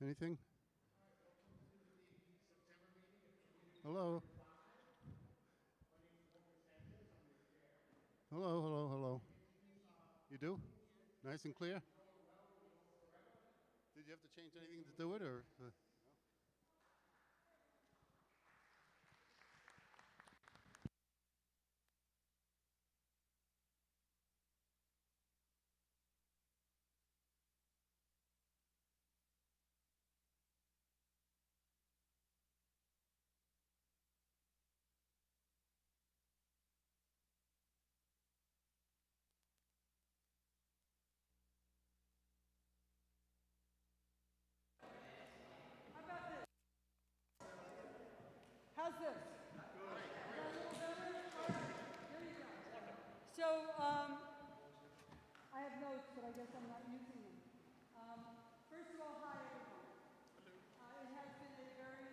Anything? Hello? Hello, hello, hello. You do? Nice and clear? Did you have to change anything to do it, or? How's this? Is that a little better? All right, there you go. So, I have notes, but I guess I'm not using them. First of all, hi everyone. It has been a very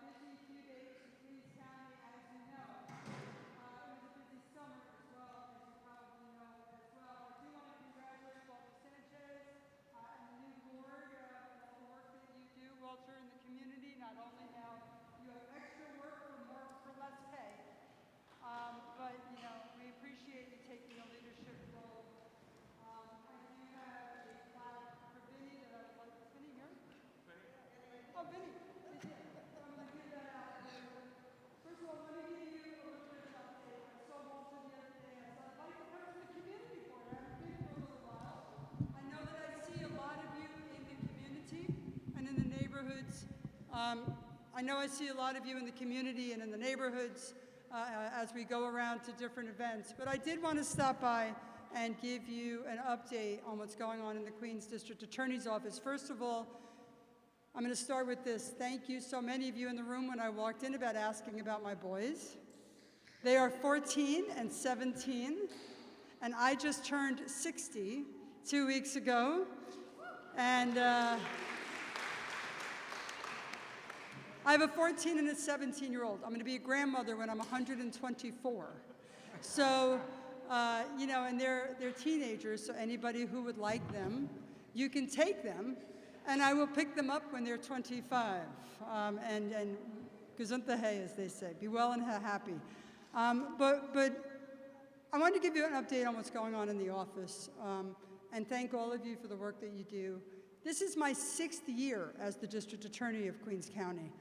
busy few days in Queens County, as you know. It was a busy summer as well, as you probably know as well. I do want to congratulate Walter Sanchez and the new board for all the work that you do, Walter, in the community. Not only now you have extra work for less pay, but you know we appreciate you taking a leadership role. I do have a plaque for Vinny that I would like. Is Vinny here? Oh, Vinny. Is here. So I'm going to give that out. First of all, let me give you a little bit of an update. I saw Walter the other day. I said, I'd like to come to the community for it. I haven't been for a little while. I know that I see a lot of you in the community and in the neighborhoods. I know I see a lot of you in the community and in the neighborhoods as we go around to different events. But I did want to stop by and give you an update on what's going on in the Queens District Attorney's Office. First of all, I'm going to start with this. Thank you, so many of you in the room when I walked in about asking about my boys. They are 14 and 17, and I just turned 60 2 weeks ago. And I have a 14 and a 17-year-old. I'm going to be a grandmother when I'm 124. So, you know, and they're teenagers, so anybody who would like them, you can take them, and I will pick them up when they're 25. And gesundheit, as they say, be well and happy. But I wanted to give you an update on what's going on in the office, and thank all of you for the work that you do. This is my 6th year as the District Attorney of Queens County.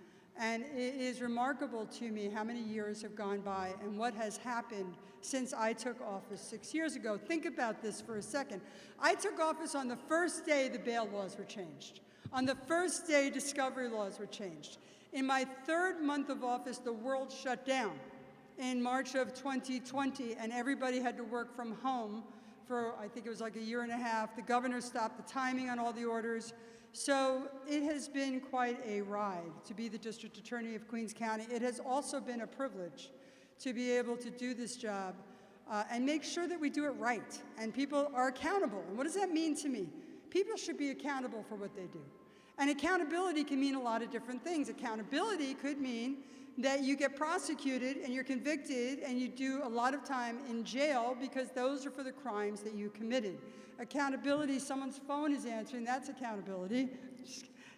And it is remarkable to me how many years have gone by and what has happened since I took office 6 years ago. Think about this for a second. I took office on the first day the bail laws were changed. On the first day discovery laws were changed. In my 3rd month of office, the world shut down in March of 2020, and everybody had to work from home for, I think it was like a year and a half. The governor stopped the timing on all the orders. So it has been quite a ride to be the District Attorney of Queens County. It has also been a privilege to be able to do this job and make sure that we do it right and people are accountable. And what does that mean to me? People should be accountable for what they do. And accountability can mean a lot of different things. Accountability could mean that you get prosecuted and you're convicted and you do a lot of time in jail because those are for the crimes that you committed. Accountability, someone's phone is answering, that's accountability.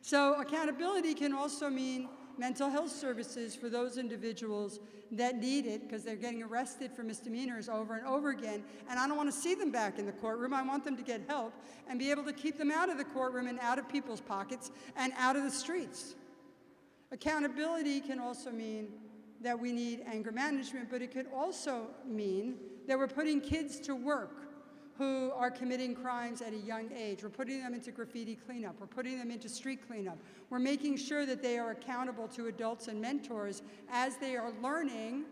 So accountability can also mean mental health services for those individuals that need it because they're getting arrested for misdemeanors over and over again, and I don't want to see them back in the courtroom. I want them to get help and be able to keep them out of the courtroom and out of people's pockets and out of the streets. Accountability can also mean that we need anger management, but it could also mean that we're putting kids to work who are committing crimes at a young age. We're putting them into graffiti cleanup. We're putting them into street cleanup. We're making sure that they are accountable to adults and mentors as they are learning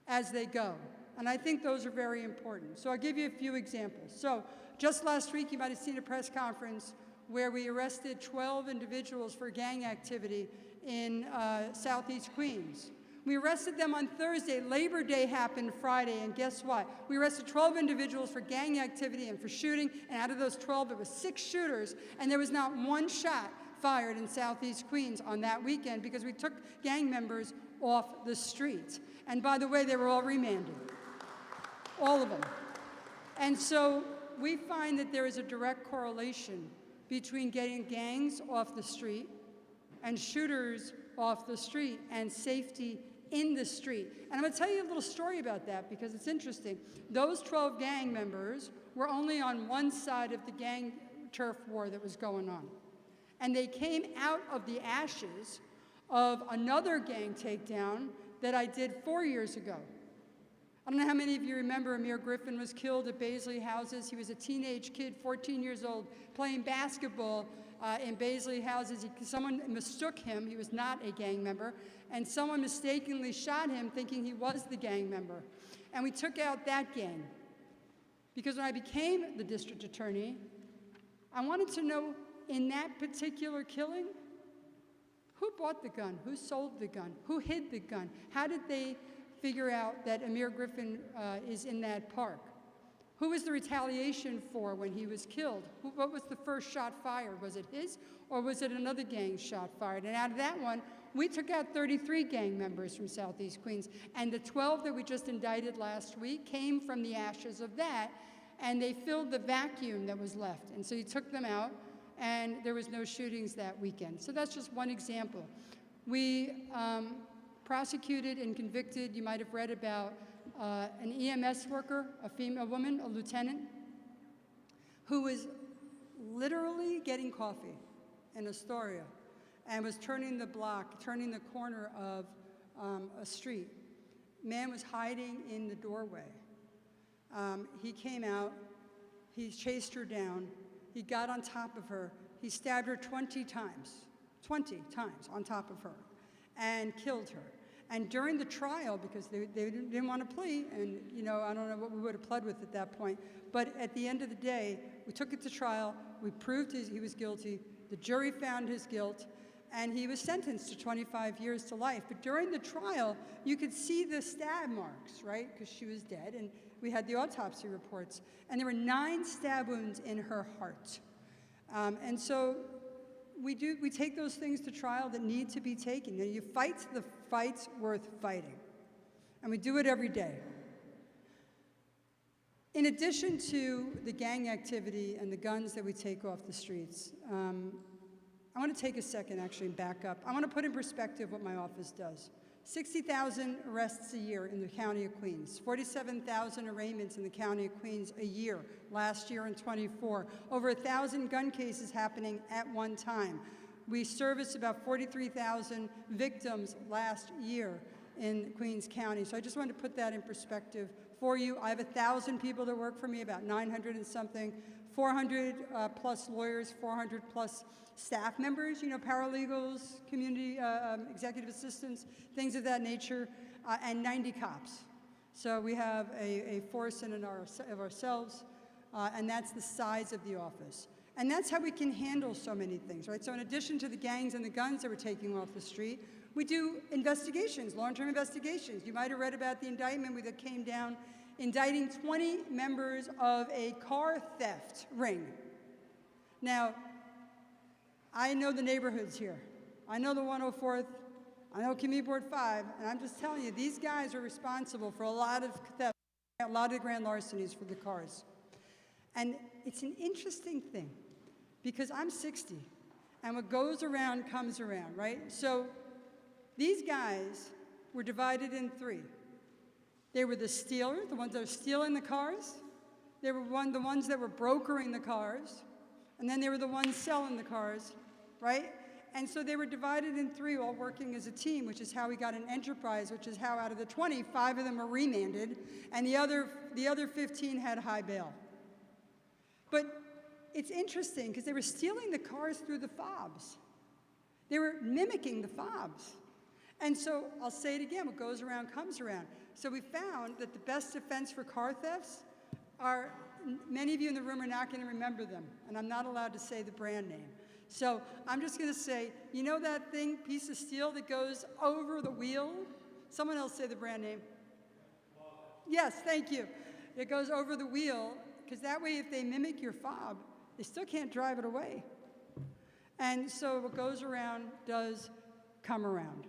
as they go. And I think those are very important. So I'll give you a few examples. So just last week, you might have seen a press conference where we arrested 12 individuals for gang activity in Southeast Queens. We arrested them on Thursday. Labor Day happened Friday, and guess what? We arrested 12 individuals for gang activity and for shooting, and out of those 12, there was 6 shooters, and there was not one shot fired in Southeast Queens on that weekend because we took gang members off the streets. And by the way, they were all remanded, all of them. And so we find that there is a direct correlation between getting gangs off the street and shooters off the street and safety in the street. And I'm going to tell you a little story about that because it's interesting. Those 12 gang members were only on one side of the gang turf war that was going on. And they came out of the ashes of another gang takedown that I did 4 years ago. I don't know how many of you remember Amir Griffin was killed at Baisley Houses. He was a teenage kid, 14 years old, playing basketball in Baisley Houses. Someone mistook him, he was not a gang member, and someone mistakenly shot him thinking he was the gang member. And we took out that gang. Because when I became the district attorney, I wanted to know in that particular killing, who bought the gun? Who sold the gun? Who hid the gun? How did they figure out that Amir Griffin is in that park? Who was the retaliation for when he was killed? What was the first shot fired? Was it his or was it another gang's shot fired? And out of that one, we took out 33 gang members from Southeast Queens. And the 12 that we just indicted last week came from the ashes of that, and they filled the vacuum that was left. And so you took them out, and there was no shootings that weekend. So that's just one example. We prosecuted and convicted, you might have read about an EMS worker, a female woman, a lieutenant, who was literally getting coffee in Astoria and was turning the corner of a street. Man was hiding in the doorway. He came out, he chased her down, he got on top of her, he stabbed her 20 times on top of her, and killed her. And during the trial, because they didn't want to plea, and I don't know what we would have pled with at that point, but at the end of the day, we took it to trial, we proved he was guilty, the jury found his guilt, and he was sentenced to 25 years to life. But during the trial, you could see the stab marks, right? Because she was dead, and we had the autopsy reports, and there were 9 stab wounds in her heart. And so we take those things to trial that need to be taken. You fight the fights worth fighting, and we do it every day. In addition to the gang activity and the guns that we take off the streets, I want to take a second actually and back up. I want to put in perspective what my office does. 60,000 arrests a year in the County of Queens, 47,000 arraignments in the County of Queens a year, last year in 24, over 1,000 gun cases happening at one time. We serviced about 43,000 victims last year in Queens County. So I just wanted to put that in perspective for you. I have 1,000 people that work for me, about 900 and something, 400 plus lawyers, 400 plus staff members, paralegals, community executive assistants, things of that nature, and 90 cops. So we have a force in and of ourselves, and that's the size of the office. And that's how we can handle so many things, right? So in addition to the gangs and the guns that we're taking off the street, we do investigations, long-term investigations. You might have read about the indictment that came down indicting 20 members of a car theft ring. Now, I know the neighborhoods here. I know the 104th, I know Community Board 5, and I'm just telling you, these guys are responsible for a lot of theft, a lot of grand larcenies for the cars. And it's an interesting thing, because I'm 60, and what goes around comes around, right? So these guys were divided in 3. They were the stealers, the ones that are stealing the cars. They were the ones that were brokering the cars. And then they were the ones selling the cars, right? And so they were divided in 3, all working as a team, which is how we got an enterprise, which is how out of the 20, 5 of them were remanded, and the other 15 had high bail. But it's interesting, because they were stealing the cars through the fobs. They were mimicking the fobs. And so I'll say it again, what goes around comes around. So we found that the best defense for car thefts are, many of you in the room are not going to remember them, and I'm not allowed to say the brand name. So I'm just going to say, you know that thing, piece of steel that goes over the wheel? Someone else say the brand name. Yes, thank you. It goes over the wheel, because that way if they mimic your fob, they still can't drive it away. And so what goes around does come around.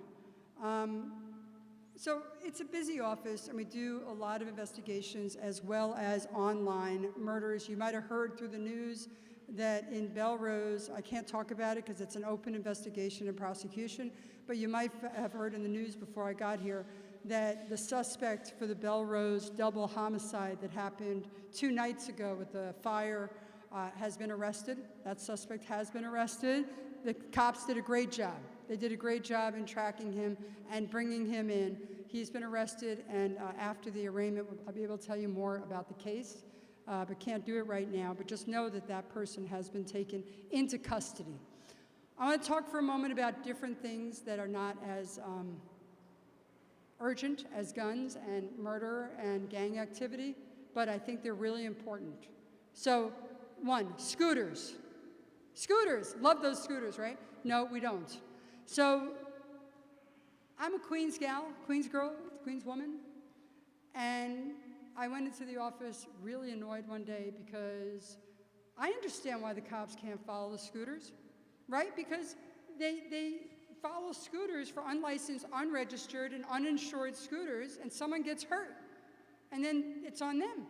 So it's a busy office, and we do a lot of investigations as well as online murders. You might have heard through the news that in Belrose, I can't talk about it because it's an open investigation and prosecution, but you might have heard in the news before I got here that the suspect for the Belrose double homicide that happened 2 nights ago with the fire has been arrested. That suspect has been arrested. The cops did a great job. They did a great job in tracking him and bringing him in. He's been arrested, and after the arraignment, I'll be able to tell you more about the case, but can't do it right now. But just know that that person has been taken into custody. I want to talk for a moment about different things that are not as urgent as guns and murder and gang activity, but I think they're really important. So, 1, scooters. Scooters, love those scooters, right? No, we don't. So, I'm a Queens gal, Queens girl, Queens woman, and I went into the office really annoyed one day because I understand why the cops can't follow the scooters, right? Because they follow scooters for unlicensed, unregistered, and uninsured scooters, and someone gets hurt, and then it's on them.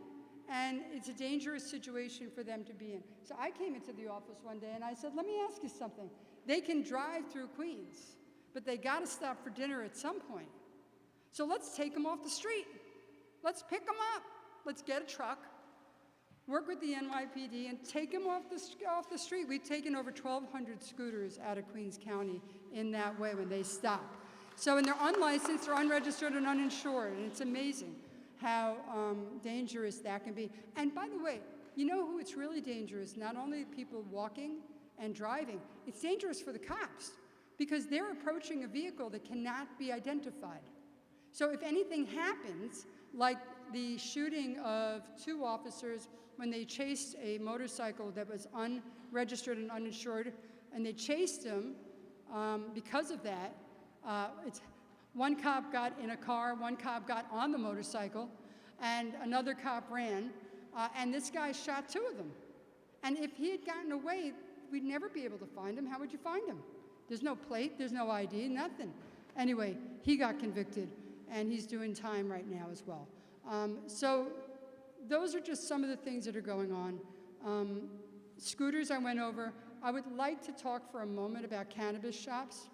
And it's a dangerous situation for them to be in. So I came into the office one day and I said, let me ask you something. They can drive through Queens, but they gotta stop for dinner at some point. So let's take them off the street. Let's pick them up. Let's get a truck, work with the NYPD, and take them off the street. We've taken over 1,200 scooters out of Queens County in that way when they stop. So, and they're unlicensed, they're unregistered, and uninsured, and it's amazing how dangerous that can be. And by the way, you know who it's really dangerous? Not only people walking and driving, it's dangerous for the cops because they're approaching a vehicle that cannot be identified. So if anything happens, like the shooting of 2 officers when they chased a motorcycle that was unregistered and uninsured, and they chased him because of that, one cop got in a car, one cop got on the motorcycle, and another cop ran, and this guy shot 2 of them. And if he had gotten away, we'd never be able to find him. How would you find him? There's no plate, there's no ID, nothing. Anyway, he got convicted, and he's doing time right now as well. So those are just some of the things that are going on. Scooters I went over. I would like to talk for a moment about cannabis shops.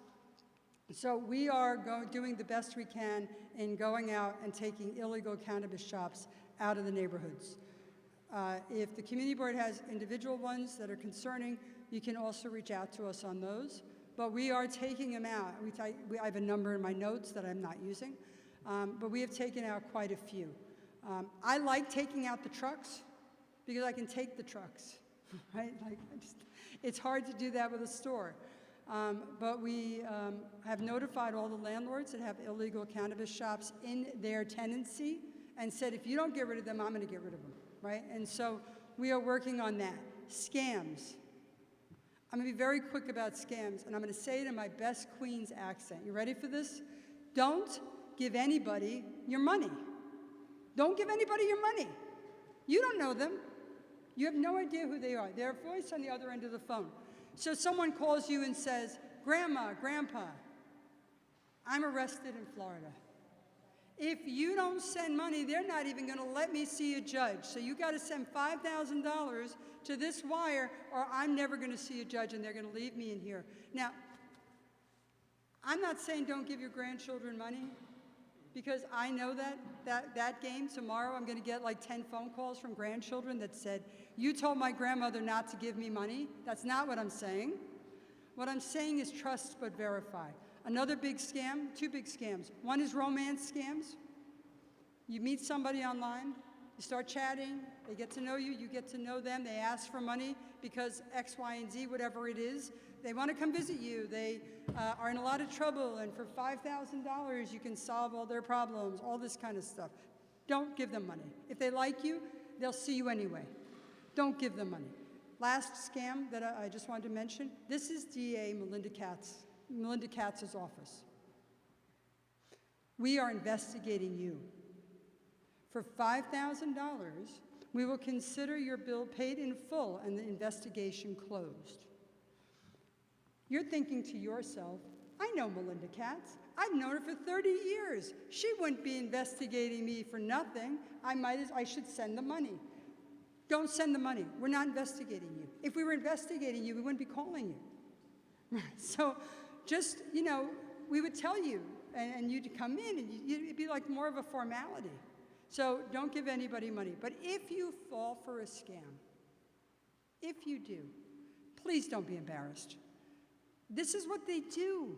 So we are doing the best we can in going out and taking illegal cannabis shops out of the neighborhoods. If the community board has individual ones that are concerning, you can also reach out to us on those. But we are taking them out. I have a number in my notes that I'm not using, but we have taken out quite a few. I like taking out the trucks because I can take the trucks, right? It's hard to do that with a store. But we have notified all the landlords that have illegal cannabis shops in their tenancy and said, if you don't get rid of them, I'm going to get rid of them, right? And so we are working on that. Scams. I'm going to be very quick about scams, and I'm going to say it in my best Queens accent. You ready for this? Don't give anybody your money. Don't give anybody your money. You don't know them. You have no idea who they are. Their voice on the other end of the phone. So someone calls you and says, Grandma, Grandpa, I'm arrested in Florida. If you don't send money, they're not even going to let me see a judge. So you got to send $5,000 to this wire, or I'm never going to see a judge, and they're going to leave me in here. Now, I'm not saying don't give your grandchildren money, because I know that game. Tomorrow I'm going to get like 10 phone calls from grandchildren that said, you told my grandmother not to give me money. That's not what I'm saying. What I'm saying is trust but verify. Another big scam, 2 big scams. One is romance scams. You meet somebody online, you start chatting, they get to know you, you get to know them, they ask for money because X, Y, and Z, whatever it is. They want to come visit you. They are in a lot of trouble, and for $5,000 you can solve all their problems, all this kind of stuff. Don't give them money. If they like you, they'll see you anyway. Don't give them money. Last scam that I just wanted to mention, this is DA Melinda Katz's office. We are investigating you. For $5,000, we will consider your bill paid in full and the investigation closed. You're thinking to yourself, I know Melinda Katz. I've known her for 30 years. She wouldn't be investigating me for nothing. I should send the money. Don't send the money. We're not investigating you. If we were investigating you, we wouldn't be calling you. So just, you know, we would tell you, and you'd come in, and it'd be like more of a formality. So don't give anybody money. But if you fall for a scam, if you do, please don't be embarrassed. This is what they do.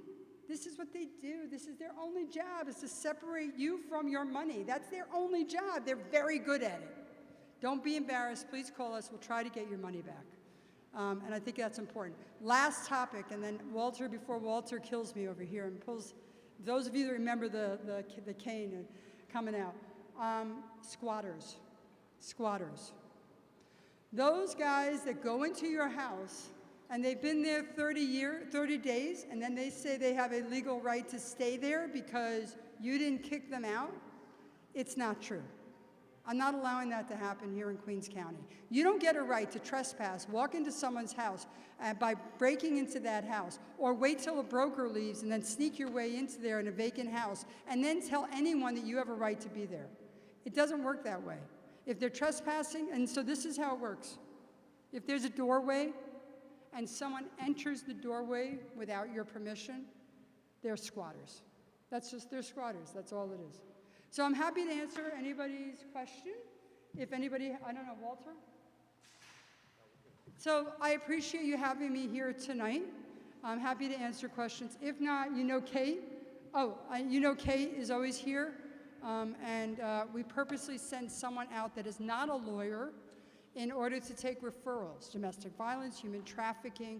This is what they do. This is their only job, is to separate you from your money. That's their only job. They're very good at it. Don't be embarrassed. Please call us. We'll try to get your money back. And I think that's important. Last topic, and then Walter, before Walter kills me over here and pulls, those of you that remember the cane coming out, squatters. Squatters. Those guys that go into your house and they've been there 30 days, and then they say they have a legal right to stay there because you didn't kick them out, it's not true. I'm not allowing that to happen here in Queens County. You don't get a right to trespass, walk into someone's house by breaking into that house, or wait till a broker leaves and then sneak your way into there in a vacant house, and then tell anyone that you have a right to be there. It doesn't work that way. If they're trespassing, and so this is how it works. If there's a doorway and someone enters the doorway without your permission, they're squatters. They're squatters, that's all it is. So I'm happy to answer anybody's question. If anybody, I don't know, Walter? So I appreciate you having me here tonight. I'm happy to answer questions. If not, you know Kate. You know Kate is always here. We purposely send someone out that is not a lawyer in order to take referrals, domestic violence, human trafficking.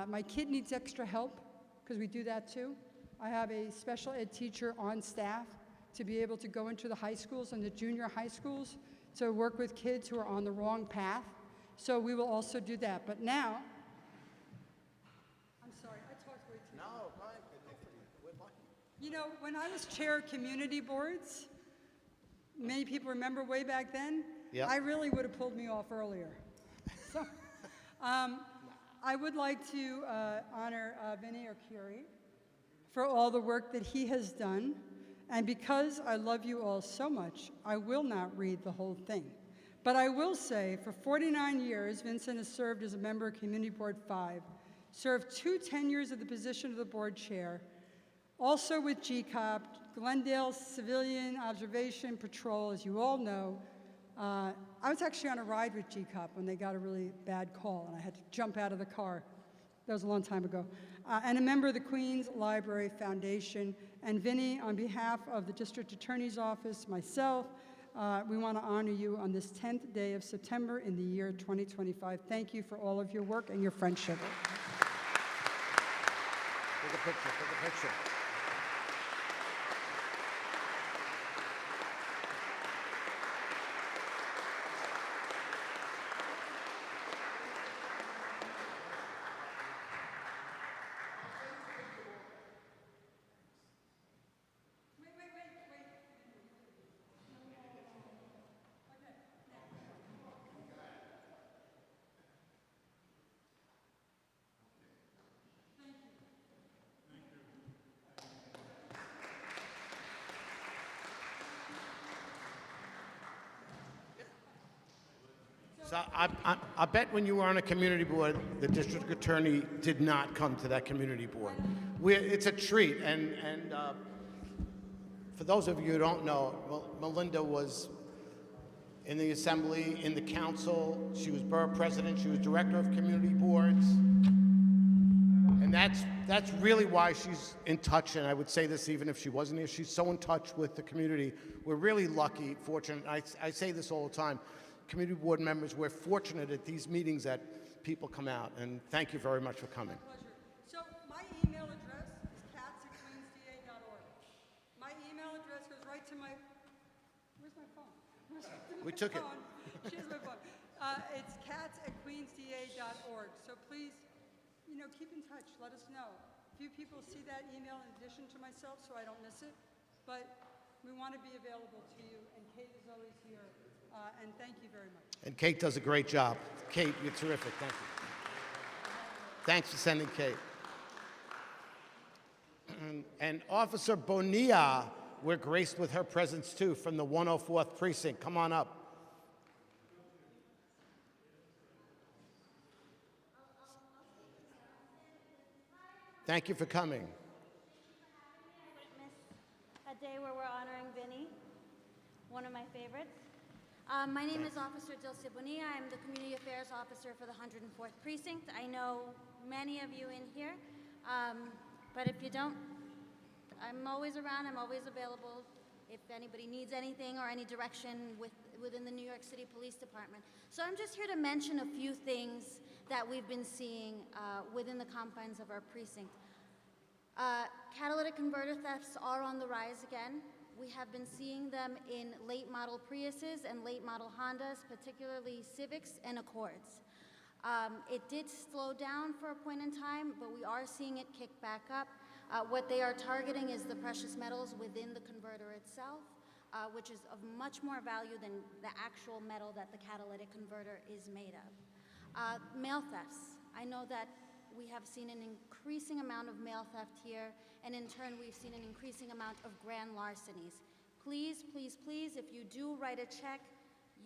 My kid needs extra help, because we do that too. I have a special ed teacher on staff to be able to go into the high schools and the junior high schools to work with kids who are on the wrong path. So we will also do that. But now, I'm sorry, I talked way too much. No, fine. We're lucky. You know, when I was chair of community boards, many people remember way back then, Yep. I really would have pulled me off earlier. So I would like to honor Vinny Arcuri for all the work that he has done. And because I love you all so much, I will not read the whole thing. But I will say, for 49 years, Vincent has served as a member of Community Board 5, served 2 tenures of the position of the board chair, also with GCOP, Glendale Civilian Observation Patrol, as you all know. I was actually on a ride with GCOP when they got a really bad call, and I had to jump out of the car. That was a long time ago. And a member of the Queens Library Foundation. And Vinny, on behalf of the District Attorney's Office, myself, we want to honor you on this 10th day of September in the year 2025. Thank you for all of your work and your friendship. Take a picture, take a picture. So I bet when you were on a community board, the district attorney did not come to that community board. It's a treat, and for those of you who don't know, Melinda was in the assembly, in the council. She was borough president. She was director of community boards, and that's really why she's in touch. And I would say this even if she wasn't here. She's so in touch with the community. We're really lucky, fortunate. I say this all the time. Community board members, we're fortunate at these meetings that people come out, and thank you very much for coming. My pleasure. So my email address is cats@queensda.org. My email address goes right to my, where's my phone? We took it. She has my phone. It's cats@queensda.org. So please, keep in touch. Let us know. Few people see that email in addition to myself, so I don't miss it. But we want to be available to you, and Kate is always here. And thank you very much. And Kate does a great job. Kate, you're terrific. Thank you. Thanks for sending Kate. And Officer Bonilla, we're graced with her presence too from the 104th Precinct. Come on up. Thank you for coming. Wouldn't miss a day where we're honoring Vinny, one of my favorites. My name is Officer Dilcia Bonilla. I'm the Community Affairs Officer for the 104th Precinct. I know many of you in here, but if you don't, I'm always around, I'm always available if anybody needs anything or any direction within the New York City Police Department. So I'm just here to mention a few things that we've been seeing within the confines of our precinct. Catalytic converter thefts are on the rise again. We have been seeing them in late model Priuses and late model Hondas, particularly Civics and Accords. It did slow down for a point in time, but we are seeing it kick back up. What they are targeting is the precious metals within the converter itself, which is of much more value than the actual metal that the catalytic converter is made of. Mail thefts. I know that we have seen an increasing amount of mail theft here, and in turn we've seen an increasing amount of grand larcenies. Please, please, please, if you do write a check,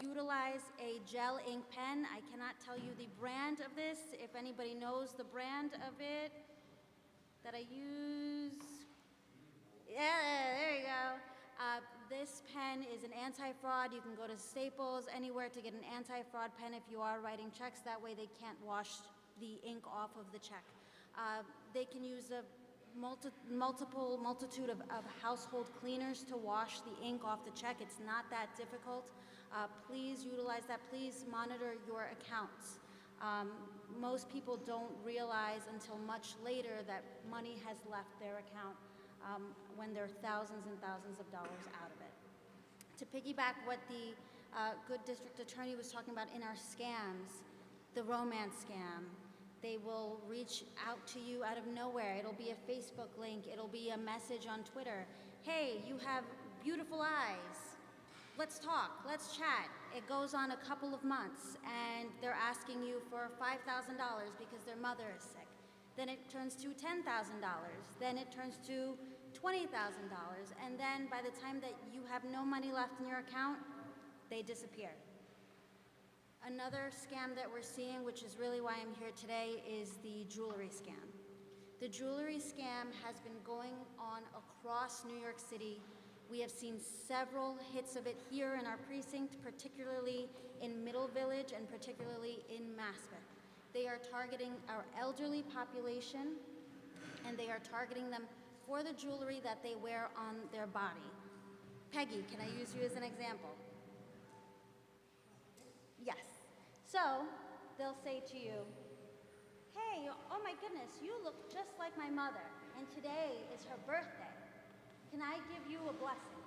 utilize a gel ink pen. I cannot tell you the brand of this. If anybody knows the brand of it that I use, yeah, there you go. This pen is an anti-fraud. You can go to Staples, anywhere to get an anti-fraud pen if you are writing checks. That way they can't wash the ink off of the check. They can use a multitude of household cleaners to wash the ink off the check. It's not that difficult. Please utilize that. Please monitor your accounts. Most people don't realize until much later that money has left their account when they're thousands and thousands of dollars out of it. To piggyback what the good district attorney was talking about in our scams, the romance scam, they will reach out to you out of nowhere. It'll be a Facebook link. It'll be a message on Twitter. Hey, you have beautiful eyes. Let's talk, let's chat. It goes on a couple of months and they're asking you for $5,000 because their mother is sick. Then it turns to $10,000. Then it turns to $20,000. And then by the time that you have no money left in your account, they disappear. Another scam that we're seeing, which is really why I'm here today, is the jewelry scam. The jewelry scam has been going on across New York City. We have seen several hits of it here in our precinct, particularly in Middle Village and particularly in Maspeth. They are targeting our elderly population, and they are targeting them for the jewelry that they wear on their body. Peggy, can I use you as an example? Yes. So they'll say to you, hey, oh my goodness, you look just like my mother, and today is her birthday. Can I give you a blessing?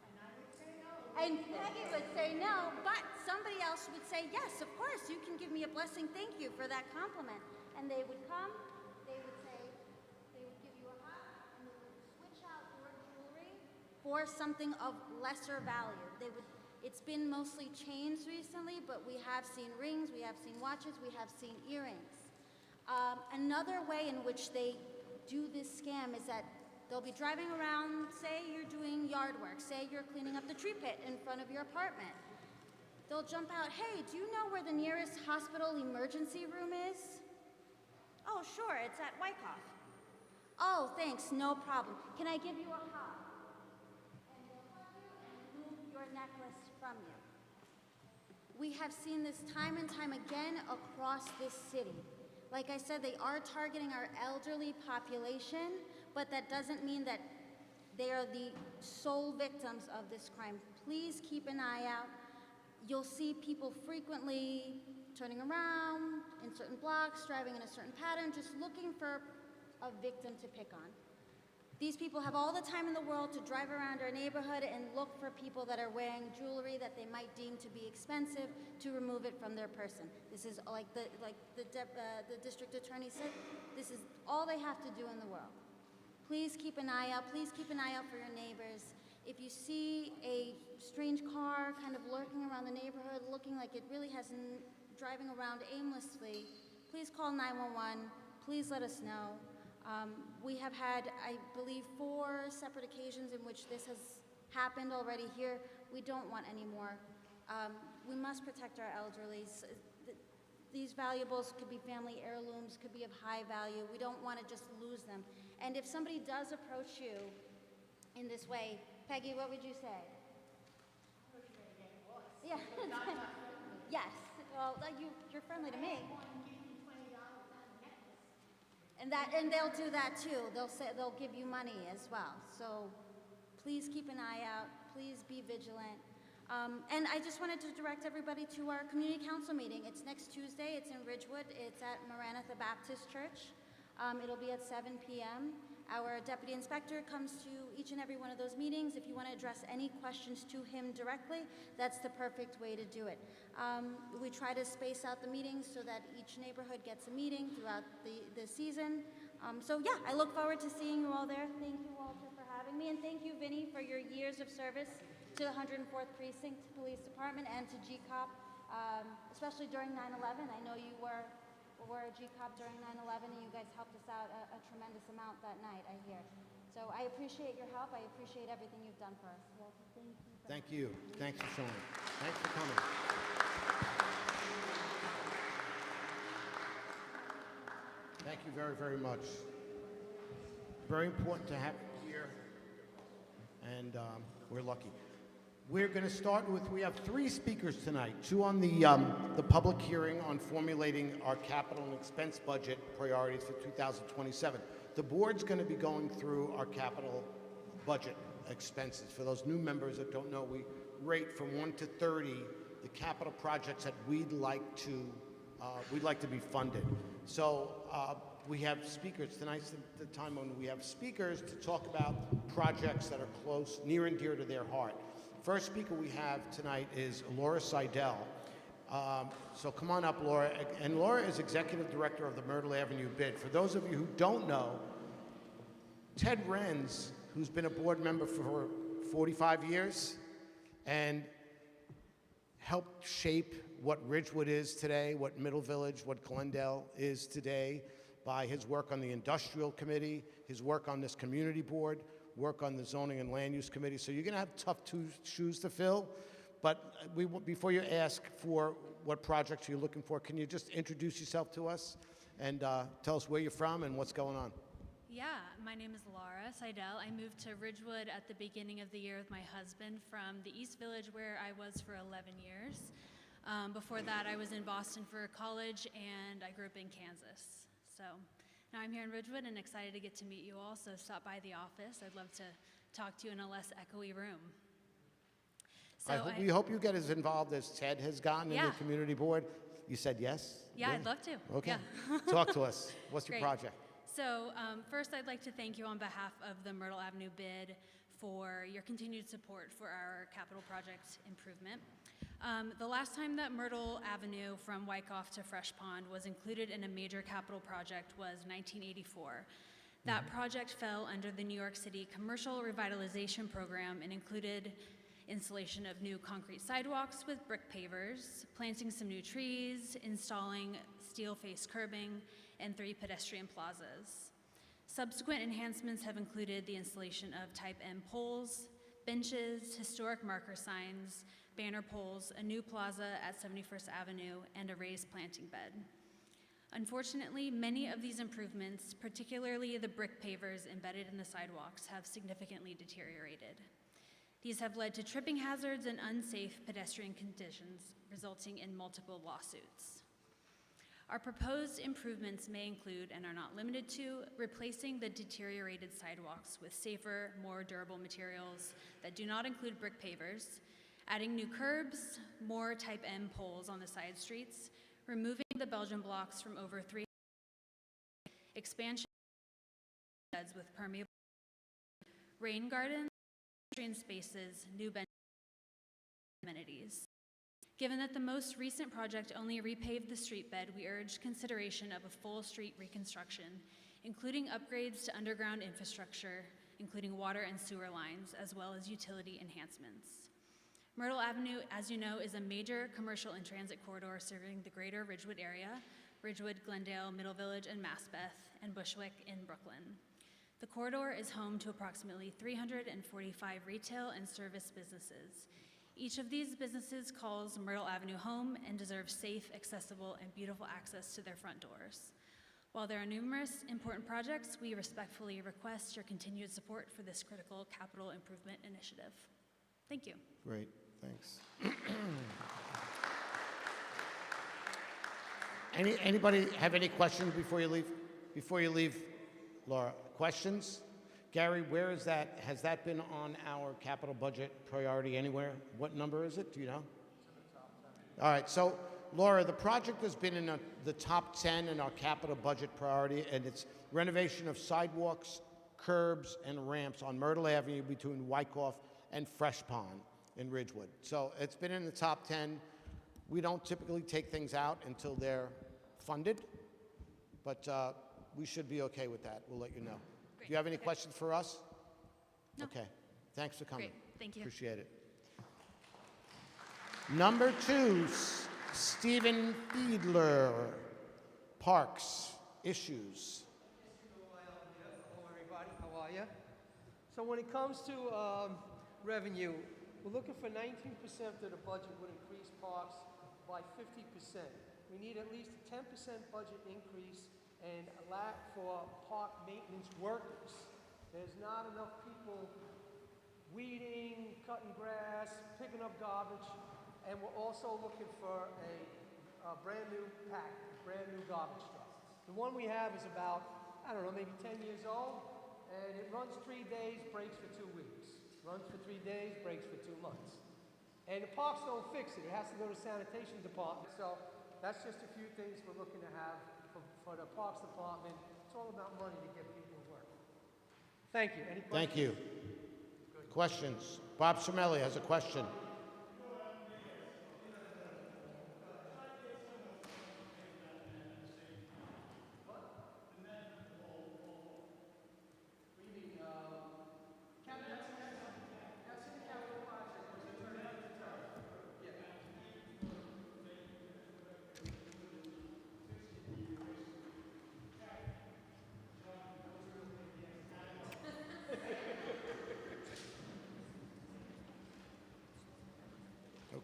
And I would say no. And Peggy would say no, but somebody else would say, yes, of course, you can give me a blessing. Thank you for that compliment. And they would come, they would say, they would give you a hug, and they would switch out your jewelry for something of lesser value. It's been mostly chains recently, but we have seen rings, we have seen watches, we have seen earrings. Another way in which they do this scam is that they'll be driving around, say you're doing yard work, say you're cleaning up the tree pit in front of your apartment. They'll jump out, hey, do you know where the nearest hospital emergency room is? Oh, sure, it's at Wyckoff. Oh, thanks, no problem. Can I give you a hug? And they'll hug you and remove your necklace from you. We have seen this time and time again across this city. Like I said, they are targeting our elderly population, but that doesn't mean that they are the sole victims of this crime. Please keep an eye out. You'll see people frequently turning around in certain blocks, driving in a certain pattern, just looking for a victim to pick on. These people have all the time in the world to drive around our neighborhood and look for people that are wearing jewelry that they might deem to be expensive to remove it from their person. This is like the district attorney said, this is all they have to do in the world. Please keep an eye out. Please keep an eye out for your neighbors. If you see a strange car kind of lurking around the neighborhood, looking like it really hasn't, driving around aimlessly, please call 911. Please let us know. We have had, I believe, 4 separate occasions in which this has happened already here. We don't want any more. We must protect our elderly. these valuables could be family heirlooms, could be of high value. We don't want to just lose them. And if somebody does approach you in this way, Peggy, what would you say? Yeah. Yes. Well, you're friendly to me. And they'll do that too. They'll give you money as well. So please keep an eye out. Please be vigilant. And I just wanted to direct everybody to our community council meeting. It's next Tuesday. It's in Ridgewood. It's at Maranatha Baptist Church. It'll be at 7 p.m. Our deputy inspector comes to each and every one of those meetings. If you want to address any questions to him directly, that's the perfect way to do it. We try to space out the meetings so that each neighborhood gets a meeting throughout the season. So yeah, I look forward to seeing you all there. Thank you, Walter, for having me, and thank you, Vinny, for your years of service to the 104th Precinct Police Department and to GCOP, especially during 9/11. I know you were a GCOP during 9/11, and you guys helped us out a tremendous amount that night, I hear. So I appreciate your help. I appreciate everything you've done for us. Walter, thank you. Thank you. Thanks for showing. Thanks for coming. Thank you very, very much. Very important to have you here, and we're lucky. We're going to start with, we have 3 speakers tonight, 2 on the public hearing on formulating our capital and expense budget priorities for 2027. The board's going to be going through our capital budget expenses. For those new members that don't know, we rate from 1 to 30 the capital projects that we'd like to be funded. So we have speakers. Tonight's the time when we have speakers to talk about projects that are close, near and dear to their heart. First speaker we have tonight is Laura Seidel. So come on up, Laura. And Laura is Executive Director of the Myrtle Avenue Bid. For those of you who don't know, Ted Renz, who's been a board member for 45 years and helped shape what Ridgewood is today, what Middle Village, what Glendale is today, by his work on the Industrial Committee, his work on this community board, work on the Zoning and Land Use Committee. So you're going to have tough shoes to fill. But before you ask for what projects you're looking for, can you just introduce yourself to us and tell us where you're from and what's going on? Yeah, my name is Laura Seidel. I moved to Ridgewood at the beginning of the year with my husband from the East Village, where I was for 11 years. Before that, I was in Boston for college, and I grew up in Kansas. So now I'm here in Ridgewood and excited to get to meet you all, so stop by the office. I'd love to talk to you in a less echoey room. So we hope you get as involved as Ted has gotten in the community board. You said yes? Yeah, I'd love to. Okay. Yeah. Talk to us. What's your Great. project? So first, I'd like to thank you on behalf of the Myrtle Avenue Bid for your continued support for our capital project improvement. The last time that Myrtle Avenue from Wyckoff to Fresh Pond was included in a major capital project was 1984. That project fell under the New York City Commercial Revitalization Program and included installation of new concrete sidewalks with brick pavers, planting some new trees, installing steel face curbing, and 3 pedestrian plazas. Subsequent enhancements have included the installation of Type M poles, benches, historic marker signs, banner poles, a new plaza at 71st Avenue, and a raised planting bed. Unfortunately, many of these improvements, particularly the brick pavers embedded in the sidewalks, have significantly deteriorated. These have led to tripping hazards and unsafe pedestrian conditions, resulting in multiple lawsuits. Our proposed improvements may include, and are not limited to, replacing the deteriorated sidewalks with safer, more durable materials that do not include brick pavers, adding new curbs, more Type M poles on the side streets, removing the Belgian blocks from over 3, expansion of beds with permeable, rain gardens, pedestrian spaces, new benches, amenities. Given that the most recent project only repaved the street bed, we urge consideration of a full street reconstruction, including upgrades to underground infrastructure, including water and sewer lines, as well as utility enhancements. Myrtle Avenue, as you know, is a major commercial and transit corridor serving the greater Ridgewood area, Ridgewood, Glendale, Middle Village, and Maspeth, and Bushwick in Brooklyn. The corridor is home to approximately 345 retail and service businesses, Each of these businesses calls Myrtle Avenue home and deserves safe, accessible, and beautiful access to their front doors. While there are numerous important projects, we respectfully request your continued support for this critical capital improvement initiative. Thank you. Great, thanks. Anybody have any questions before you leave? Before you leave, Laura, questions? Gary, where is that? Has that been on our capital budget priority anywhere? What number is it? Do you know? All right, so Laura, the project has been in the top 10 in our capital budget priority, and it's renovation of sidewalks, curbs, and ramps on Myrtle Avenue between Wyckoff and Fresh Pond in Ridgewood. So it's been in the top 10. We don't typically take things out until they're funded, but we should be okay with that. We'll let you know. Great. Do you have any questions for us? No. Okay. Thanks for coming. Great. Thank you. Appreciate it. Number 2, Stephen Fiedler, Parks Issues. Hello, everybody. How are you? So when it comes to revenue, we're looking for 19% of the budget would increase parks by 50%. We need at least a 10% budget increase and a lot for park maintenance workers. There's not enough people weeding, cutting grass, picking up garbage, and we're also looking for a brand new garbage truck. The one we have is about, I don't know, maybe 10 years old, and it runs 3 days, breaks for 2 weeks. Runs for 3 days, breaks for 2 months. And the parks don't fix it. It has to go to sanitation department. So that's just a few things we're looking to have for the parks department. It's all about money to get people to work. Thank you. Any questions? Thank you. Questions? Bob Cermelli has a question.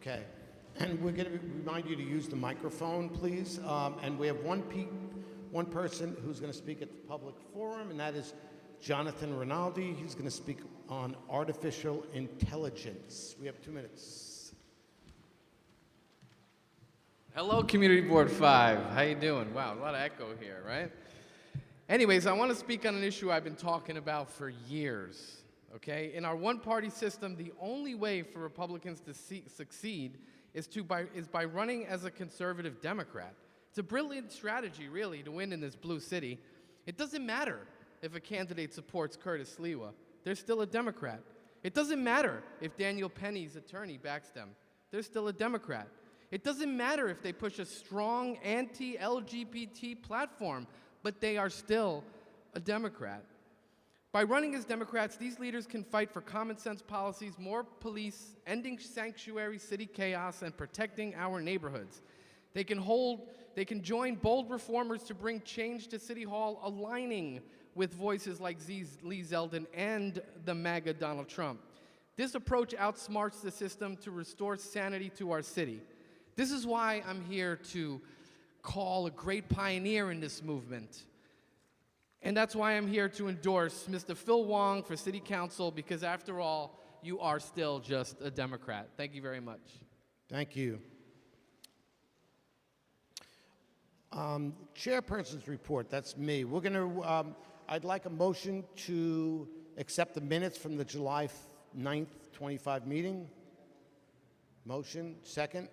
Okay, and we're going to remind you to use the microphone, please. And we have one person who's going to speak at the public forum, and that is Jonathan Rinaldi. He's going to speak on artificial intelligence. We have 2 minutes. Hello, Community Board 5. How you doing? Wow, a lot of echo here, right? Anyways, I want to speak on an issue I've been talking about for years. Okay, in our one-party system, the only way for Republicans to succeed is by running as a conservative Democrat. It's a brilliant strategy, really, to win in this blue city. It doesn't matter if a candidate supports Curtis Sliwa. They're still a Democrat. It doesn't matter if Daniel Penny's attorney backs them. They're still a Democrat. It doesn't matter if they push a strong anti-LGBT platform, but they are still a Democrat. By running as Democrats, these leaders can fight for common sense policies, more police, ending sanctuary city chaos, and protecting our neighborhoods. They can join bold reformers to bring change to City Hall, aligning with voices like Lee Zeldin and the MAGA Donald Trump. This approach outsmarts the system to restore sanity to our city. This is why I'm here to call a great pioneer in this movement. And that's why I'm here to endorse Mr. Phil Wong for City Council, because after all, you are still just a Democrat. Thank you very much. Thank you. Chairperson's report, that's me. We're going to, I'd like a motion to accept the minutes from the July 9th, 25 meeting. Motion, second?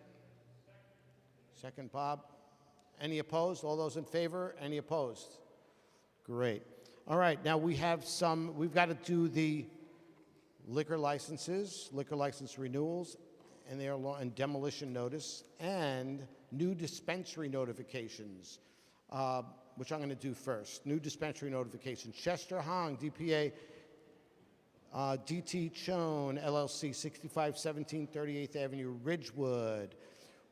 Second, Bob. Any opposed? All those in favor? Any opposed? Great. All right, now we've got to do the liquor licenses, liquor license renewals, and demolition notice, and new dispensary notifications, which I'm going to do first. New dispensary notifications. Chester Hong, DPA, DT Chone, LLC, 6517 38th Avenue, Ridgewood.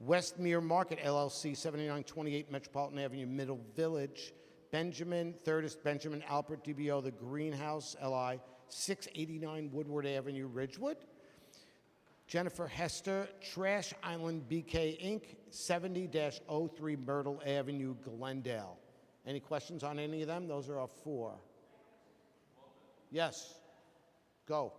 Westmere Market, LLC, 7928 Metropolitan Avenue, Middle Village. Benjamin, Thurdist Benjamin Alpert, DBO, The Greenhouse, LI, 689 Woodward Avenue, Ridgewood. Jennifer Hester, Trash Island BK Inc., 70-03 Myrtle Avenue, Glendale. Any questions on any of them? Those are our 4. Yes. Go. All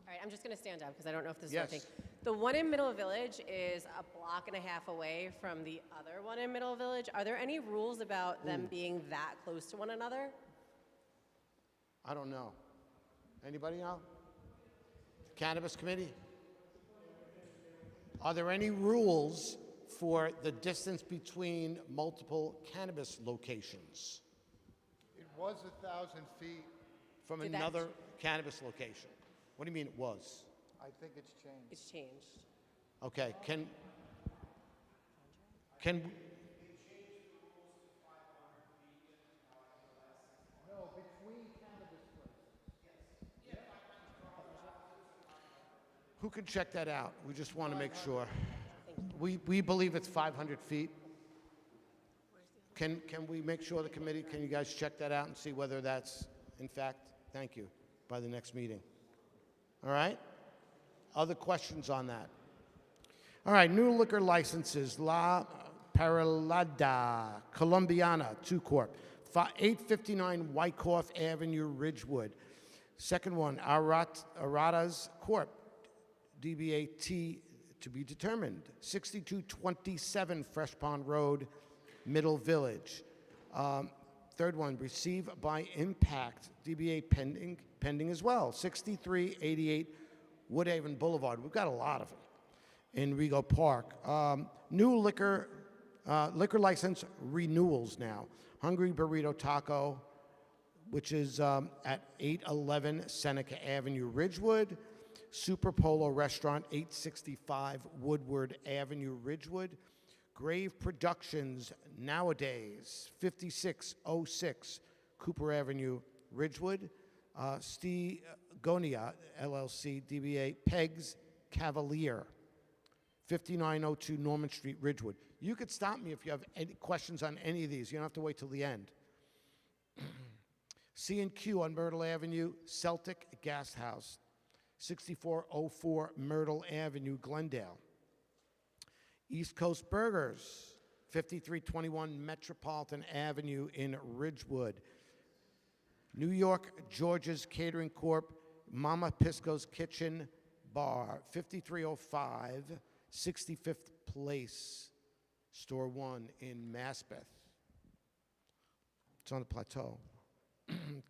right, I'm just going to stand up because I don't know if this is Yes. working. The one in Middle Village is a block and a half away from the other one in Middle Village. Are there any rules about them being that close to one another? I don't know. Anybody know? Cannabis Committee? Are there any rules for the distance between multiple cannabis locations It was 1,000 feet. from Did that another cannabis location? What do you mean it was? I think it's changed. It's changed. Okay, can who can check that out? We just want to make sure. We believe it's 500 feet. Can we make sure the committee, can you guys check that out and see whether that's in fact, thank you, by the next meeting? All right? Other questions on that? All right, new liquor licenses, La Paralada Colombiana, 2 Corp., 859 Wyckoff Avenue, Ridgewood. Second one, Aradas Corp., DBAT to be determined, 6227 Fresh Pond Road, Middle Village. Third one, Receive by Impact, DBA pending as well, 6388 Woodhaven Boulevard. We've got a lot of them in Rego Park. New liquor license renewals now. Hungry Burrito Taco, which is at 811 Seneca Avenue, Ridgewood. Super Polo Restaurant, 865 Woodward Avenue, Ridgewood. Grave Productions, nowadays, 5606 Cooper Avenue, Ridgewood. Stegonia, LLC, DBA Pegs Cavalier, 5902 Norman Street, Ridgewood. You could stop me if you have any questions on any of these. You don't have to wait till the end. C&Q on Myrtle Avenue, Celtic Gas House, 6404 Myrtle Avenue, Glendale. East Coast Burgers, 5321 Metropolitan Avenue in Ridgewood. New York George's Catering Corp., Mama Pisco's Kitchen Bar, 5305 65th Place, Store 1 in Maspeth. It's on the plateau.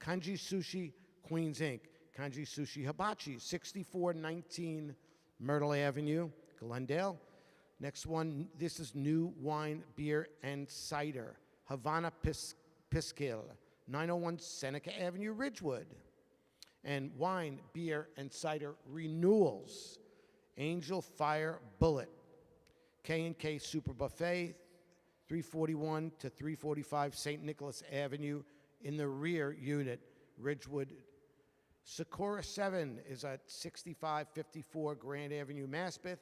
Kanji Sushi, Queens Inc., Kanji Sushi Hibachi, 6419 Myrtle Avenue, Glendale. Next one, this is New Wine, Beer, and Cider, Havana Piscil, 901 Seneca Avenue, Ridgewood. And Wine, Beer, and Cider Renewals, Angel Fire Bullet, K&K Super Buffet, 341 to 345 St. Nicholas Avenue in the rear unit, Ridgewood. Sakura 7 is at 6554 Grand Avenue, Maspeth.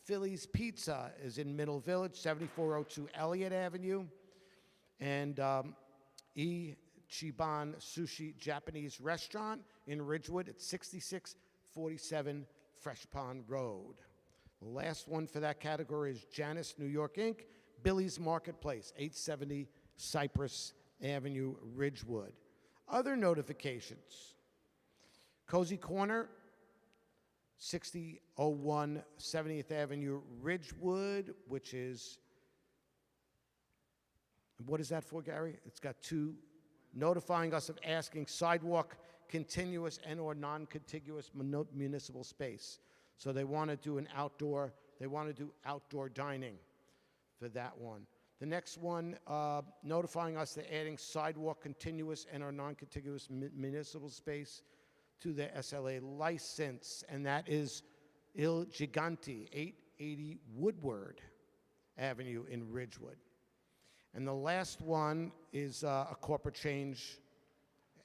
Philly's Pizza is in Middle Village, 7402 Elliott Avenue. And Ichiban Sushi Japanese Restaurant in Ridgewood at 6647 Fresh Pond Road. The last one for that category is Janice New York Inc., Billy's Marketplace, 870 Cypress Avenue, Ridgewood. Other notifications. Cozy Corner, 6001 70th Avenue, Ridgewood, which is, what is that for, Gary? It's got 2, notifying us of asking sidewalk, continuous and or non-contiguous municipal space. So they want to do outdoor dining for that one. The next one, notifying us they're adding sidewalk, continuous and or non-contiguous municipal space to the SLA license, and that is Il Gigante, 880 Woodward Avenue in Ridgewood. And the last one is a corporate change,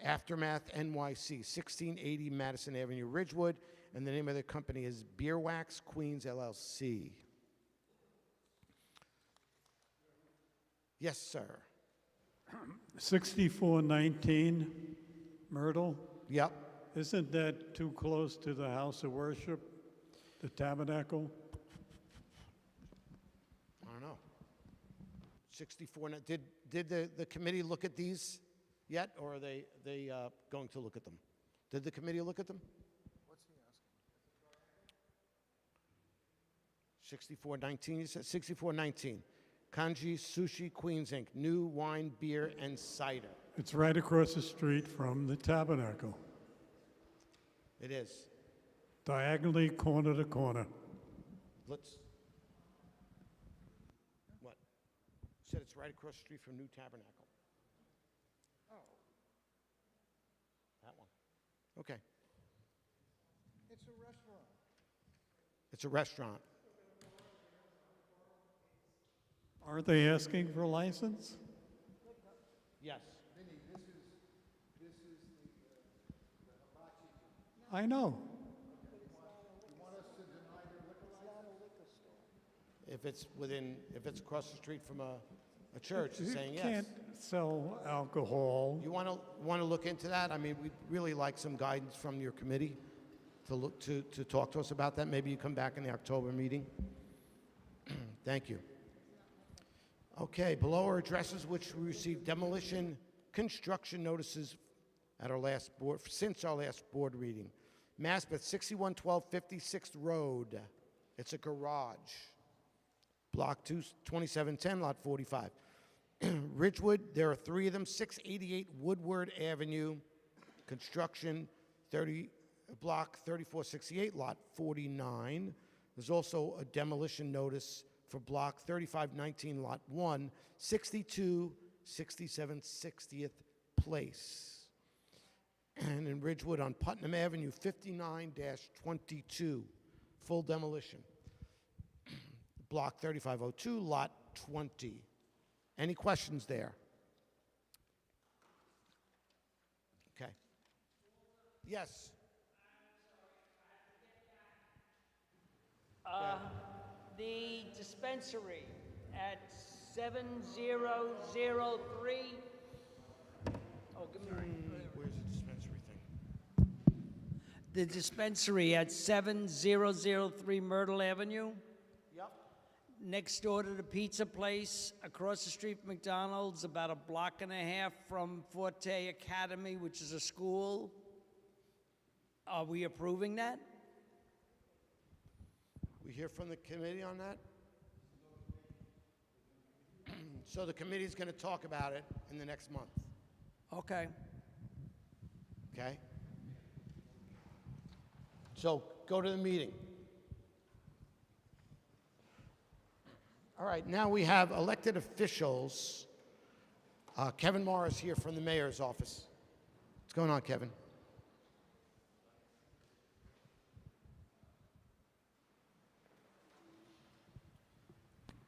Aftermath NYC, 1680 Madison Avenue, Ridgewood, and the name of the company is Beer Wax Queens, LLC. Yes, sir. 6419 Myrtle. Yep. Isn't that too close to the house of worship, the tabernacle? I don't know. 64, did the committee look at these yet, or are they going to look at them? Did the committee look at them? What's he asking? 6419, you said? 6419. Kanji Sushi Queens, Inc., new wine, beer, and cider. It's right across the street from the tabernacle, It is. diagonally corner to corner. Let's. What? Said it's right across the street from New Tabernacle. Oh, That one. Okay. it's a restaurant. It's a restaurant. Aren't they asking for a license? Yes. I know. If it's across the street from a church, it's You saying yes. can't sell alcohol. You want to look into that? I mean, we'd really like some guidance from your committee to talk to us about that. Maybe you come back in the October meeting. Thank you. Okay, below are addresses which we received demolition construction notices at since our last board reading. Maspeth, 6112 56th Road. It's a garage. Block 2710, lot 45. Ridgewood, there are 3 of them, 688 Woodward Avenue, construction, block 3468, lot 49. There's also a demolition notice for block 3519, lot 1, 6267 60th Place. And in Ridgewood on Putnam Avenue, 59-22, full demolition. Block 3502, lot 20. Any questions there? Okay. Yes. The dispensary at 7003. Oh, give me a ring. Where's the dispensary thing? The dispensary at 7003 Myrtle Avenue. Yep. Next door to the pizza place, across the street from McDonald's, about a block and a half from Forte Academy, which is a school. Are we approving that? We hear from the committee on that? So the committee's going to talk about it in the next month, Okay. okay? So go to the meeting. All right, now we have elected officials. Kevin Morris here from the mayor's office. What's going on, Kevin?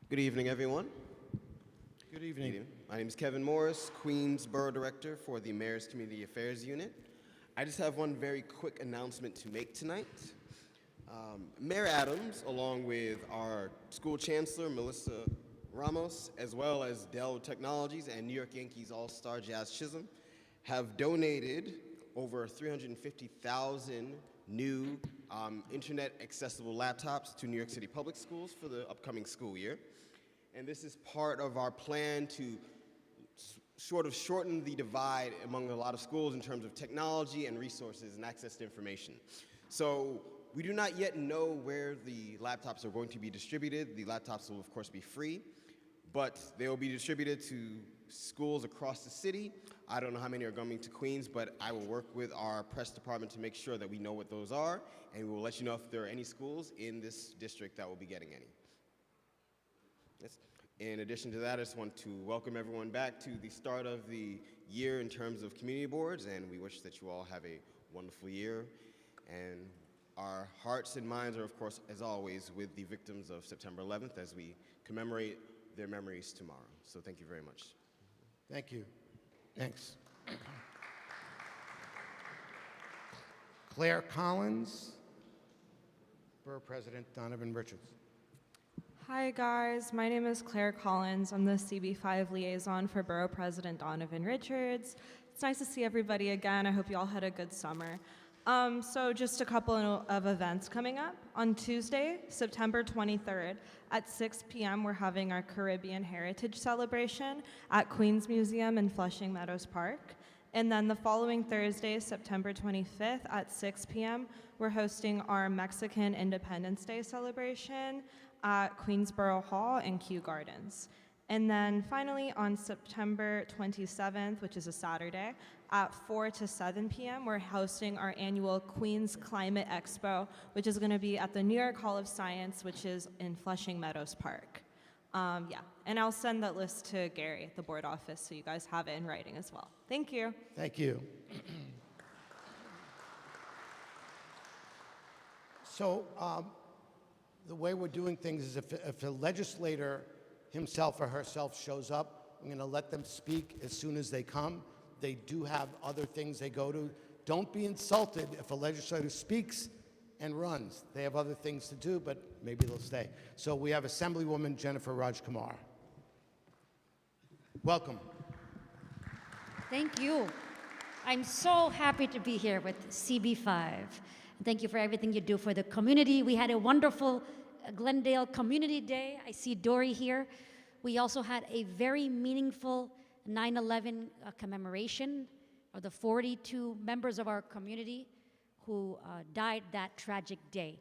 Good evening, everyone. Good evening. My name is Kevin Morris, Queens Borough Director for the Mayor's Community Affairs Unit. I just have one very quick announcement to make tonight. Mayor Adams, along with our school chancellor, Melissa Ramos, as well as Dell Technologies and New York Yankees All-Star Jazz Chisholm, have donated over 350,000 new internet-accessible laptops to New York City Public Schools for the upcoming school year. And this is part of our plan to sort of shorten the divide among a lot of schools in terms of technology and resources and access to information. So we do not yet know where the laptops are going to be distributed. The laptops will, of course, be free, but they will be distributed to schools across the city. I don't know how many are coming to Queens, but I will work with our press department to make sure that we know what those are, and we will let you know if there are any schools in this district that will be getting any. Yes. In addition to that, I just want to welcome everyone back to the start of the year in terms of community boards, and we wish that you all have a wonderful year. And our hearts and minds are, of course, as always, with the victims of September 11th as we commemorate their memories tomorrow. So thank you very much. Thank you. Thanks. Claire Collins, Borough President Donovan Richards. Hi guys, my name is Claire Collins. I'm the CB5 liaison for Borough President Donovan Richards. It's nice to see everybody again. I hope you all had a good summer. So just a couple of events coming up. On Tuesday, September 23rd at 6 p.m., we're having our Caribbean Heritage Celebration at Queens Museum in Flushing Meadows Park. And then the following Thursday, September 25th at 6 p.m., we're hosting our Mexican Independence Day celebration at Queensborough Hall and Kew Gardens. And then finally, on September 27th, which is a Saturday, at 4 to 7 p.m., we're hosting our annual Queens Climate Expo, which is going to be at the New York Hall of Science, which is in Flushing Meadows Park. Yeah, and I'll send that list to Gary at the board office so you guys have it in writing as well. Thank you. Thank you. So the way we're doing things is if a legislator himself or herself shows up, I'm going to let them speak as soon as they come. They do have other things they go to. Don't be insulted if a legislator speaks and runs. They have other things to do, but maybe they'll stay. So we have Assemblywoman Jennifer Rajkumar. Welcome. Thank you. I'm so happy to be here with CB5. Thank you for everything you do for the community. We had a wonderful Glendale Community Day. I see Dory here. We also had a very meaningful 9/11 commemoration of the 42 members of our community who died that tragic day.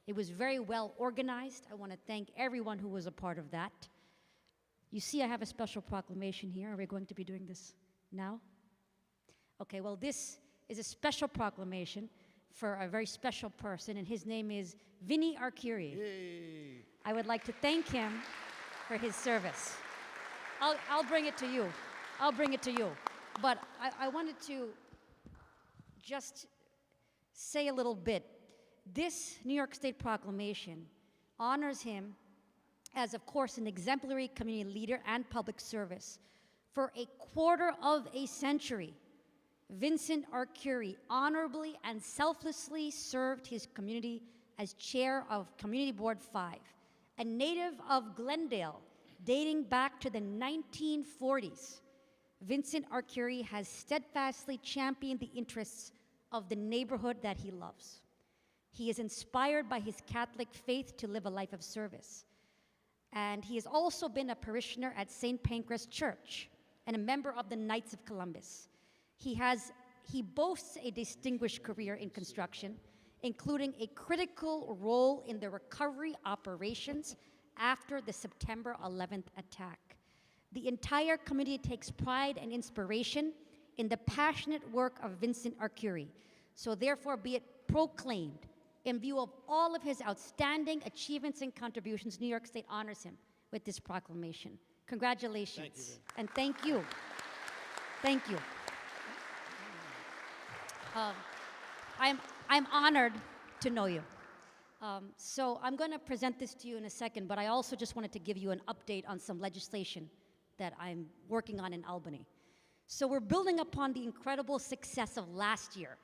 It was very well organized. I want to thank everyone who was a part of that. You see I have a special proclamation here. Are we going to be doing this now? Okay, well, this is a special proclamation for a very special person, and his name is Vinny Arcuri. Yay. I would like to thank him for his service. I'll bring it to you. I'll bring it to you. But I wanted to just say a little bit. This New York State proclamation honors him as, of course, an exemplary community leader and public service. For a quarter of a century, Vincent Arcuri honorably and selflessly served his community as chair of Community Board 5, a native of Glendale dating back to the 1940s. Vincent Arcuri has steadfastly championed the interests of the neighborhood that he loves. He is inspired by his Catholic faith to live a life of service. And he has also been a parishioner at St. Pancras Church and a member of the Knights of Columbus. He boasts a distinguished career in construction, including a critical role in the recovery operations after the September 11th attack. The entire community takes pride and inspiration in the passionate work of Vincent Arcuri. So therefore, be it proclaimed, in view of all of his outstanding achievements and contributions, New York State honors him with this proclamation. Congratulations. Thank you, and thank you. Thank you. I'm honored to know you. So I'm going to present this to you in a second, but I also just wanted to give you an update on some legislation that I'm working on in Albany. So we're building upon the incredible success of last year,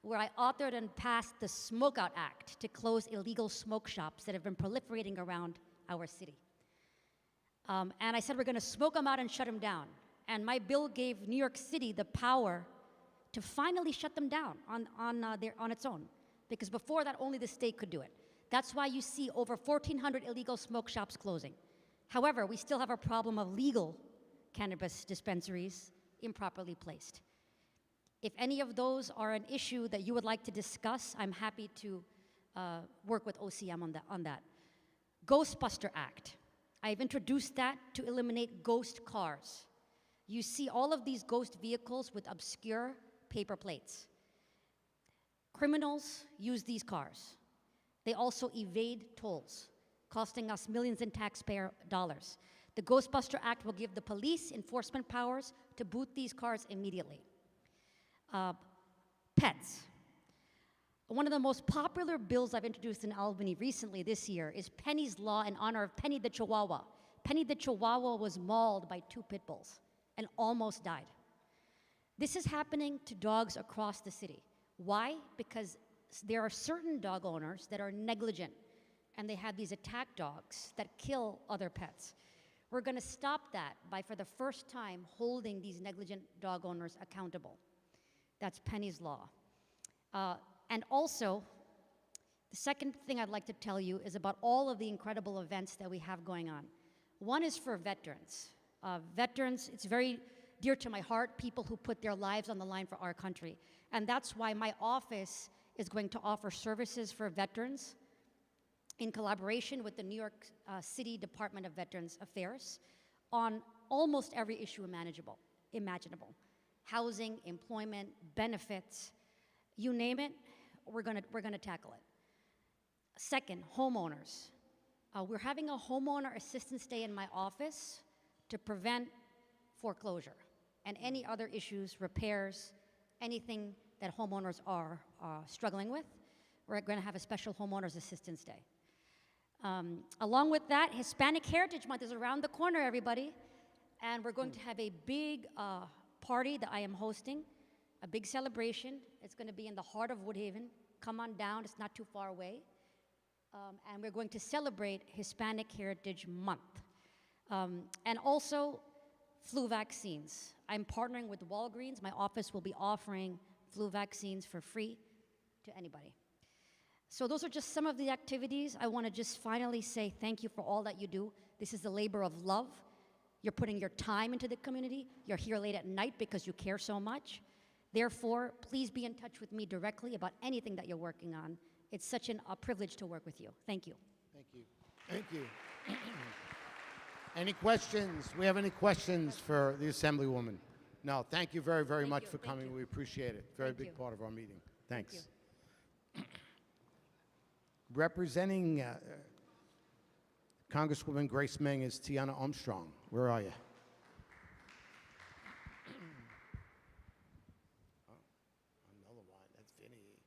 where I authored and passed the Smokeout Act to close illegal smoke shops that have been proliferating around our city. And I said we're going to smoke them out and shut them down. And my bill gave New York City the power to finally shut them down on its own, because before that, only the state could do it. That's why you see over 1,400 illegal smoke shops closing. However, we still have a problem of legal cannabis dispensaries improperly placed. If any of those are an issue that you would like to discuss, I'm happy to work with OCM on that. Ghostbuster Act. I've introduced that to eliminate ghost cars. You see all of these ghost vehicles with obscure paper plates. Criminals use these cars. They also evade tolls, costing us millions in taxpayer dollars. The Ghostbuster Act will give the police enforcement powers to boot these cars immediately. Pets. One of the most popular bills I've introduced in Albany recently this year is Penny's Law in honor of Penny the Chihuahua. Penny the Chihuahua was mauled by 2 pit bulls and almost died. This is happening to dogs across the city. Why? Because there are certain dog owners that are negligent, and they have these attack dogs that kill other pets. We're going to stop that by, for the first time, holding these negligent dog owners accountable. That's Penny's Law. And also, the second thing I'd like to tell you is about all of the incredible events that we have going on. One is for veterans. Veterans, it's very dear to my heart, people who put their lives on the line for our country. And that's why my office is going to offer services for veterans in collaboration with the New York City Department of Veterans Affairs on almost every issue imaginable. Housing, employment, benefits, you name it, we're gonna tackle it. Second, homeowners. We're having a homeowner assistance day in my office to prevent foreclosure and any other issues, repairs, anything that homeowners are struggling with. We're going to have a special homeowners assistance day. Along with that, Hispanic Heritage Month is around the corner, everybody. And we're going to have a big party that I am hosting, a big celebration. It's going to be in the heart of Woodhaven. Come on down, it's not too far away. And we're going to celebrate Hispanic Heritage Month. And also, flu vaccines. I'm partnering with Walgreens. My office will be offering flu vaccines for free to anybody. So those are just some of the activities. I want to just finally say thank you for all that you do. This is a labor of love. You're putting your time into the community. You're here late at night because you care so much. Therefore, please be in touch with me directly about anything that you're working on. It's such a privilege to work with you. Thank you. Thank you. Thank you. Any questions? We have any questions for the Assemblywoman? No, thank you very, very much for coming. We appreciate it. Very big part of our meeting. Thanks. Representing Congresswoman Grace Meng is Tiana Armstrong. Where are you? Another one. That's Vinny.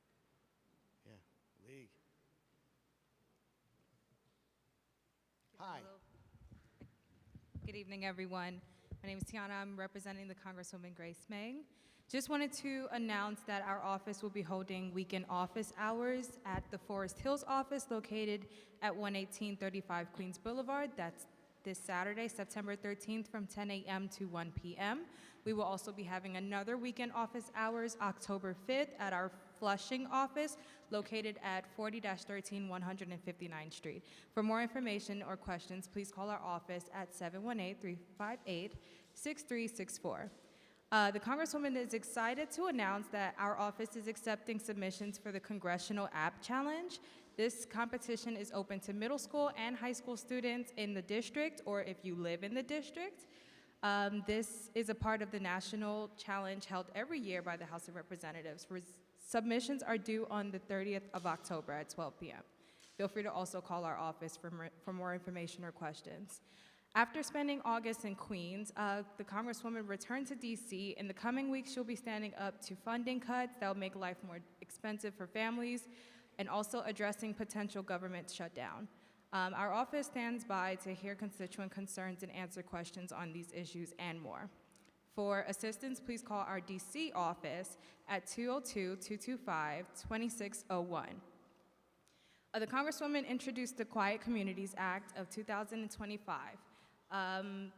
Yeah, Lee. Hi. Good evening, everyone. My name is Tiana. I'm representing the Congresswoman Grace Meng. Just wanted to announce that our office will be holding weekend office hours at the Forest Hills office located at 11835 Queens Boulevard. That's this Saturday, September 13th from 10 a.m. to 1 p.m. We will also be having another weekend office hours October 5th at our Flushing office located at 40-13 159th Street. For more information or questions, please call our office at 718-358-6364. The Congresswoman is excited to announce that our office is accepting submissions for the Congressional App Challenge. This competition is open to middle school and high school students in the district, or if you live in the district. This is a part of the national challenge held every year by the House of Representatives. Submissions are due on the 30th of October at 12 p.m. Feel free to also call our office for more information or questions. After spending August in Queens, the Congresswoman returned to DC. In the coming weeks, she'll be standing up to funding cuts that will make life more expensive for families and also addressing potential government shutdown. Our office stands by to hear constituent concerns and answer questions on these issues and more. For assistance, please call our DC office at 202-225-2601. The Congresswoman introduced the Quiet Communities Act of 2025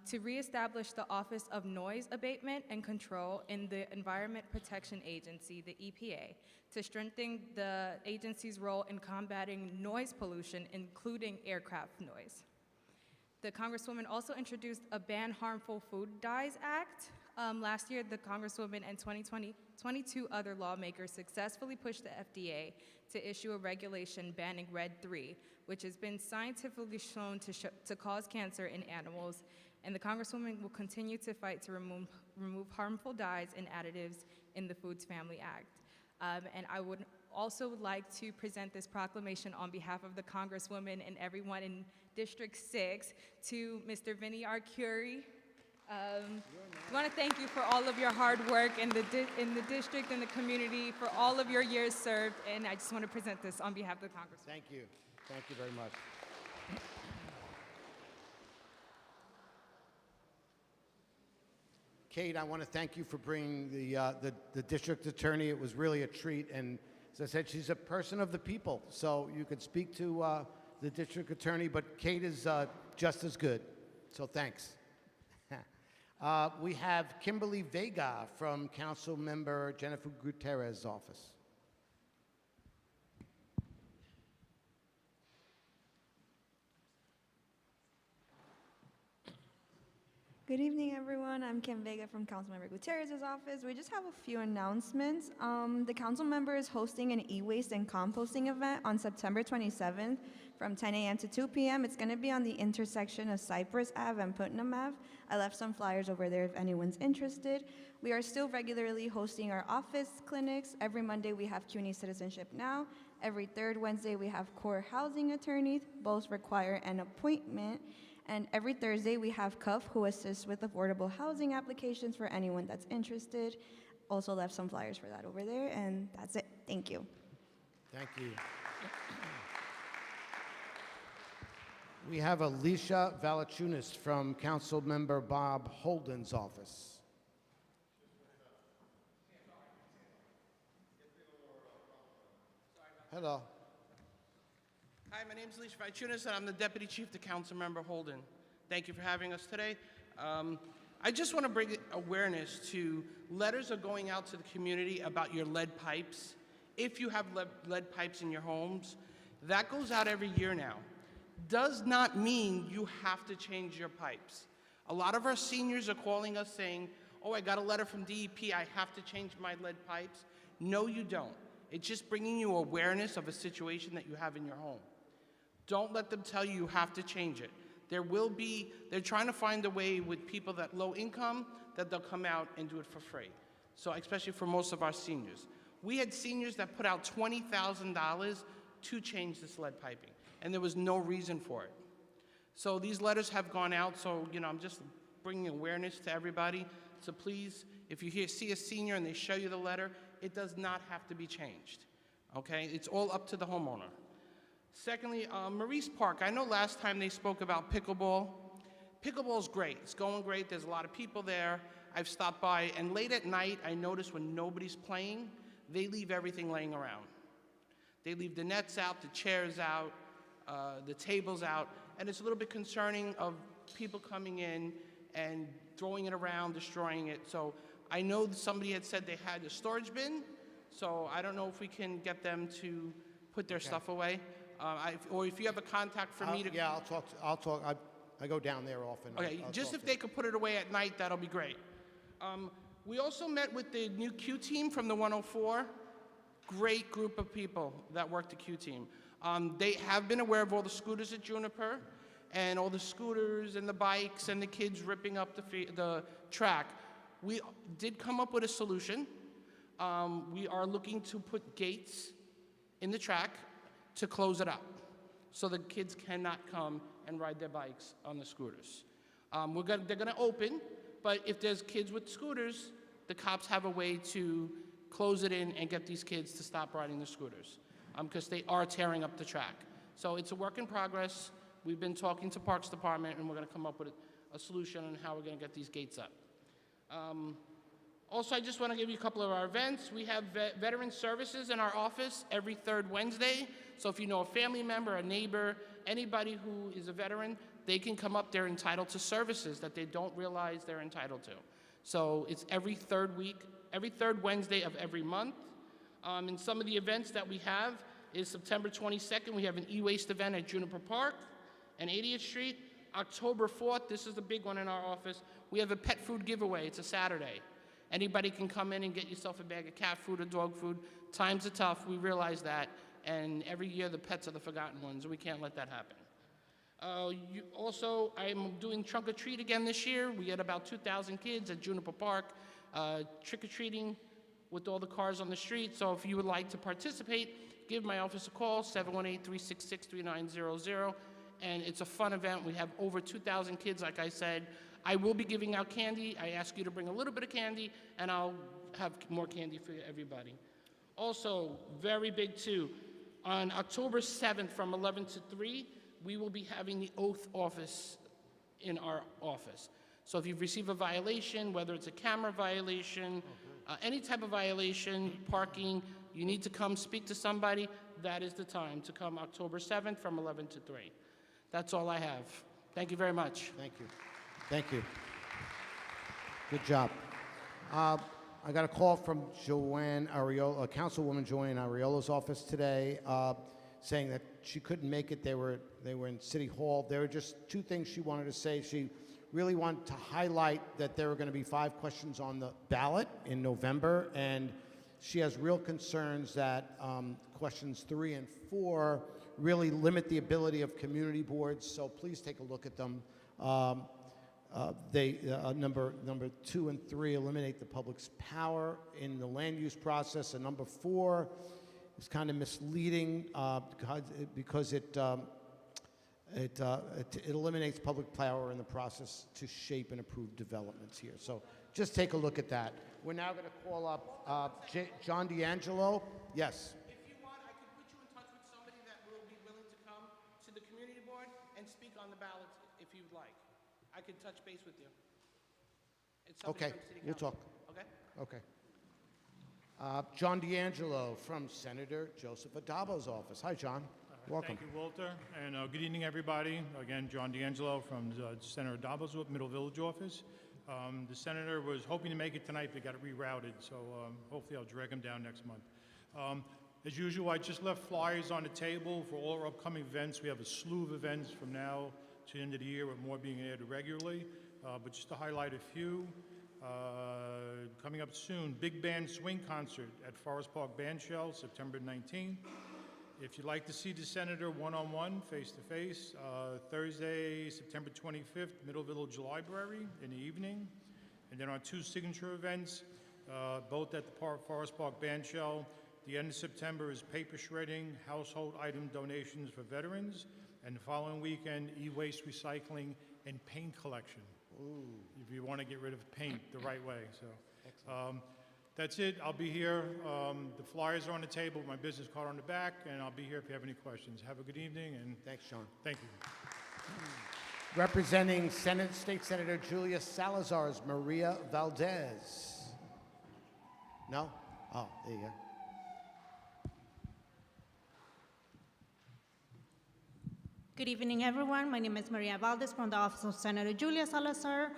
to reestablish the Office of Noise Abatement and Control in the Environment Protection Agency, the EPA, to strengthen the agency's role in combating noise pollution, including aircraft noise. The Congresswoman also introduced a Ban Harmful Food Dyes Act. Last year, the Congresswoman and 22 other lawmakers successfully pushed the FDA to issue a regulation banning Red 3, which has been scientifically shown to cause cancer in animals, and the Congresswoman will continue to fight to remove harmful dyes and additives in the Foods Family Act. And I would also like to present this proclamation on behalf of the Congresswoman and everyone in District 6 to Mr. Vinny Arcuri. I want to thank you for all of your hard work in the district and the community, for all of your years served, and I just want to present this on behalf of the Congress. Thank you. Thank you very much. Kate, I want to thank you for bringing the district attorney. It was really a treat, and as I said, she's a person of the people, so you could speak to the district attorney, but Kate is just as good, so thanks. We have Kimberly Vega from Council Member Jennifer Gutierrez's office. Good evening, everyone. I'm Kim Vega from Councilmember Gutierrez's office. We just have a few announcements. The council member is hosting an e-waste and composting event on September 27th from 10 a.m. to 2 p.m. It's going to be on the intersection of Cypress Ave and Putnam Ave. I left some flyers over there if anyone's interested. We are still regularly hosting our office clinics. Every Monday we have CUNY Citizenship Now. Every third Wednesday we have core housing attorneys. Both require an appointment. And every Thursday, we have Cuff, who assists with affordable housing applications for anyone that's interested. Also left some flyers for that over there, and that's it. Thank you. Thank you. We have Alicia Valachunas from Councilmember Bob Holden's office. Hello. Hi, my name is Alicia Valachunas, and I'm the Deputy Chief to Councilmember Holden. Thank you for having us today. I just want to bring awareness to letters are going out to the community about your lead pipes. If you have lead pipes in your homes, that goes out every year now. Does not mean you have to change your pipes. A lot of our seniors are calling us saying, oh, I got a letter from DEP, I have to change my lead pipes. No, you don't. It's just bringing you awareness of a situation that you have in your home. Don't let them tell you have to change it. They're trying to find a way with people that low income that they'll come out and do it for free. So especially for most of our seniors. We had seniors that put out $20,000 to change this lead piping, and there was no reason for it. So these letters have gone out, so I'm just bringing awareness to everybody. So please, if you see a senior and they show you the letter, it does not have to be changed, okay? It's all up to the homeowner. Secondly, Maurice Park, I know last time they spoke about pickleball. Pickleball's great, it's going great, there's a lot of people there. I've stopped by, and late at night, I notice when nobody's playing, they leave everything laying around. They leave the nets out, the chairs out, the tables out, and it's a little bit concerning of people coming in and throwing it around, destroying it. So I know that somebody had said they had a storage bin, so I don't know if we can get them to put their stuff away. Or if you have a contact for me to... Yeah, I'll talk. I go down there often. Okay, just if they could put it away at night, that'll be great. We also met with the new Q team from the 104. Great group of people that work the Q team. They have been aware of all the scooters at Juniper, and all the scooters and the bikes and the kids ripping up the track. We did come up with a solution. We are looking to put gates in the track to close it up so the kids cannot come and ride their bikes on the scooters. They're gonna open, but if there's kids with scooters, the cops have a way to close it in and get these kids to stop riding the scooters because they are tearing up the track. So it's a work in progress. We've been talking to Parks Department, and we're gonna come up with a solution on how we're gonna get these gates up. Also, I just want to give you a couple of our events. We have veteran services in our office every third Wednesday. So if you know a family member, a neighbor, anybody who is a veteran, they can come up. They're entitled to services that they don't realize they're entitled to. So it's every third Wednesday of every month. And some of the events that we have is September 22nd, we have an e-waste event at Juniper Park and 80th Street. October 4th, this is the big one in our office, we have a pet food giveaway. It's a Saturday. Anybody can come in and get yourself a bag of cat food or dog food. Times are tough, we realize that, and every year the pets are the forgotten ones, and we can't let that happen. Also, I'm doing trunk or treat again this year. We had about 2,000 kids at Juniper Park trick-or-treating with all the cars on the street. So if you would like to participate, give my office a call, 718-366-3900. And it's a fun event. We have over 2,000 kids, like I said. I will be giving out candy. I ask you to bring a little bit of candy, and I'll have more candy for everybody. Also, very big too, on October 7th from 11 to 3, we will be having the oath office in our office. So if you've received a violation, whether it's a camera violation, any type of violation, parking, you need to come speak to somebody, that is the time to come October 7th from 11 to 3. That's all I have. Thank you very much. Thank you. Thank you. Good job. I got a call from Joanne Ariola, Councilwoman Joanne Ariola's office today, saying that she couldn't make it. They were in City Hall. There were just two things she wanted to say. She really want to highlight that there are going to be 5 questions on the ballot in November, and she has real concerns that questions 3 and 4 really limit the ability of community boards, so please take a look at them. Number 2 and 3 eliminate the public's power in the land use process, and number 4 is kind of misleading because it eliminates public power in the process to shape and approve developments here. So just take a look at that. We're now going to call up John D'Angelo. Yes. If you want, I can put you in touch with somebody that will be willing to come to the community board and speak on the ballot if you'd like. I could touch base with you. It's somebody Okay, from City we'll Council. talk. Okay? Okay. John D'Angelo from Senator Joseph Adabo's office. Hi, John. Welcome. Thank you, Walter, and good evening, everybody. Again, John D'Angelo from Senator Adabo's Middle Village office. The senator was hoping to make it tonight, but got it rerouted, so hopefully I'll drag him down next month. As usual, I just left flyers on the table for all our upcoming events. We have a slew of events from now to the end of the year, with more being added regularly. But just to highlight a few, coming up soon, Big Band Swing Concert at Forest Park Bandshell, September 19th. If you'd like to see the senator one-on-one, face-to-face, Thursday, September 25th, Middle Village Library in the evening. And then our 2 signature events, both at the Forest Park Bandshell. The end of September is paper shredding, household item donations for veterans, and the following weekend, e-waste recycling and paint collection. Ooh. If you want to get rid of paint the right way. So that's it. I'll be here. The flyers are on the table, my business card on the back, and I'll be here if you have any questions. Have a good evening, and thanks, Sean. Thank you. Representing State Senator Julia Salazar's Maria Valdez. No? Oh, there you go. Good evening, everyone. My name is Maria Valdez from the Office of Senator Julia Salazar.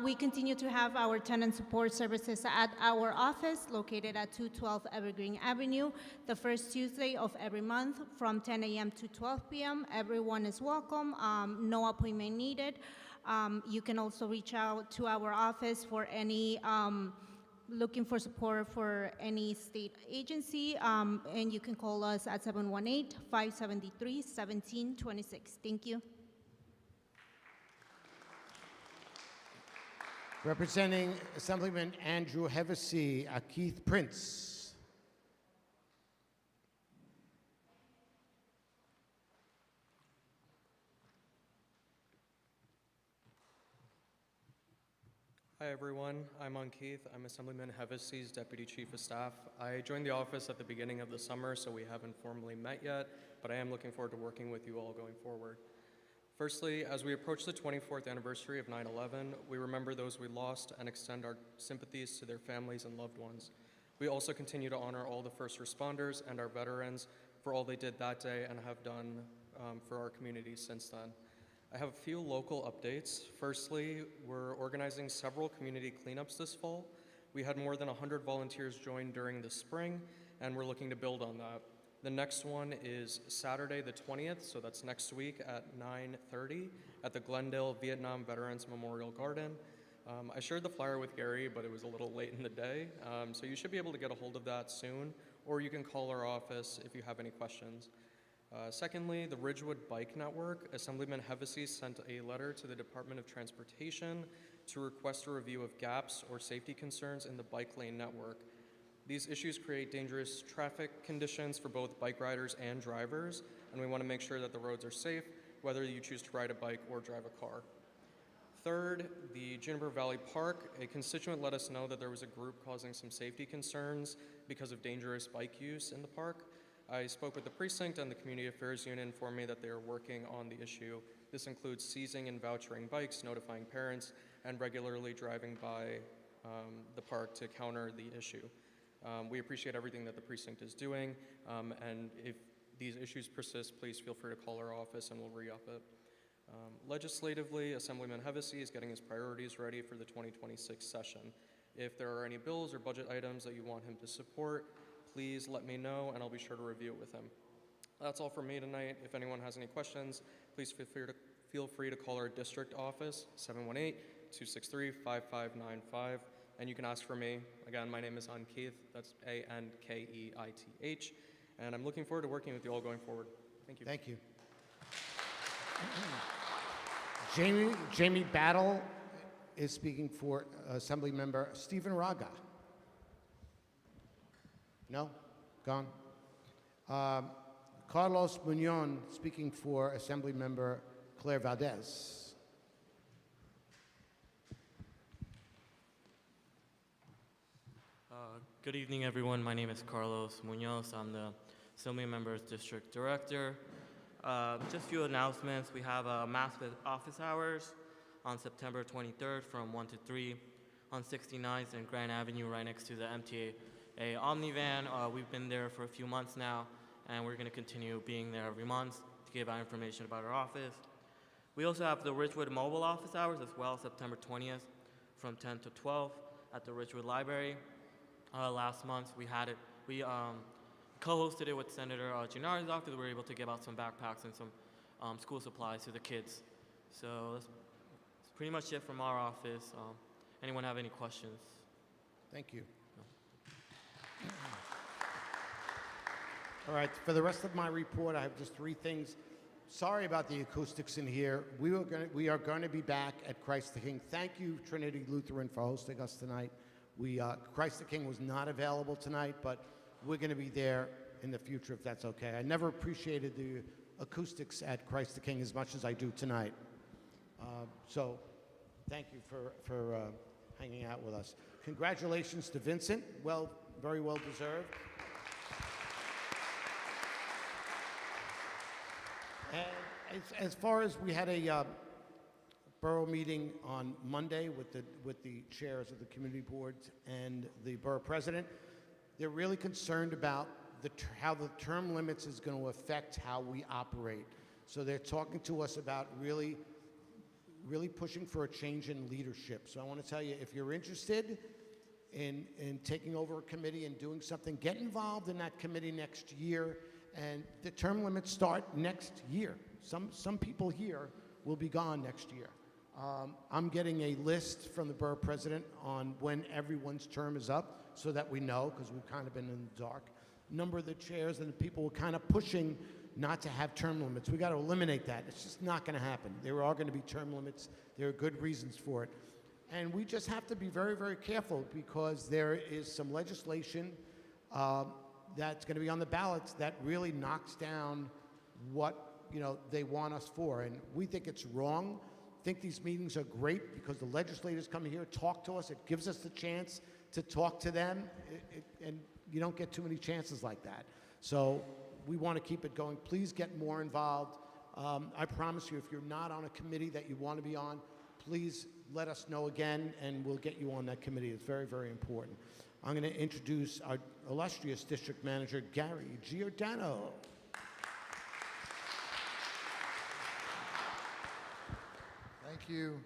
We continue to have our tenant support services at our office located at 212 Evergreen Avenue, the first Tuesday of every month from 10 a.m. to 12 p.m. Everyone is welcome, no appointment needed. You can also reach out to our office for any looking for support for any state agency, and you can call us at 718-573-1726. Thank you. Representing Assemblyman Andrew Hevesy, Keith Prince. Hi everyone, I'm Keith. I'm Assemblyman Hevesy's Deputy Chief of Staff. I joined the office at the beginning of the summer, so we haven't formally met yet, but I am looking forward to working with you all going forward. Firstly, as we approach the 24th anniversary of 9/11, we remember those we lost and extend our sympathies to their families and loved ones. We also continue to honor all the first responders and our veterans for all they did that day and have done for our community since then. I have a few local updates. Firstly, we're organizing several community cleanups this fall. We had more than 100 volunteers join during the spring, and we're looking to build on that. The next one is Saturday the 20th, so that's next week at 9:30 at the Glendale Vietnam Veterans Memorial Garden. I shared the flyer with Gary, but it was a little late in the day, so you should be able to get a hold of that soon, or you can call our office if you have any questions. Secondly, the Ridgewood Bike Network, Assemblyman Hevesy sent a letter to the Department of Transportation to request a review of gaps or safety concerns in the bike lane network. These issues create dangerous traffic conditions for both bike riders and drivers, and we want to make sure that the roads are safe, whether you choose to ride a bike or drive a car. Third, the Juniper Valley Park, a constituent let us know that there was a group causing some safety concerns because of dangerous bike use in the park. I spoke with the precinct, and the Community Affairs Unit informed me that they are working on the issue. This includes seizing and vouchering bikes, notifying parents, and regularly driving by the park to counter the issue. We appreciate everything that the precinct is doing, and if these issues persist, please feel free to call our office and we'll re-up it. Legislatively, Assemblyman Hevesy is getting his priorities ready for the 2026 session. If there are any bills or budget items that you want him to support, please let me know, and I'll be sure to review it with him. That's all from me tonight. If anyone has any questions, please feel free to call our district office, 718-263-5595, and you can ask for me. Again, my name is Ankeith, that's Ankeith, and I'm looking forward to working with you all going forward. Thank you. Thank you. Jamie Battle is speaking for Assembly Member Stephen Raga. No? Gone? Carlos Muñoz speaking for Assembly Member Claire Valdez. Good evening, everyone. My name is Carlos Muñoz. I'm the Assembly Members District Director. Just a few announcements. We have mass office hours on September 23rd from 1 to 3 on 69th and Grand Avenue right next to the MTA Omnivan. We've been there for a few months now, and we're going to continue being there every month to give out information about our office. We also have the Ridgewood mobile office hours as well, September 20th from 10 to 12 at the Ridgewood Library. Last month we had it. We co-hosted it with Senator Gennari's office. We were able to give out some backpacks and some school supplies to the kids. So that's pretty much it from our office. Anyone have any questions? Thank you. All right, for the rest of my report, I have just 3 things. Sorry about the acoustics in here. We are going to be back at Christ the King. Thank you, Trinity Lutheran, for hosting us tonight. Christ the King was not available tonight, but we're going to be there in the future if that's okay. I never appreciated the acoustics at Christ the King as much as I do tonight. So thank you for hanging out with us. Congratulations to Vincent. Very well deserved. And as far as we had a borough meeting on Monday with the chairs of the community boards and the borough president, they're really concerned about how the term limits is going to affect how we operate. So they're talking to us about really pushing for a change in leadership. So I want to tell you, if you're interested in taking over a committee and doing something, get involved in that committee next year. And the term limits start next year. Some people here will be gone next year. I'm getting a list from the borough president on when everyone's term is up so that we know, because we've kind of been in the dark. Number of the chairs and the people were kind of pushing not to have term limits. We got to eliminate that. It's just not going to happen. There are going to be term limits. There are good reasons for it. And we just have to be very, very careful, because there is some legislation that's going to be on the ballots that really knocks down what they want us for. And we think it's wrong. I think these meetings are great because the legislators come here, talk to us. It gives us the chance to talk to them. And you don't get too many chances like that. So we want to keep it going. Please get more involved. I promise you, if you're not on a committee that you want to be on, please let us know again, and we'll get you on that committee. It's very, very important. I'm going to introduce our illustrious district manager, Gary Giordano. Thank you.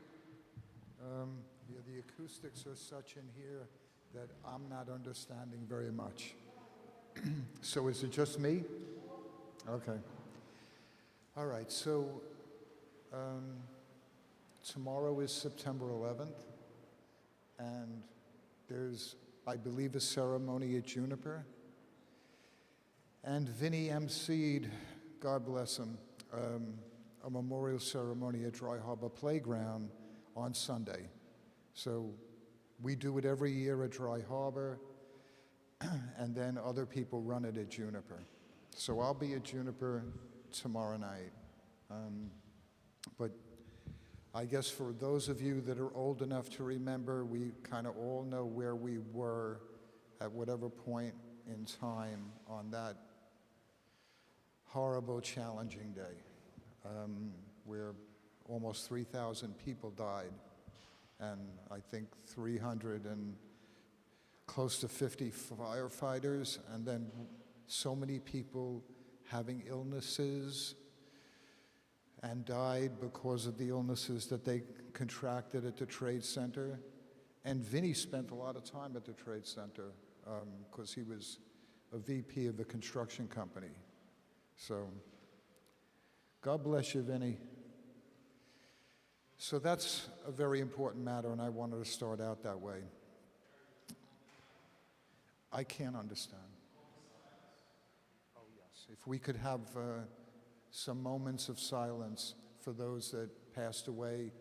The acoustics are such in here that I'm not understanding very much. So is it just me? Okay. All right, so tomorrow is September 11th, and there's, I believe, a ceremony at Juniper. And Vinny emceed, God bless him, a memorial ceremony at Dry Harbor Playground on Sunday. So we do it every year at Dry Harbor, and then other people run it at Juniper. So I'll be at Juniper tomorrow night. But I guess for those of you that are old enough to remember, we kind of all know where we were at whatever point in time on that horrible, challenging day, where almost 3,000 people died, and I think 300 and close to 50 firefighters, and then so many people having illnesses and died because of the illnesses that they contracted at the Trade Center. And Vinny spent a lot of time at the Trade Center because he was a VP of a construction company. So God bless you, Vinny. So that's a very important matter, and I wanted to start out that way. I can't understand. Oh, yes. If we could have some moments of silence for those that passed away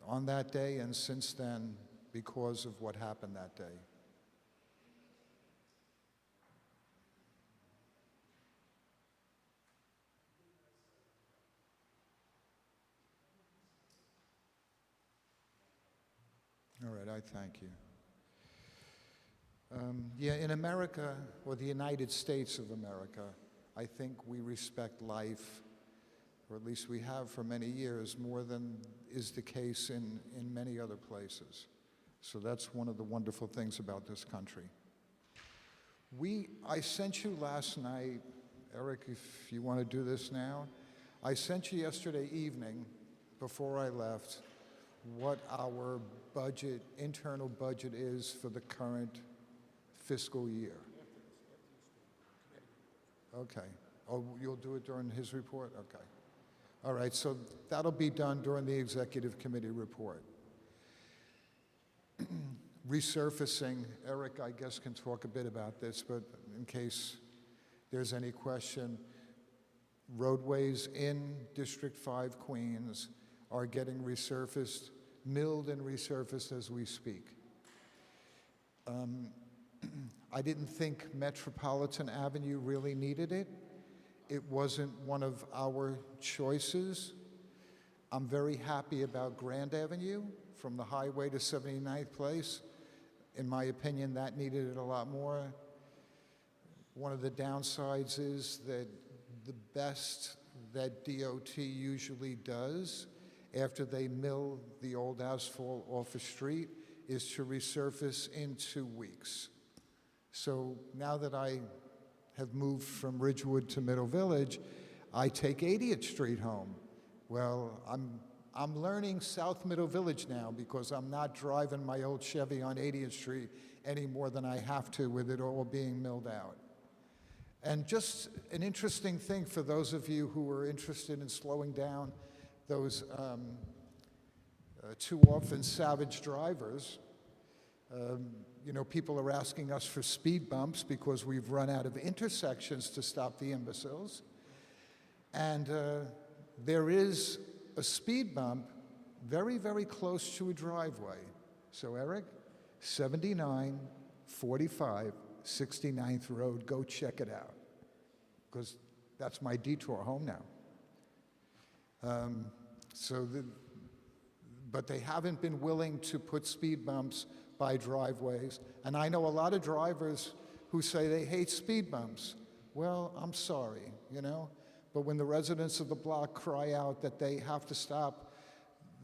on that day and since then because of what happened that day. All right, I thank you. Yeah, in America, or the United States of America, I think we respect life, or at least we have for many years, more than is the case in many other places. So that's one of the wonderful things about this country. I sent you last night, Eric, if you want to do this now, I sent you yesterday evening, before I left, what our budget, internal budget is for the current fiscal year. Okay. Oh, you'll do it during his report? Okay. All right, so that'll be done during the executive committee report. Resurfacing, Eric, I guess, can talk a bit about this, but in case there's any question, roadways in District 5 Queens are getting resurfaced, milled and resurfaced as we speak. I didn't think Metropolitan Avenue really needed it. It wasn't one of our choices. I'm very happy about Grand Avenue from the highway to 79th Place. In my opinion, that needed it a lot more. One of the downsides is that the best that DOT usually does after they mill the old asphalt off a street is to resurface in 2 weeks. So now that I have moved from Ridgewood to Middle Village, I take 80th Street home. Well, I'm learning South Middle Village now because I'm not driving my old Chevy on 80th Street any more than I have to with it all being milled out. And just an interesting thing for those of you who are interested in slowing down those too often savage drivers, you know, people are asking us for speed bumps because we've run out of intersections to stop the imbeciles. And there is a speed bump very, very close to a driveway. So Eric, 79, 45, 69th Road, go check it out, because that's my detour home now. But they haven't been willing to put speed bumps by driveways. And I know a lot of drivers who say they hate speed bumps. Well, I'm sorry, you know? But when the residents of the block cry out that they have to stop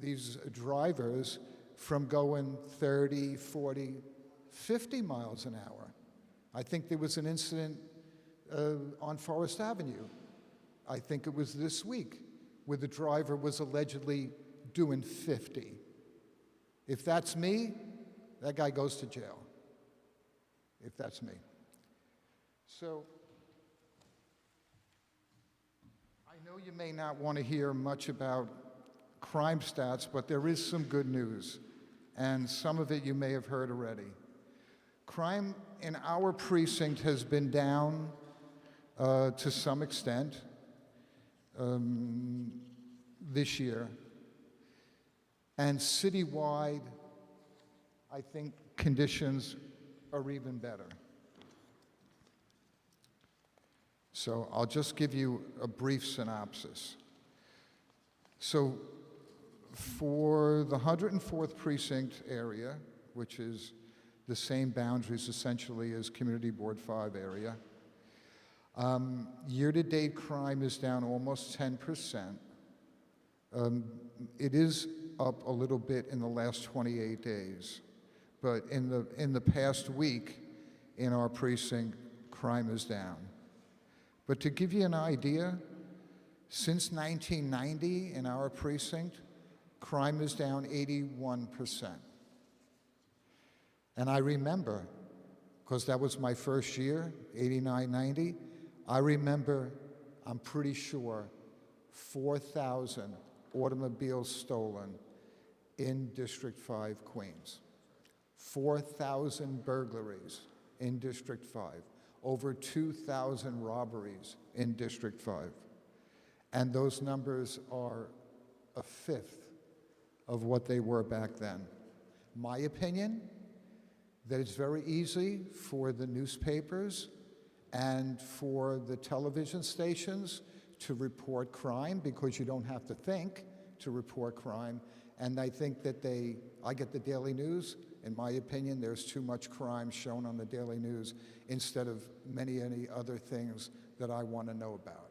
these drivers from going 30, 40, 50 miles an hour. I think there was an incident on Forest Avenue, I think it was this week, where the driver was allegedly doing 50. If that's me, that guy goes to jail, if that's me. So, I know you may not want to hear much about crime stats, but there is some good news, and some of it you may have heard already. Crime in our precinct has been down to some extent this year, and citywide, I think conditions are even better. So I'll just give you a brief synopsis. So for the 104th Precinct area, which is the same boundaries essentially as Community Board 5 area, year-to-date crime is down almost 10%. It is up a little bit in the last 28 days, but in the past week in our precinct, crime is down. But to give you an idea, since 1990 in our precinct, crime is down 81%. And I remember, because that was my first year, 89, 90, I remember, I'm pretty sure, 4,000 automobiles stolen in District 5, Queens. 4,000 burglaries in District 5. Over 2,000 robberies in District 5. And those numbers are a fifth of what they were back then. My opinion, that it's very easy for the newspapers and for the television stations to report crime because you don't have to think to report crime. And I think that I get the Daily News. In my opinion, there's too much crime shown on the Daily News instead of many other things that I want to know about.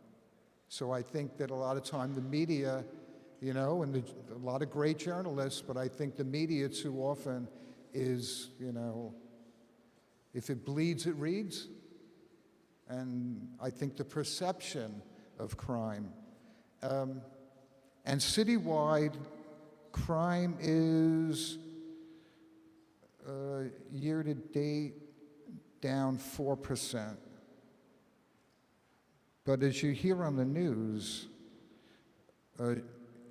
So I think that a lot of time the media, you know, and a lot of great journalists, but I think the media too often is, you know, if it bleeds, it reads. And I think the perception of crime. And citywide, crime is year to date down 4%. But as you hear on the news,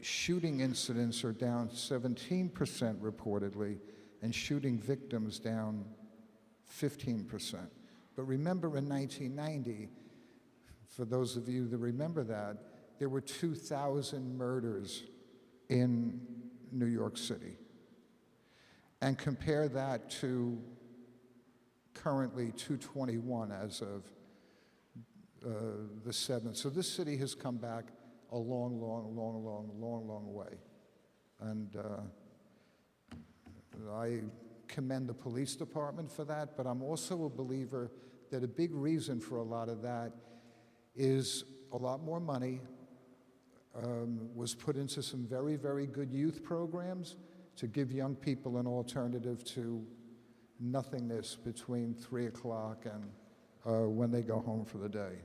shooting incidents are down 17% reportedly, and shooting victims down 15%. But remember in 1990, for those of you that remember that, there were 2,000 murders in New York City. And compare that to currently 221 as of the 7th. So this city has come back a long way. And I commend the police department for that, but I'm also a believer that a big reason for a lot of that is a lot more money was put into some very, very good youth programs to give young people an alternative to nothingness between 3 o'clock and when they go home for the day.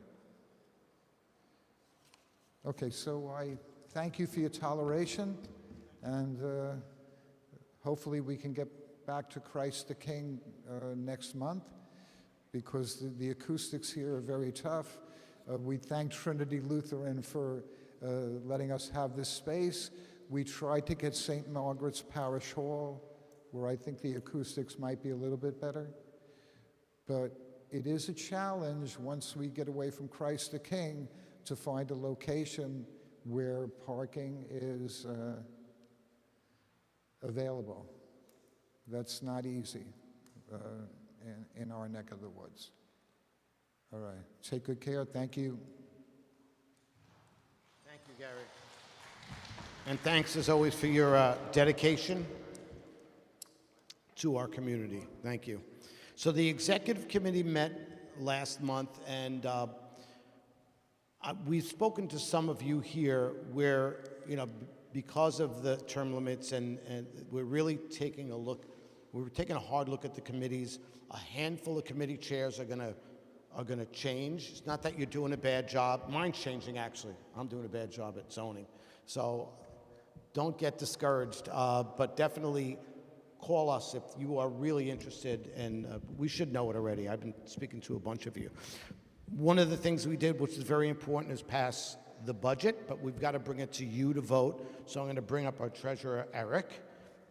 Okay, so I thank you for your toleration, and hopefully we can get back to Christ the King next month, because the acoustics here are very tough. We thank Trinity Lutheran for letting us have this space. We tried to get St. Margaret's Parish Hall, where I think the acoustics might be a little bit better. But it is a challenge once we get away from Christ the King to find a location where parking is available. That's not easy in our neck of the woods. All right, take good care. Thank you. Thank you, Gary. And thanks, as always, for your dedication to our community. Thank you. So the executive committee met last month, and we've spoken to some of you here where, you know, because of the term limits, and we're really taking a look, we're taking a hard look at the committees. A handful of committee chairs are gonna change. It's not that you're doing a bad job. Mine's changing, actually. I'm doing a bad job at zoning. So don't get discouraged, but definitely call us if you are really interested, and we should know it already. I've been speaking to a bunch of you. One of the things we did, which is very important, is pass the budget, but we've got to bring it to you to vote. So I'm going to bring up our treasurer, Eric,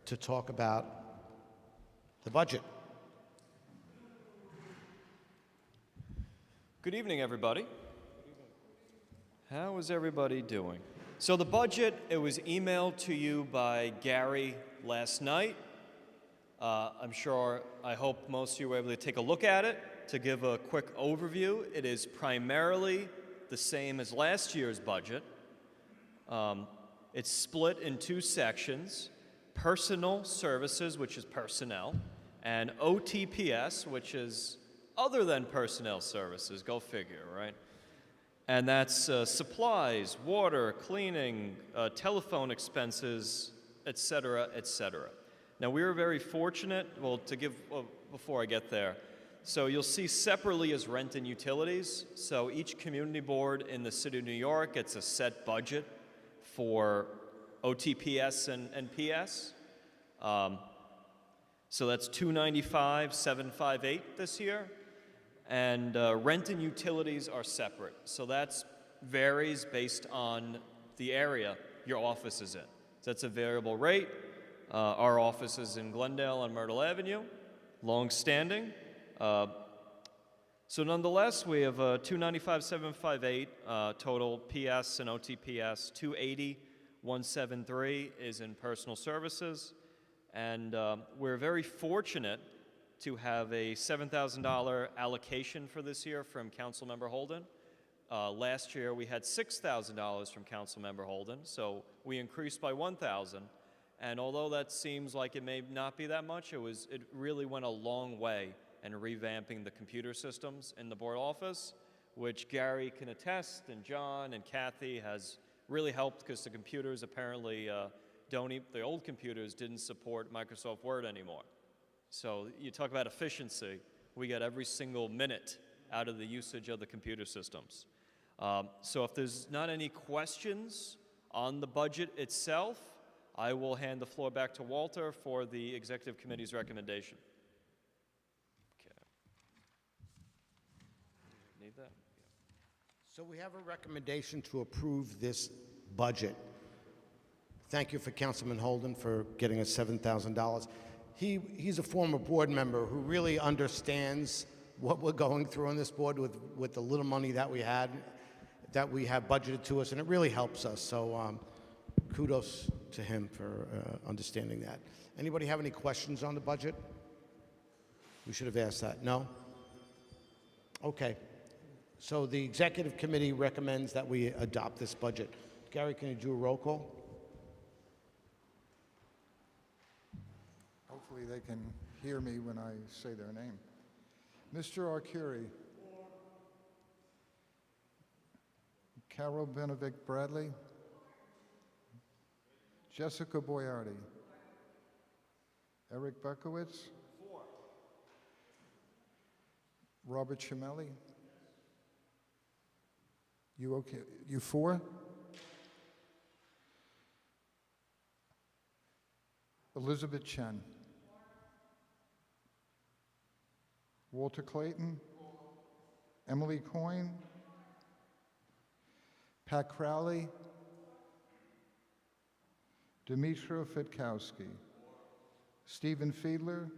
to talk about the budget. Good evening, everybody. How is everybody doing? So the budget, it was emailed to you by Gary last night. I hope most of you were able to take a look at it. To give a quick overview, it is primarily the same as last year's budget. It's split in two sections: personal services, which is personnel, and OTPS, which is other than personnel services. Go figure, right? And that's supplies, water, cleaning, telephone expenses, et cetera, et cetera. Now, we were very fortunate, before I get there, so you'll see separately as rent and utilities. So each community board in the city of New York gets a set budget for OTPS and PS. So that's $295,758 this year. And rent and utilities are separate. So that varies based on the area. your office is in. So that's a variable rate. Our office is in Glendale on Myrtle Avenue, long-standing. So nonetheless, we have 295,758 total PS and OTPS. 280,173 is in personal services, and we're very fortunate to have a $7,000 allocation for this year from Councilmember Holden. Last year we had $6,000 from Councilmember Holden, so we increased by $1,000. And although that seems like it may not be that much, it really went a long way in revamping the computer systems in the board office, which Gary can attest, and John and Kathy has really helped because the computers apparently the old computers didn't support Microsoft Word anymore. So you talk about efficiency, we get every single minute out of the usage of the computer systems. So if there's not any questions on the budget itself, I will hand the floor back to Walter for the Executive Committee's recommendation. Okay. Need that? So we have a recommendation to approve this budget. Thank you for Councilman Holden for getting us $7,000. He's a former board member who really understands what we're going through on this board with the little money that we have budgeted to us, and it really helps us. So kudos to him for understanding that. Anybody have any questions on the budget? We should have asked that. No? Okay. So the Executive Committee recommends that we adopt this budget. Gary, can you do a roll call? Hopefully they can hear me when I say their name. Mr. Arcuri. Carol Benovic Bradley. Jessica Boyardi. Eric Bekowitz. Robert Chimelli. You okay? You for? Elizabeth Chen. Walter Clayton. Emily Coyne. Pat Crowley. Dmytro Fitkowski. Stephen Fiedler.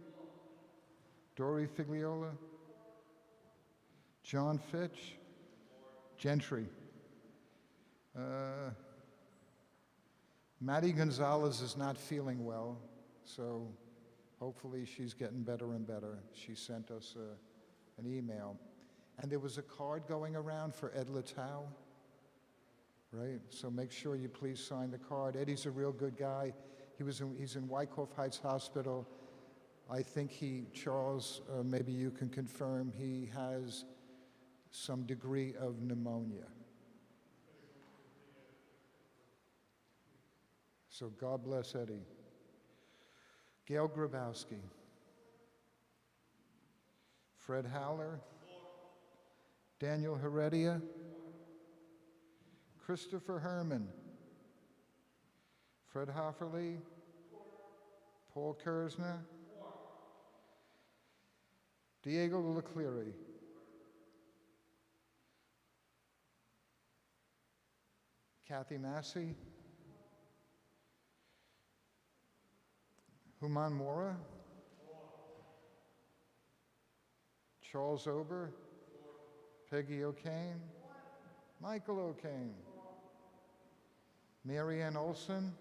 Dory Figliola. John Fitch. Gentry. Maddie Gonzalez is not feeling well, so hopefully she's getting better and better. She sent us an email. And there was a card going around for Ed Latow, right? So make sure you please sign the card. Eddie's a real good guy. He's in Wyckoff Heights Hospital. I think Charles, maybe you can confirm, he has some degree of pneumonia. So God bless Eddie. Gail Grabowski. Fred Howler. Daniel Heredia. Christopher Herman. Fred Hofferly. Paul Kersner. Diego Lecleary. Kathy Massey. Human Mora. Charles Ober. Peggy O'Kane. Michael O'Kane. Marianne Olson.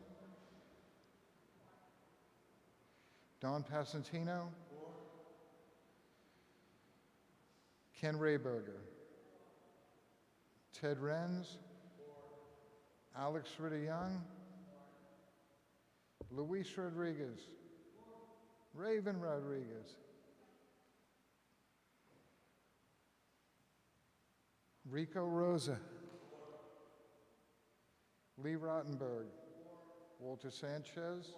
Don Passantino. Ken Rayberger. Ted Renz. Alex Ritter-Young. Luis Rodriguez. Raven Rodriguez. Rico Rosa. Lee Rottenberg. Walter Sanchez.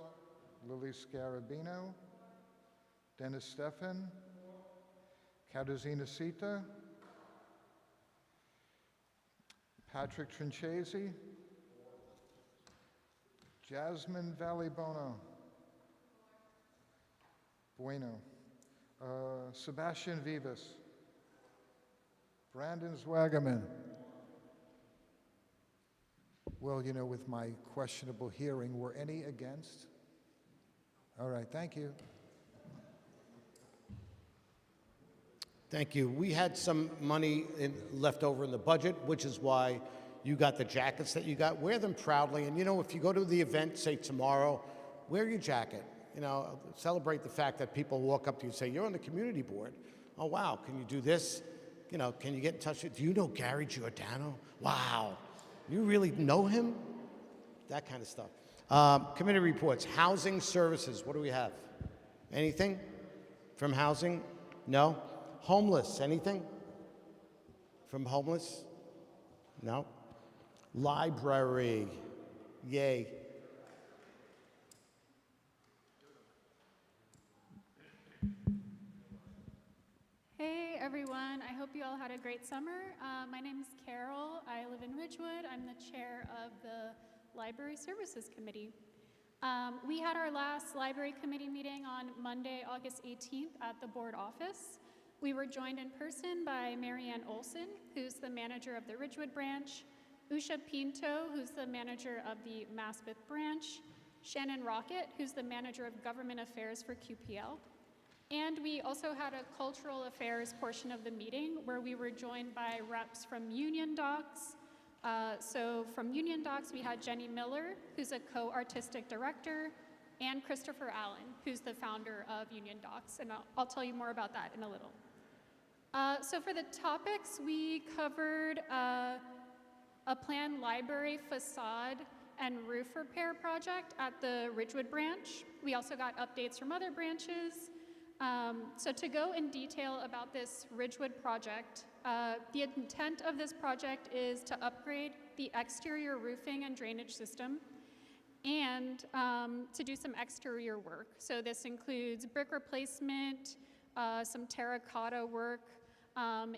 Lily Scarabino. Dennis Stephan. Katarzyna Sita. Patrick Trinchesi. Jasmine Valley-Bono. Bueno. Sebastian Vivas. Brandon Zwagaman. Well, you know, with my questionable hearing, were any against? All right, thank you. Thank you. We had some money left over in the budget, which is why you got the jackets that you got. Wear them proudly. And you know, if you go to the event, say tomorrow, wear your jacket. You know, celebrate the fact that people walk up to you and say, you're on the community board. Oh, wow, can you do this? You know, can you get in touch with, do you know Gary Giordano? Wow, you really know him? That kind of stuff. Committee reports, housing services, what do we have? Anything from housing? No? Homeless, anything from homeless? No? Library, yay. Hey everyone, I hope you all had a great summer. My name is Carol. I live in Ridgewood. I'm the chair of the Library Services Committee. We had our last Library Committee meeting on Monday, August 18th at the board office. We were joined in person by Marianne Olson, who's the manager of the Ridgewood branch, Usha Pinto, who's the manager of the Maspeth branch, Shannon Rocket, who's the manager of government affairs for QPL. And we also had a cultural affairs portion of the meeting where we were joined by reps from Union Docs. So from Union Docs, we had Jenny Miller, who's a co-artistic director, and Christopher Allen, who's the founder of Union Docs. And I'll tell you more about that in a little. So for the topics, we covered a planned library facade and roof repair project at the Ridgewood branch. We also got updates from other branches. So to go in detail about this Ridgewood project, the intent of this project is to upgrade the exterior roofing and drainage system and to do some exterior work. So this includes brick replacement, some terracotta work,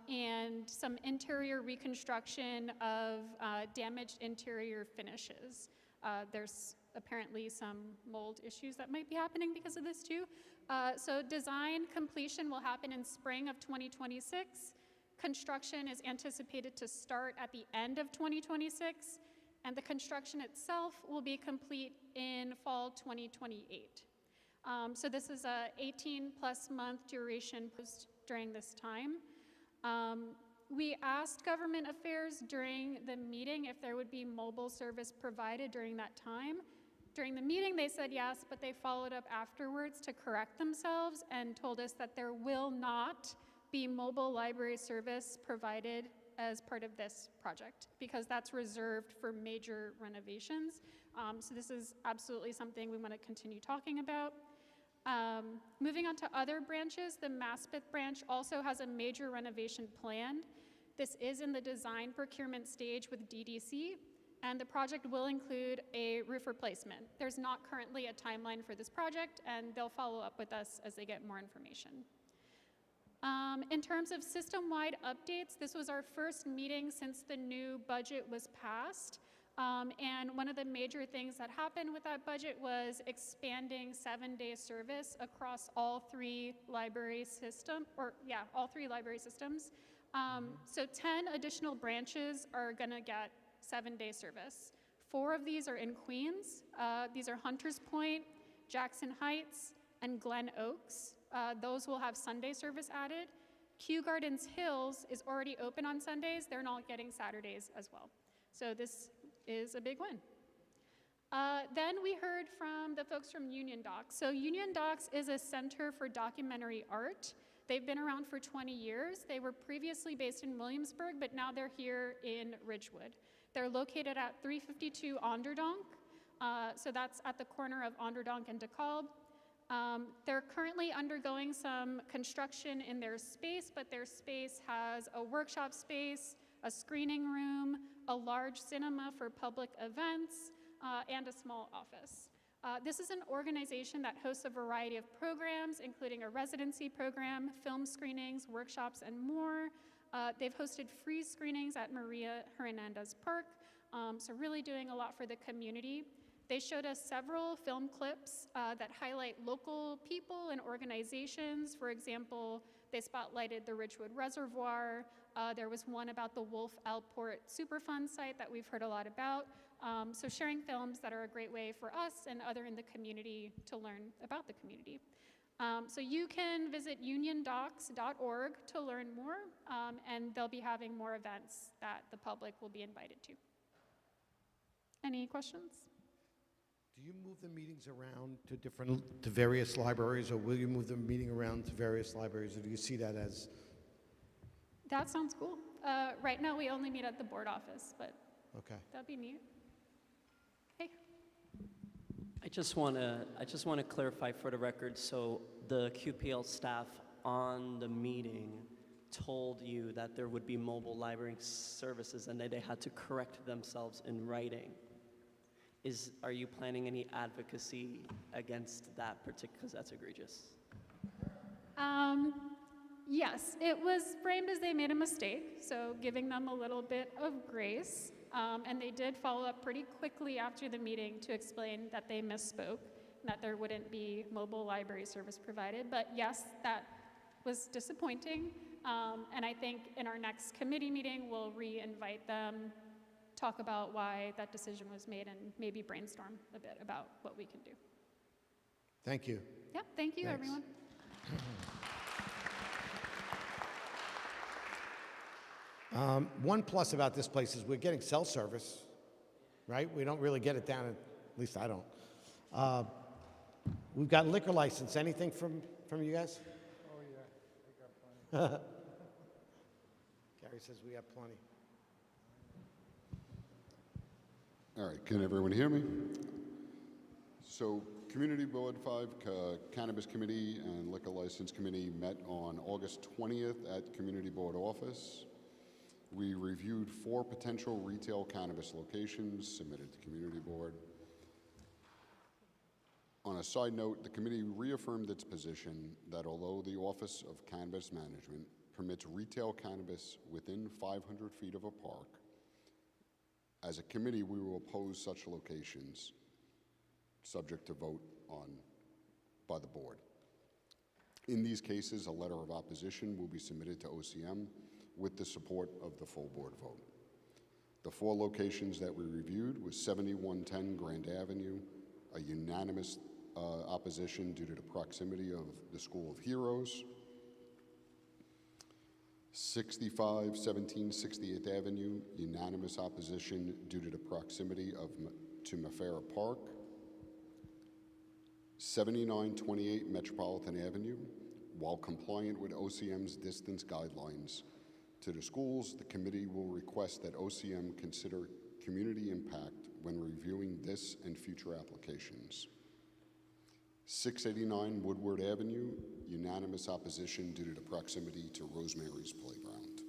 and some interior reconstruction of damaged interior finishes. There's apparently some mold issues that might be happening because of this too. So design completion will happen in spring of 2026. Construction is anticipated to start at the end of 2026, and the construction itself will be complete in fall 2028. So this is a 18+ month duration post during this time. We asked government affairs during the meeting if there would be mobile service provided during that time. During the meeting, they said yes, but they followed up afterwards to correct themselves and told us that there will not be mobile library service provided as part of this project because that's reserved for major renovations. So this is absolutely something we want to continue talking about. Moving on to other branches, the Maspeth branch also has a major renovation planned. This is in the design procurement stage with DDC, and the project will include a roof replacement. There's not currently a timeline for this project, and they'll follow up with us as they get more information. In terms of system-wide updates, this was our first meeting since the new budget was passed. And one of the major things that happened with that budget was expanding 7-day service across all three library systems. So 10 additional branches are gonna get 7-day service. 4 of these are in Queens. These are Hunters Point, Jackson Heights, and Glen Oaks. Those will have Sunday service added. Kew Gardens Hills is already open on Sundays. They're not getting Saturdays as well. So this is a big win. Then we heard from the folks from Union Docs. So Union Docs is a center for documentary art. They've been around for 20 years. They were previously based in Williamsburg, but now they're here in Ridgewood. They're located at 352 Onderdonk. So that's at the corner of Onderdonk and DeKalb. They're currently undergoing some construction in their space, but their space has a workshop space, a screening room, a large cinema for public events, and a small office. This is an organization that hosts a variety of programs, including a residency program, film screenings, workshops, and more. They've hosted free screenings at Maria Hernandez Park, so really doing a lot for the community. They showed us several film clips that highlight local people and organizations. For example, they spotlighted the Ridgewood Reservoir. There was one about the Wolf Alport Superfund site that we've heard a lot about. So sharing films that are a great way for us and other in the community to learn about the community. So you can visit uniondocs.org to learn more, and they'll be having more events that the public will be invited to. Any questions? Do you move the meetings around to various libraries, or will you move the meeting around to various libraries, or do you see that as? That sounds cool. Right now, we only meet at the board office, but Okay. that'd be neat. Hey. I just want to clarify for the record. So the QPL staff on the meeting told you that there would be mobile library services and that they had to correct themselves in writing. Are you planning any advocacy against that particular? Because that's egregious. Yes, it was framed as they made a mistake, so giving them a little bit of grace. And they did follow up pretty quickly after the meeting to explain that they misspoke, that there wouldn't be mobile library service provided. But yes, that was disappointing. And I think in our next committee meeting, we'll re-invite them, talk about why that decision was made, and maybe brainstorm a bit about what we can do. Thank you. Yep, thank you, Thanks. everyone. One plus about this place is we're getting cell service, right? We don't really get it down, at least I don't. We've got liquor license. Anything from you guys? Oh, yeah, we got plenty. Gary says we have plenty. All right, can everyone hear me? So Community Board 5, Cannabis Committee and Liquor License Committee met on August 20th at Community Board office. We reviewed 4 potential retail cannabis locations submitted to Community Board. On a side note, the committee reaffirmed its position that although the Office of Cannabis Management permits retail cannabis within 500 feet of a park, as a committee, we will oppose such locations, subject to vote on by the board. In these cases, a letter of opposition will be submitted to OCM with the support of the full board vote. The 4 locations that we reviewed was 7110 Grand Avenue, a unanimous opposition due to the proximity of the School of Heroes, 6517 68th Avenue, unanimous opposition due to the proximity to Mafera Park. 7928 Metropolitan Avenue, while compliant with OCM's distance guidelines to the schools, the committee will request that OCM consider community impact when reviewing this and future applications. 689 Woodward Avenue, unanimous opposition due to the proximity to Rosemary's Playground.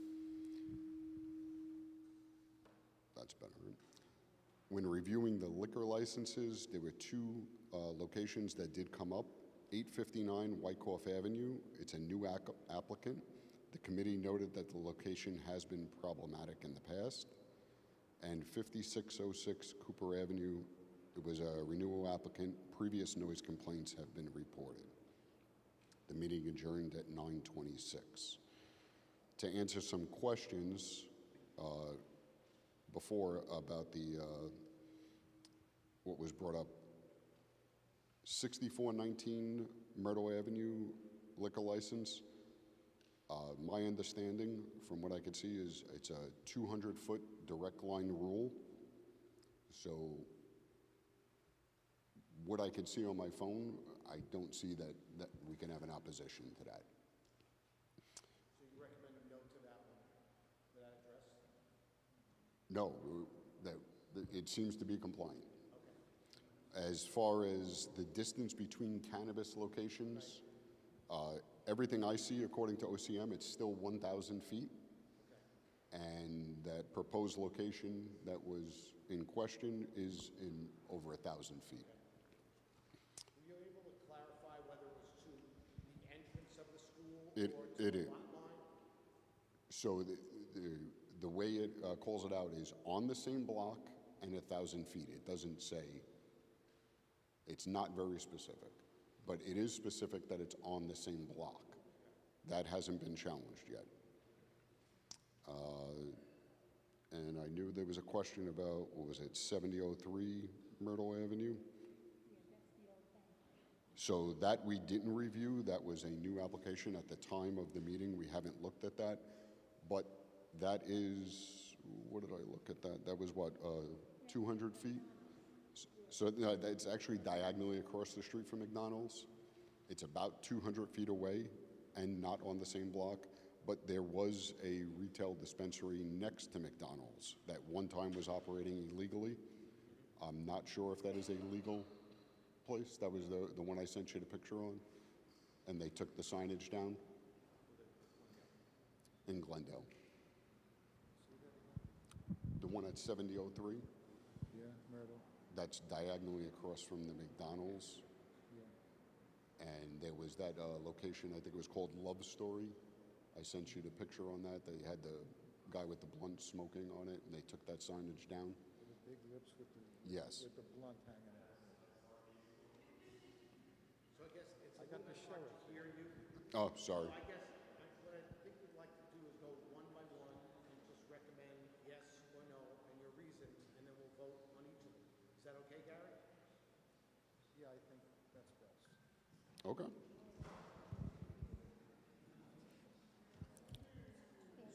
That's better. When reviewing the liquor licenses, there were 2 locations that did come up. 859 Wyckoff Avenue, it's a new applicant. The committee noted that the location has been problematic in the past. And 5606 Cooper Avenue, it was a renewal applicant. Previous noise complaints have been reported. The meeting adjourned at 9:26. To answer some questions before about the what was brought up, 6419 Myrtle Avenue liquor license. My understanding, from what I could see, is it's a 200-foot direct line rule. So what I could see on my phone, I don't see that we can have an opposition to that. So you recommend a no to that one, to that address? No, it seems to be compliant. As far as the distance between cannabis locations, everything I see, according to OCM, it's still 1,000 feet. And that proposed location that was in question is in over 1,000 feet. Were you able to clarify whether it was to the entrance of the school or to It the is. lot line? So the way it calls it out is on the same block and 1,000 feet. It doesn't say, it's not very specific, but it is specific that it's on the same block. That hasn't been challenged yet. And I I knew there was a question about, what was it, 7003 Myrtle Avenue? So that we didn't review, that was a new application at the time of the meeting. We haven't looked at that. But that is, what did I look at that? That was what, 200 feet? So no, it's actually diagonally across the street from McDonald's. It's about 200 feet away and not on the same block. But there was a retail dispensary next to McDonald's that one time was operating illegally. I'm not sure if that is a legal place. That was the one I sent you the picture on. And they took the signage down in Glendale. The one at 7003? Yeah, Myrtle. That's diagonally across from the McDonald's. Yeah. And there was that location, I think it was called Love Story. I sent you the picture on that. They had the guy with the blunt smoking on it, and they took that signage down. The big lips with the, Yes. with the blunt hanging out. So I guess it's I got the sheriff. hear you. Oh, sorry. So I guess what I think we'd like to do is go one by one and just recommend yes or no and your reasons, and then we'll vote on each of them. Is that okay, Gary? Yeah, I think that's best. Okay.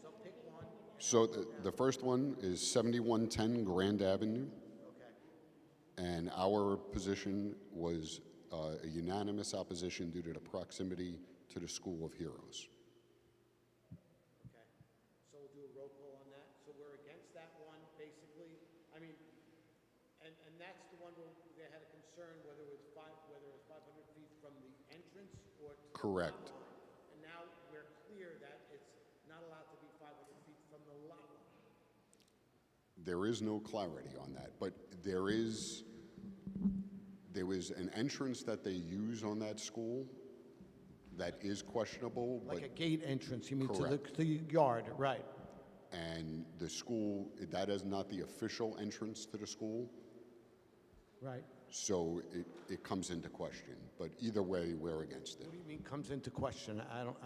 So pick one. So the first one is 7110 Grand Avenue. Okay. And our position was a unanimous opposition due to the proximity to the School of Heroes. Okay. So we'll do a roll call on that. So we're against that one, basically. I mean, and that's the one where they had a concern whether it was 500 feet from the entrance or to Correct. the lot line. And now we're clear that it's not allowed to be 500 feet from the lot line. There is no clarity on that, but there was an entrance that they use on that school that is questionable. Like but a gate entrance, you mean to Correct. the yard, right? And the school, that is not the official entrance to the school, Right. so it comes into question. But either way, we're against it. What do you mean comes into question? I don't,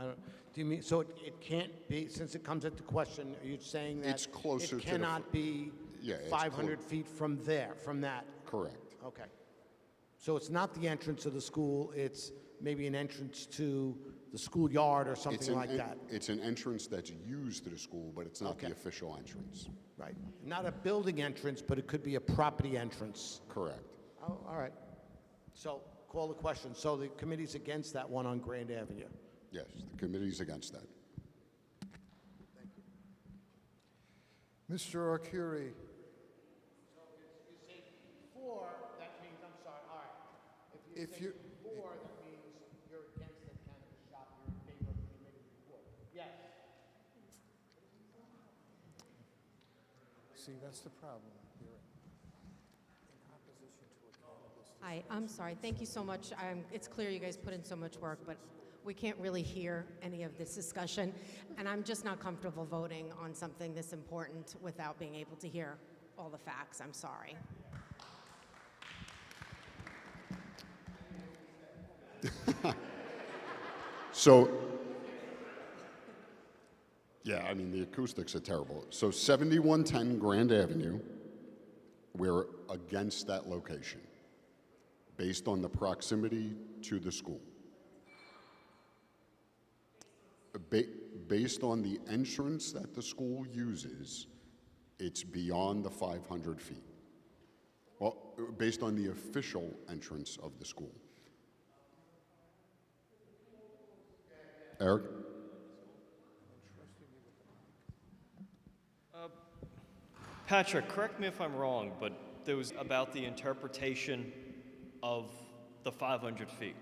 do you mean, so it can't be, since it comes into question, are you saying that It's closer it to the cannot be Yeah, it's 500 feet from there, from that? Correct. Okay. So it's not the entrance of the school, it's maybe an entrance to the schoolyard or It's something an like en- that? It's an entrance that's used to the school, but it's not Okay. the official entrance. Right. Not a building entrance, but it could be a property entrance. Correct. Oh, all right. So call the question. So the committee's against that one on Grand Avenue? Yes, the committee's against that. Mr. Arcuri, So if you say for, that means, I'm sorry, all right. If If you you- say for, that means you're against the cannabis shop, you're in favor of the committee report. Yes. see, that's the problem. You're in opposition to a cannabis. Hi, I'm sorry. Thank you so much. It's clear you guys put in so much work, but we can't really hear any of this discussion. And I'm just not comfortable voting on something this important without being able to hear all the facts. I'm sorry. So, yeah, I mean, the acoustics are terrible. So 7110 Grand Avenue, we're against that location based on the proximity to the school. Based on the entrance that the school uses, it's beyond the 500 feet. Well, based on the official entrance of the school. Eric? Patrick, correct me if I'm wrong, but there was about the interpretation of the 500 feet.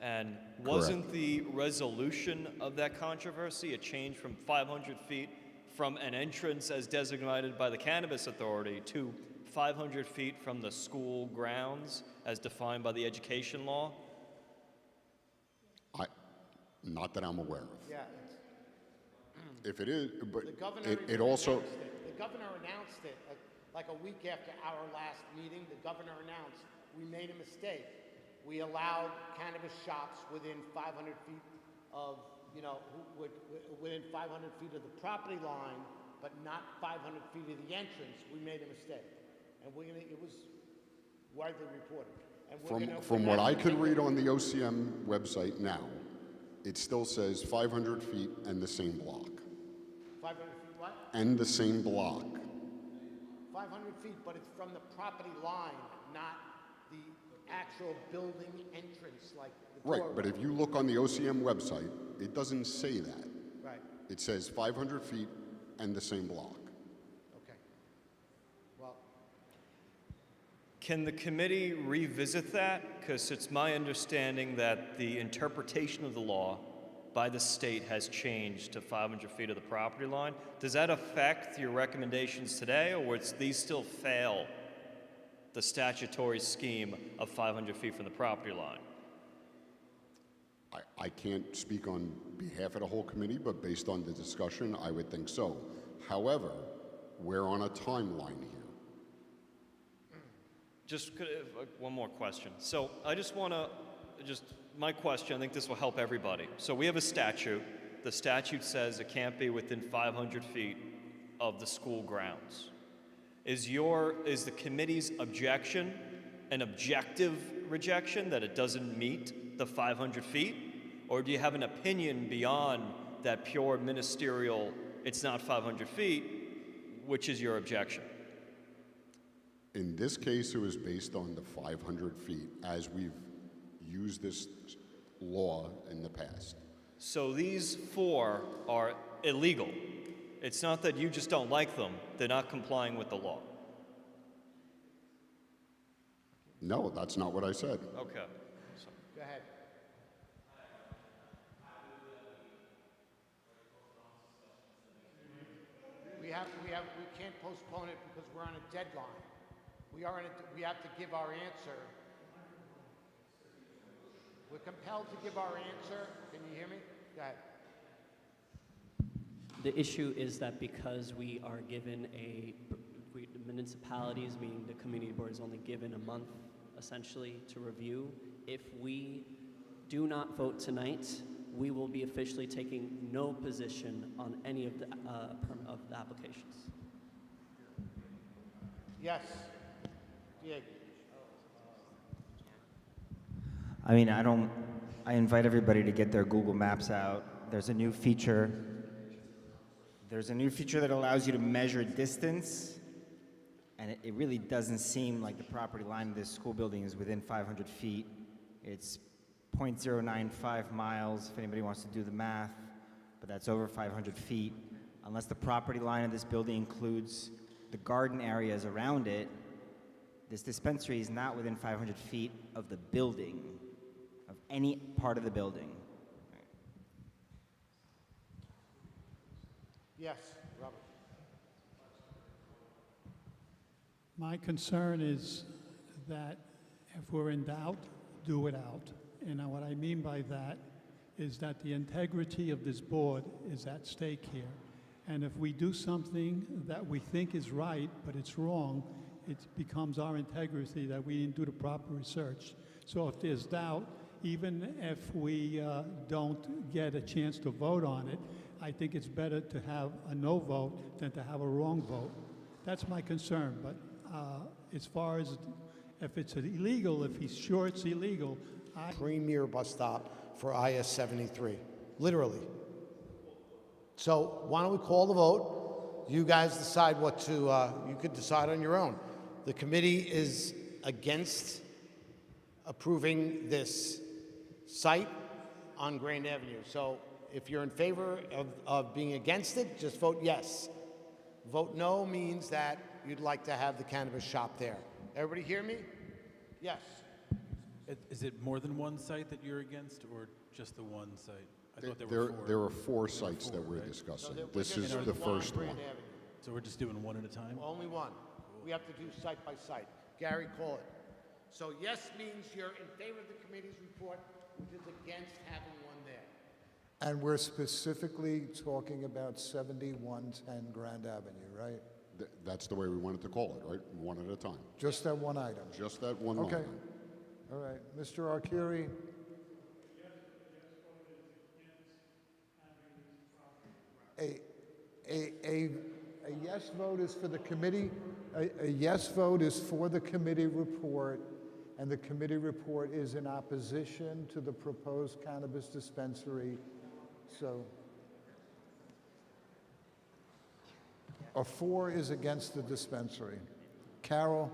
And wasn't the resolution of that controversy a change from 500 feet from an entrance as designated by the Cannabis Authority to 500 feet from the school grounds as defined by the education law? Not that I'm aware of. Yeah. If it is, but The governor it even also, announced it. The governor announced it, like a week after our last meeting, the governor announced, we made a mistake. We allowed cannabis shops within 500 feet of, within 500 feet of the property line but not 500 feet of the entrance, we made a mistake. And it was widely reported. And From what I could read on the OCM website now, it still says 500 feet and the same block. 500 feet what? And the same block. 500 feet, but it's from the property line, not the actual building entrance, like the Right, doorway. but if you look on the OCM website, it doesn't say that. Right, It says 500 feet and the same block. okay. Well, Can the committee revisit that? Because it's my understanding that the interpretation of the law by the state has changed to 500 feet of the property line. Does that affect your recommendations today, or would these still fail the statutory scheme of 500 feet from the property line? I can't speak on behalf of the whole committee, but based on the discussion, I would think so. However, we're on a timeline here. Just one more question. So I just want to, my question, I think this will help everybody. So we have a statute. The statute says it can't be within 500 feet of the school grounds. Is the committee's objection an objective rejection that it doesn't meet the 500 feet? Or do you have an opinion beyond that pure ministerial, it's not 500 feet, which is your objection? In this case, it was based on the 500 feet as we've used this law in the past. So these 4 are illegal. It's not that you just don't like them, they're not complying with the law. No, that's not what I said. Okay. go ahead. We can't postpone it because we're on a deadline. We have to give our answer. We're compelled to give our answer. Can you hear me? Go ahead. The issue is that because we are given the municipalities, meaning the community board, is only given a month, essentially, to review. If we do not vote tonight, we will be officially taking no position on any of the applications. Yes. Diego. I mean, I invite everybody to get their Google Maps out. There's a new feature. That allows you to measure distance, and it really doesn't seem like the property line of this school building is within 500 feet. It's 0.095 miles, if anybody wants to do the math, but that's over 500 feet. Unless the property line of this building includes the garden areas around it, this dispensary is not within 500 feet of the building, of any part of the building. Yes, Robert. My concern is that if we're in doubt, do it out. And what I mean by that is that the integrity of this board is at stake here. And if we do something that we think is right, but it's wrong, it becomes our integrity that we didn't do the proper research. So if there's doubt, even if we don't get a chance to vote on it, I think it's better to have a no vote than to have a wrong vote. That's my concern. But as far as if it's illegal, if he's sure it's illegal, Premier bus stop for IS 73, literally. So why don't we call the vote? You guys decide what to, you could decide on your own. The committee is against approving this site on Grand Avenue. So if you're in favor of being against it, just vote yes. Vote no means that you'd like to have the cannabis shop there. Everybody hear me? Yes. Is it more than one site that you're against, or just the one site? I thought there were 4. There are 4 sites that we're discussing. This is the first one. So we're just doing one at a time? Only one. We have to do site by site. Gary, call it. So yes means you're in favor of the committee's report, which is against having one there. And we're specifically talking about 7110 Grand Avenue, right? That's the way we wanted to call it, right? One at a time. Just that one item? Just that one Okay. line. All right. Mr. Arcuri? yes vote is for the committee. A yes vote is for the committee report, and the committee report is in opposition to the proposed cannabis dispensary. So, a 4 is against the dispensary. Carol?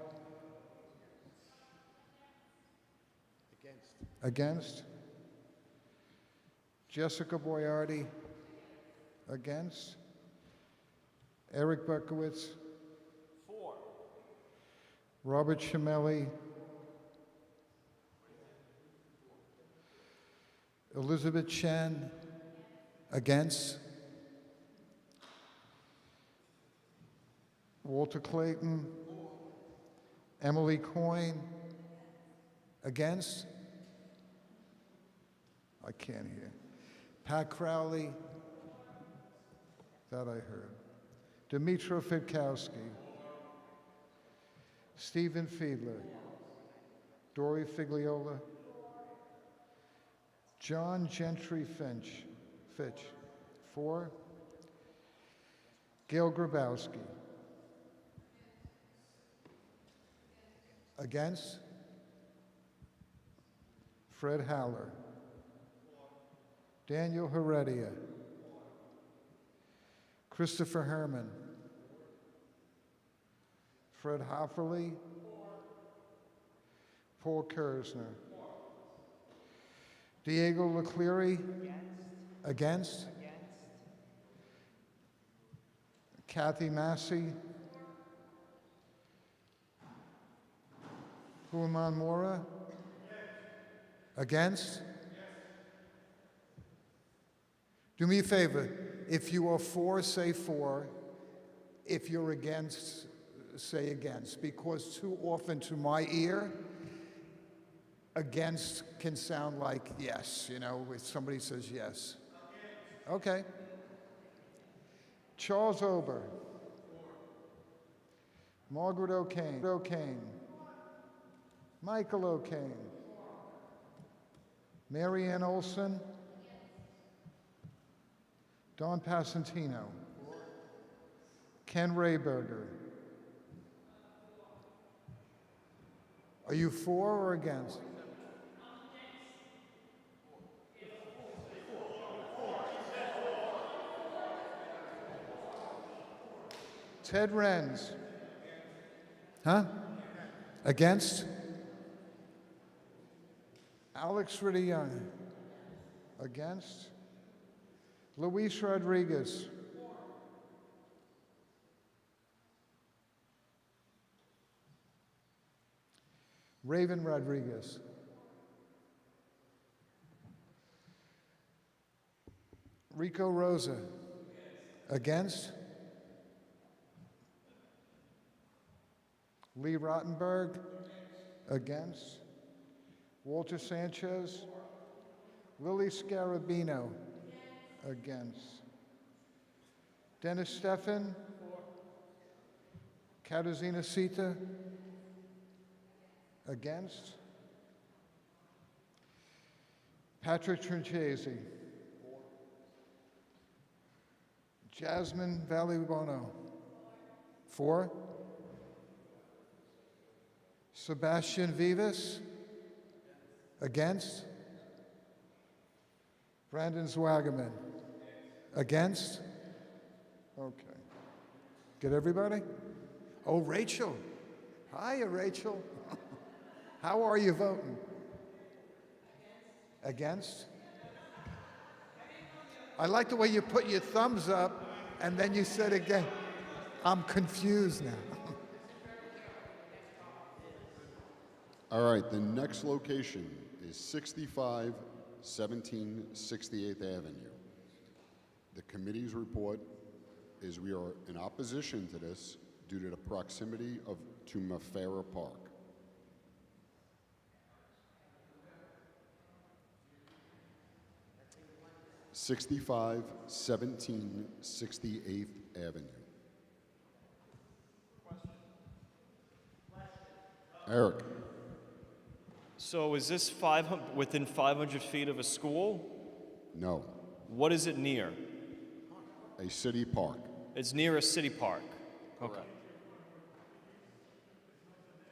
Against? Jessica Boyardi? Against? Eric Berkowitz? 4. Robert Chimelli? Elizabeth Chen? Against? Walter Clayton? Emily Coyne? Against? I can't hear. Pat Crowley? That I heard. Dmytro Fitkowski? Stephen Fiedler? Dory Figliola? John Gentry Fitch? 4. Gail Grabowski? Against? Fred Haller? Daniel Heredia? Christopher Herman? Fred Hofferly? Paul Kersner? Diego LeCleary? Against? Kathy Massey? Huaman Mora? Against? Do me a favor. If you are for, say for. If you're against, say against. Because too often to my ear, against can sound like yes, you know, if somebody says yes. Okay. Charles Ober. Margaret O'Kane. Michael O'Kane. Mary Ann Olson. Don Passantino. Ken Rayberger. Are you for or against? Ted Renz. Huh? Against? Alex Ridion. Against? Luis Rodriguez. Raven Rodriguez. Rico Rosa. Against? Lee Rottenberg. Against? Walter Sanchez. Lily Scarabino. Against. Dennis Steffen. Katarzyna Sita. Against. Patrick Trinchesi. Jasmine Valley-Bono. 4. Sebastian Vivas. Against. Brandon Zwageman. Against? Okay. Get everybody? Oh, Rachel. Hiya, Rachel. How are you voting? Against? I like the way you put your thumbs up and then you said again. I'm confused now. All right, the next location is 6517 68th Avenue. The committee's report is we are in opposition to this due to the proximity to Mafera Park. '65 17 68th Avenue. Eric. So is this within 500 feet of a school? No. What is it near? A city park. It's near a city park. Okay.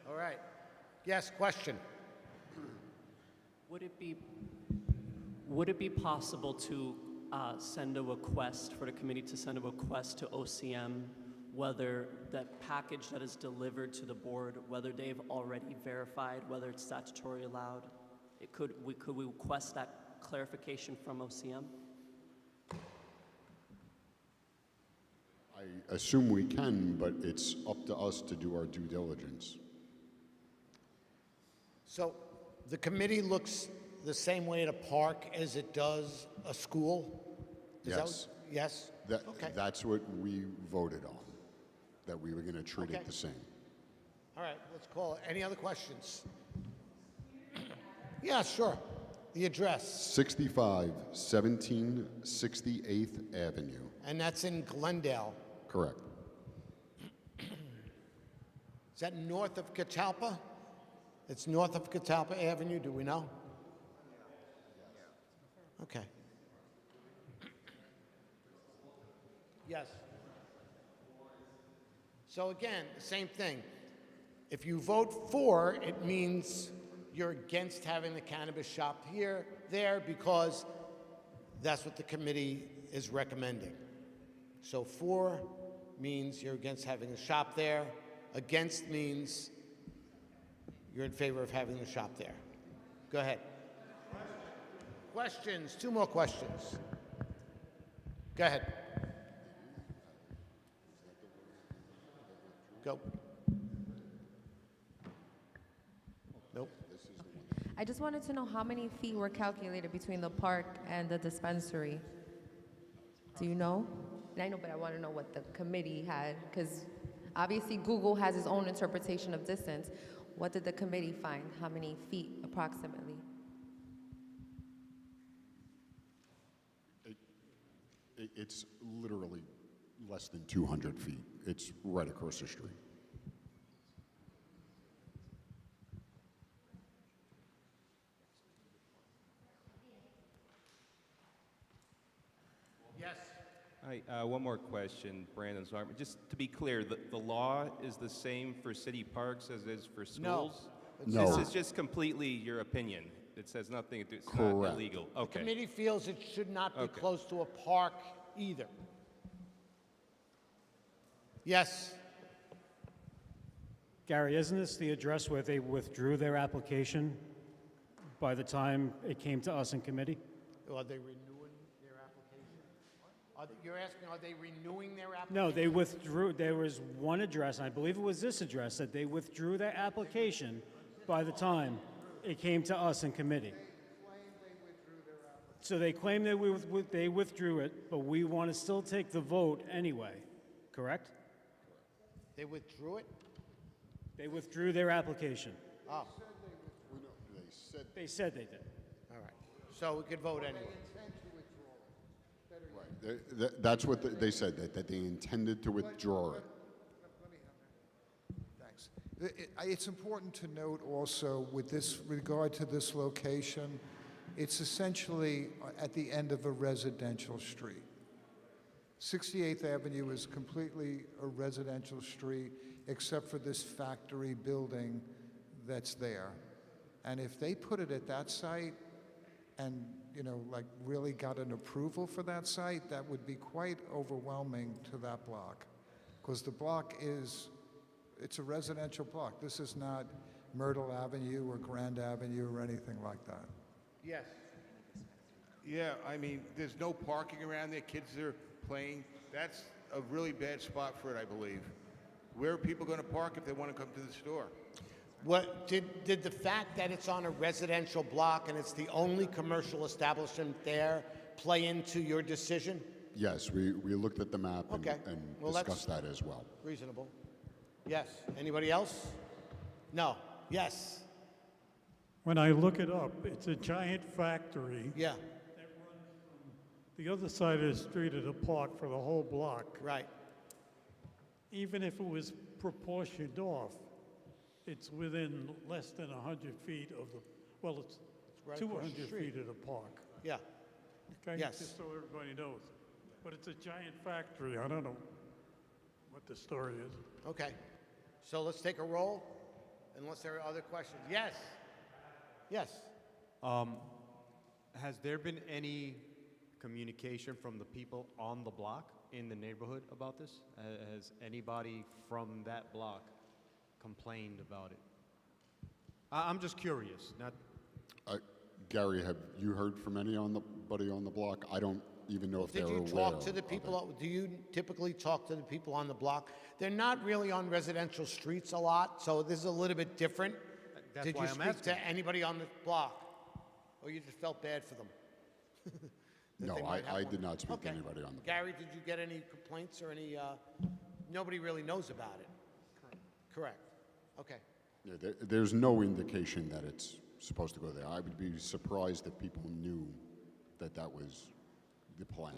All right. Yes, question. Would it be possible to send a request for the committee to send a request to OCM whether that package that is delivered to the board, whether they've already verified whether it's statutorily allowed? Could we request that clarification from OCM? I assume we can, but it's up to us to do our due diligence. So the committee looks the same way at a park as it does a school? Is Yes. Yes? Okay. That's what we voted on, that we were going to treat Okay. it the same. All right, let's call it. Any other questions? Yeah, sure. The address. 6517 Avenue. And that's in Glendale. Correct. Is that north of Catalpa? It's north of Catalpa Avenue, do we know? Okay. Yes. So again, same thing. If you vote for, it means you're against having the cannabis shop there, because that's what the committee is recommending. So for means you're against having the shop there. Against means you're in favor of having the shop there. Go ahead. Questions? Two more questions. Go ahead. Go. Nope. I just wanted to know how many feet were calculated between the park and the dispensary. Do you know? And I know, but I want to know what the committee had, because obviously Google has its own interpretation of distance. What did the committee find? How many feet approximately? It's literally less than 200 feet. It's right across the street. Yes. Hi, one more question, Brandon Zartman. Just to be clear, the law is the same for city parks as it is for schools? No. This is just completely your opinion. It says nothing, it's not Correct. illegal. The Okay. committee feels it should not be Okay. close to a park either. Yes. Gary, isn't this the address where they withdrew their application by the time it came to us in committee? Are they renewing their application? You're asking, are they renewing their application? No, they withdrew. There was one address, and I believe it was this address, that they withdrew their application by the time it came to us in committee. So they claim they withdrew it, but we want to still take the vote anyway, correct? They withdrew it? They withdrew their application. Oh, They said they did. all right. So we could vote anyway. That's what they said, that they intended to withdraw it. Thanks. It's important to note also with this regard to this location, it's essentially at the end of a residential street. 68th Avenue is completely a residential street except for this factory building that's there. And if they put it at that site and, like really got an approval for that site, that would be quite overwhelming to that block. Because the block it's a residential block. This is not Myrtle Avenue or Grand Avenue or anything like that. Yes. Yeah, I mean, there's no parking around there. Kids are playing. That's a really bad spot for it, I believe. Where are people going to park if they want to come to the store? What did the fact that it's on a residential block and it's the only commercial establishment there play into your decision? Yes, we looked at the map and, Okay. and Well, that's- discussed that as well. Reasonable. Yes. Anybody else? No. Yes. When I look it up, it's a giant factory. Yeah. The other side of the street of the park for the whole block. Right. Even if it was proportioned off, it's within less than 100 feet of the, well, it's right across the 200 street. feet of the park. Yeah. Okay? Yes. Just so everybody knows. But it's a giant factory. I don't know what the story is. Okay. So let's take a roll, unless there are other questions. Yes. Yes. Has there been any communication from the people on the block in the neighborhood about this? Has anybody from that block complained about it? I'm just curious. Not. Gary, have you heard from anybody on the block? I don't even know if they're aware. Did you talk to the people? Do you typically talk to the people on the block? They're not really on residential streets a lot, so this is a little bit different. That's Did why you I'm speak asking. to anybody on the block? Or you just felt bad for them? That No, they might have I one? did not speak to Okay. anybody on the block. Gary, did you get any complaints or any, nobody really knows about it? Correct. Okay. Yeah, there's no indication that it's supposed to go there. I would be surprised if people knew that that was the plan.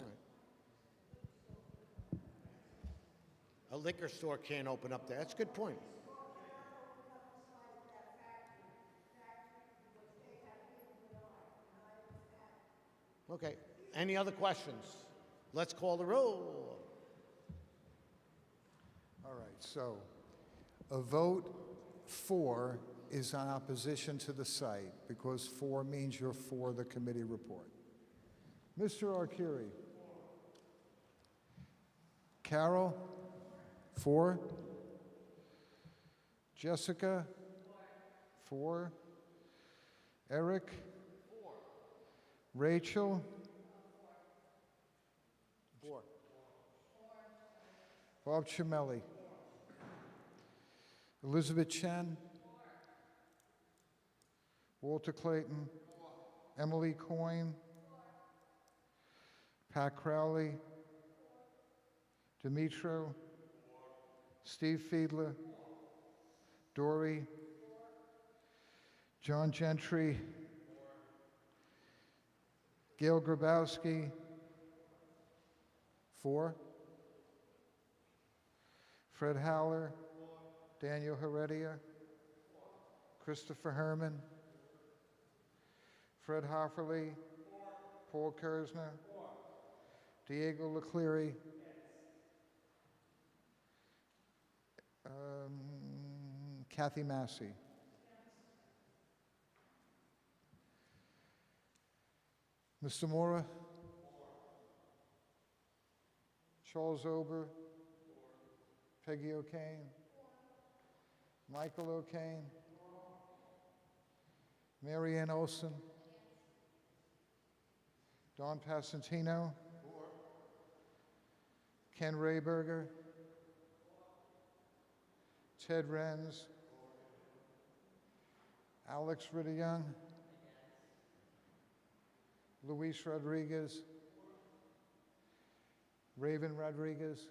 A liquor store can't open up there. That's a good point. Okay. Any other questions? Let's call the roll. All right, so a vote for is on opposition to the site because for means you're for the committee report. Mr. Arcuri. Carol? For? Jessica? For? Eric? Rachel? Four. Bob Chimelli. Elizabeth Chen. Walter Clayton. Emily Coyne. Pat Crowley. Dimitro. Steve Fiedler. Dory. John Gentry. Gail Grabowski. 4. Fred Howler. Daniel Heredia. Christopher Herman. Fred Hofferly. Paul Kersner. Diego LeCleary. Kathy Massey. Mr. Mora? Charles Ober? Peggy O'Kane? Michael O'Kane? Mary Ann Olson? Don Passantino? Ken Rayberger? Ted Renz? Alex Ritteryoung? Luis Rodriguez? Raven Rodriguez?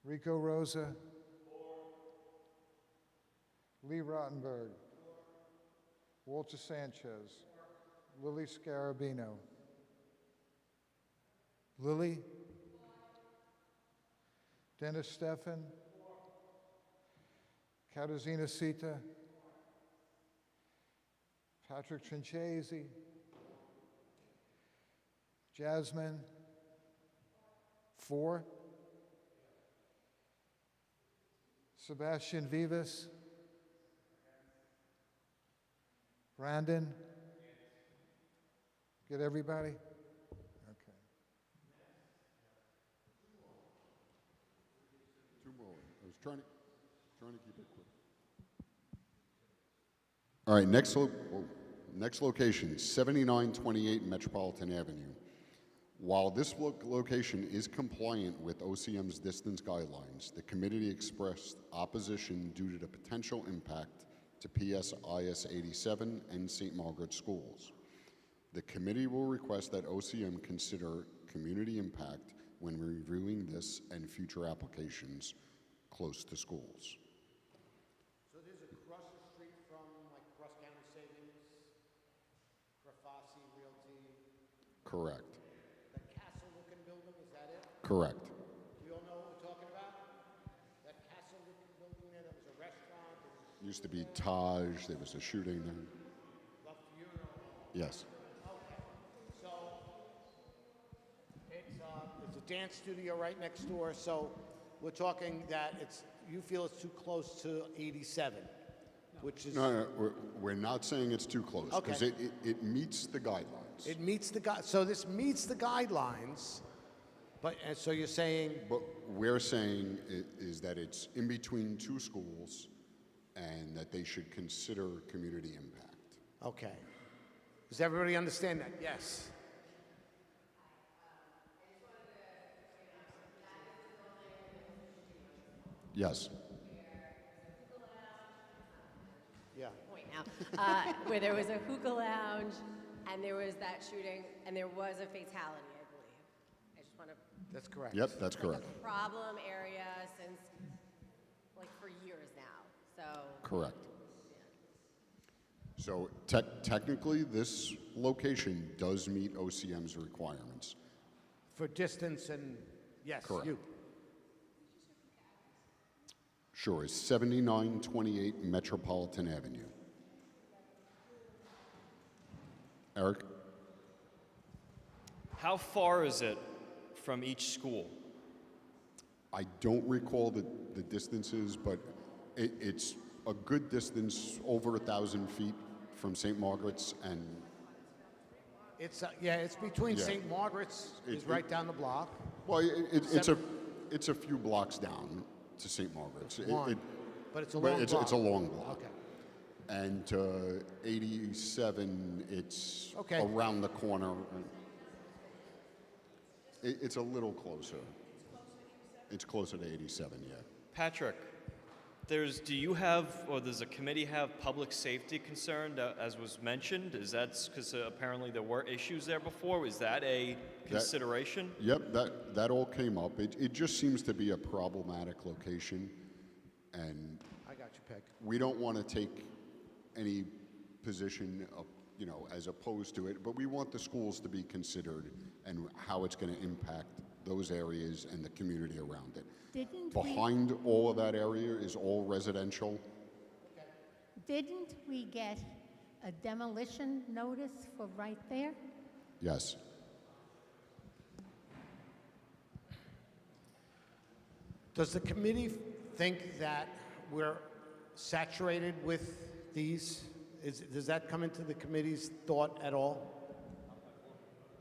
Rico Rosa? Lee Rottenberg? Walter Sanchez? Lily Scarabino? Lily? Dennis Steffen? Katarzyna Sita? Patrick Trinchesi? Jasmine? 4. Sebastian Vivas? Brandon? Get everybody? Okay. Two more. I was trying to keep it quick. All right, next location, 7928 Metropolitan Avenue. While this location is compliant with OCM's distance guidelines, the committee expressed opposition due to the potential impact to PSIS 87 and St. Margaret schools. The committee will request that OCM consider community impact when reviewing this and future applications close to schools. So there's across the street from like Cross County Savings, Grafasi Realty, Correct. that castle-looking building, is that it? Correct. We all know what we're talking about? That castle-looking building there, that was a restaurant. Used to be Taj, there was a shooting there. The funeral. Yes. Okay. So it's a dance studio right next door, so we're talking that you feel it's too close to 87, which is... No, we're not saying it's too close, because Okay. it meets the guidelines. It meets the so this meets the guidelines, but, and so you're saying... But we're saying is that it's in between two schools, and that they should consider community impact. Okay. Does everybody understand that? Yes. Yes. Yeah. Point now, where there was a hookah lounge, and there was that shooting, and there was a fatality, I believe. I just want to. That's correct. Yep, that's correct. A problem area since, like, for years now. So. Correct. So technically, this location does meet OCM's requirements. For distance and, yes, Correct. you. Sure, it's 7928 Metropolitan Avenue. Eric? How far is it from each school? I don't recall the distances, but it's a good distance, over 1,000 feet from St. Margaret's and... It's, yeah, it's between Yeah. St. Margaret's, is right down the block. Well, it's a few blocks down to St. Margaret's. One, but it's a long block. It's a long block. Okay. And 87, it's Okay. around the corner. It's a little closer. It's closer to 87, yeah. Patrick, does a committee have public safety concern, as was mentioned? Is that because apparently there were issues there before? Is that a consideration? Yep, that all came up. It just seems to be a problematic location, and I got you, Peg. we don't want to take any position, as opposed to it, but we want the schools to be considered and how it's going to impact those areas and the community around it. Behind all of that area is all residential. Didn't we get a demolition notice for right there? Yes. Does the committee think that we're saturated with these? Does that come into the committee's thought at all?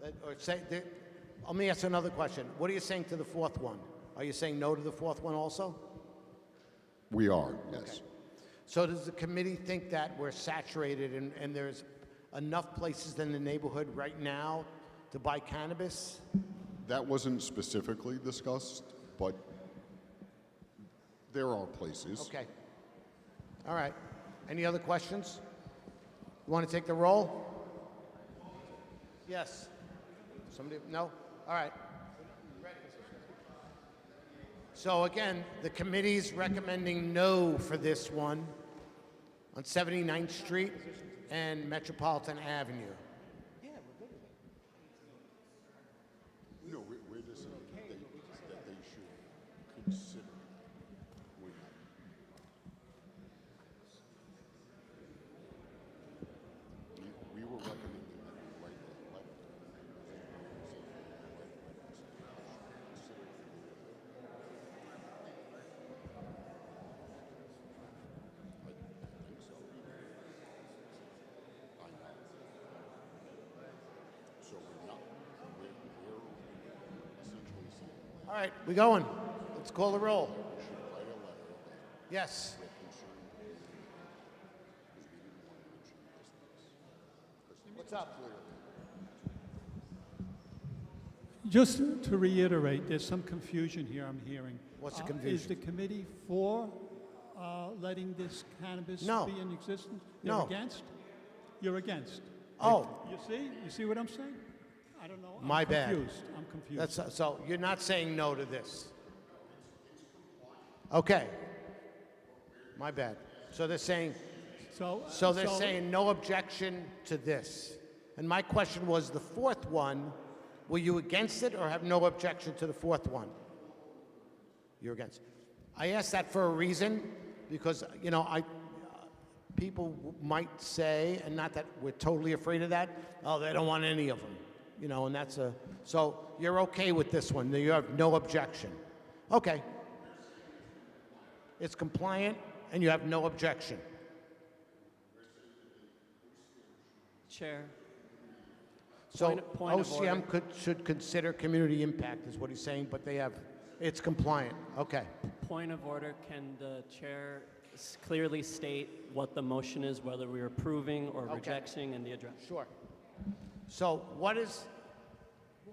Let me ask another question. What are you saying to the fourth one? Are you saying no to the fourth one also? We are, yes. Okay. So does the committee think that we're saturated and there's enough places in the neighborhood right now to buy cannabis? That wasn't specifically discussed, but there are places. Okay. All right. Any other questions? You want to take the roll? Yes. Somebody? No? All right. So again, the committee's recommending no for this one on 79th Street and Metropolitan Avenue. No, we're just saying that they should consider. We were recommending that we write the letter. So we're essentially saying All right, we going. Let's call the roll. write a letter. Yes. What's up? Just to reiterate, there's some confusion here I'm hearing. What's the Is confusion? the committee for letting this cannabis No. be in existence? No. You're against? You're against? Oh. You see? You see what I'm saying? I don't know. My I'm bad. confused. I'm confused. That's, so you're not saying no to this? Okay. My bad. So they're saying, so they're saying no objection to this. And my question was the fourth one, were you against it or have no objection to the fourth one? You're against. I asked that for a reason because, people might say, and not that we're totally afraid of that, oh, they don't want any of them. You know, and so you're okay with this one, you have no objection. Okay. It's compliant and you have no objection. Chair. So Point of order. OCM should consider community impact is what he's saying, but it's compliant. Okay. Point of order, can the chair clearly state what the motion is, whether we're approving or rejecting in the address? Sure. So what is,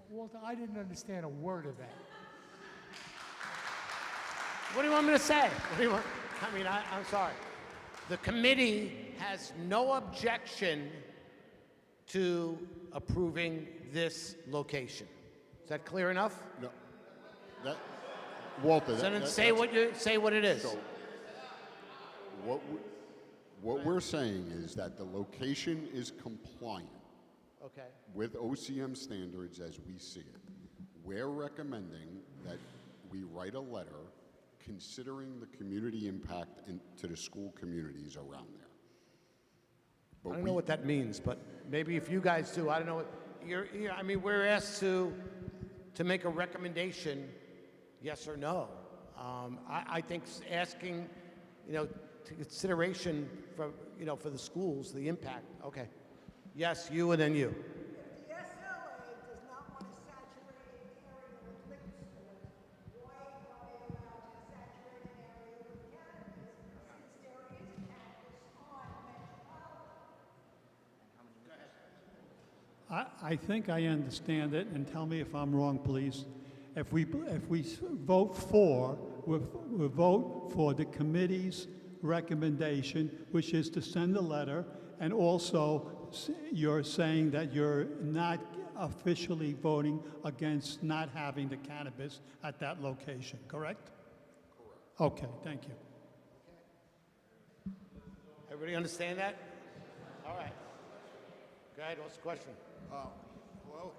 Walter, I didn't understand a word of that. what do you want me to say? What do you want? I mean, I'm sorry. The committee has no objection to approving this location. Is that clear enough? No. Walter, So then say what it is. So what we're saying is that the location is compliant Okay. with OCM standards as we see it. We're recommending that we write a letter considering the community impact to the school communities around there. I don't know what that means, but maybe if you guys do, I don't know what, I mean, we're asked to make a recommendation, yes or no. I think asking, to consideration for, for the schools, the impact, okay. Yes, you and then you. I think I understand it, and tell me if I'm wrong, please. If we vote for, we vote for the committee's recommendation, which is to send a letter, and also you're saying that you're not officially voting against not having the cannabis at that location, correct? Correct. Okay, thank you. Everybody understand that? All right. Go ahead, what's the question? Hello?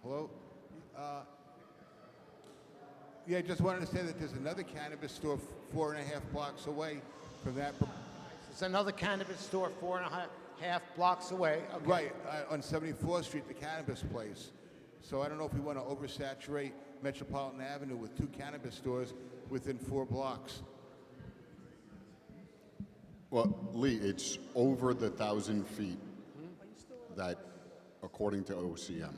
Hello? Yeah, I just wanted to say that there's another cannabis store 4.5 blocks away from that. There's another cannabis store 4.5 blocks away. Okay. Right, on 74th Street, the cannabis place. So I don't know if we want to oversaturate Metropolitan Avenue with 2 cannabis stores within 4 blocks. Well, Lee, it's over the 1,000 feet that, according to OCM,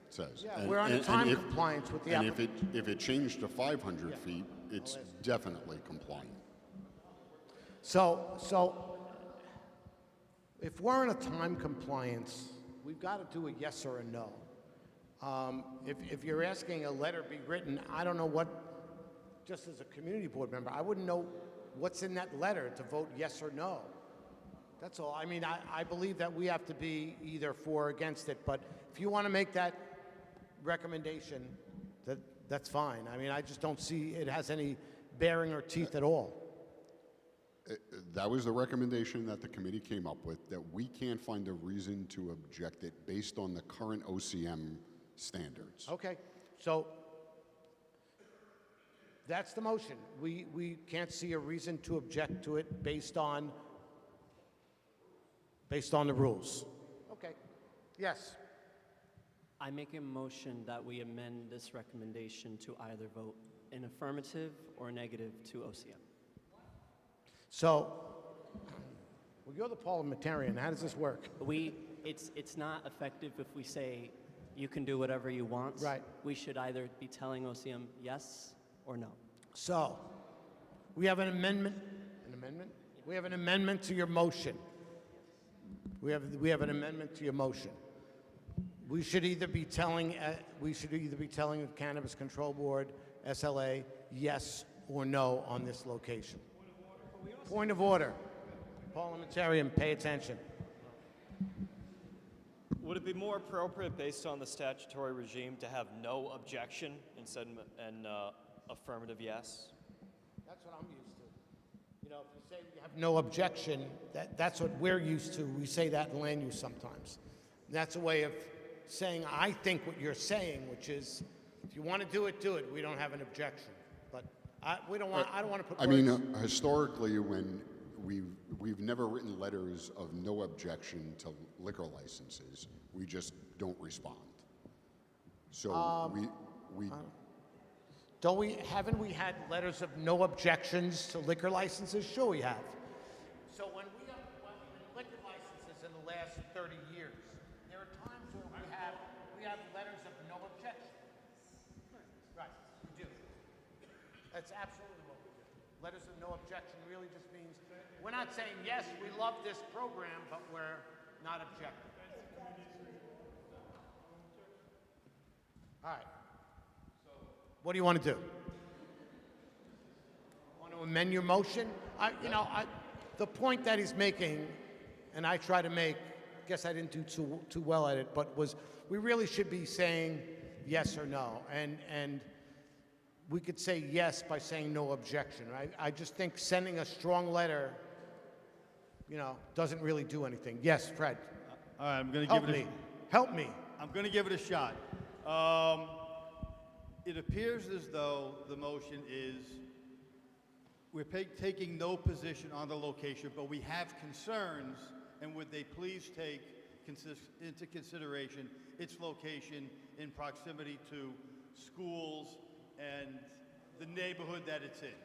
says. Yeah, we're on time compliance with the And if it changed to 500 feet, it's definitely compliant. So if we're in a time compliance, we've got to do a yes or a no. If you're asking a letter be written, I don't know what, just as a community board member, I wouldn't know what's in that letter to vote yes or no. That's all. I mean, I believe that we have to be either for or against it, but if you want to make that recommendation, that's fine. I mean, I just don't see it has any bearing or teeth at all. That was the recommendation that the committee came up with, that we can't find a reason to object it based on the current OCM standards. Okay, so that's the motion. We can't see a reason to object to it based on the rules. Okay, yes. I make a motion that we amend this recommendation to either vote in affirmative or negative to OCM. So, well, you're the parliamentarian. How does this work? It's not effective if we say you can do whatever you want. Right. We should either be telling OCM yes or no. So, we have an amendment. An amendment? We have an amendment to your motion. We have an amendment to your motion. We should either be telling the Cannabis Control Board, SLA, yes or no on this location. Point of order. Parliamentarian, pay attention. Would it be more appropriate, based on the statutory regime, to have no objection instead of an affirmative yes? That's what I'm used to. You know, if you say you have no objection, that's what we're used to. We say that in land use sometimes. That's a way of saying, I think what you're saying, which is, if you want to do it. We don't have an objection. But I don't want to put words. I mean, historically, we've never written letters of no objection to liquor licenses. We just don't respond. So haven't we had letters of no objections to liquor licenses? Sure we have. So when we have liquor licenses in the last 30 years, there are times where we have letters of no objection. Right, we do. That's absolutely what we do. Letters of no objection really just means we're not saying, yes, we love this program, but we're not objecting. All right. What do you want to do? Want to amend your motion? The point that he's making, and I try to make, guess I didn't do too well at it, but was we really should be saying yes or no. And we could say yes by saying no objection, right? I just think sending a strong letter, doesn't really do anything. Yes, Fred. All right, I'm going to give it Help me. I'm going to give it a shot. It appears as though the motion is we're taking no position on the location, but we have concerns, and would they please take into consideration its location in proximity to schools and the neighborhood that it's in?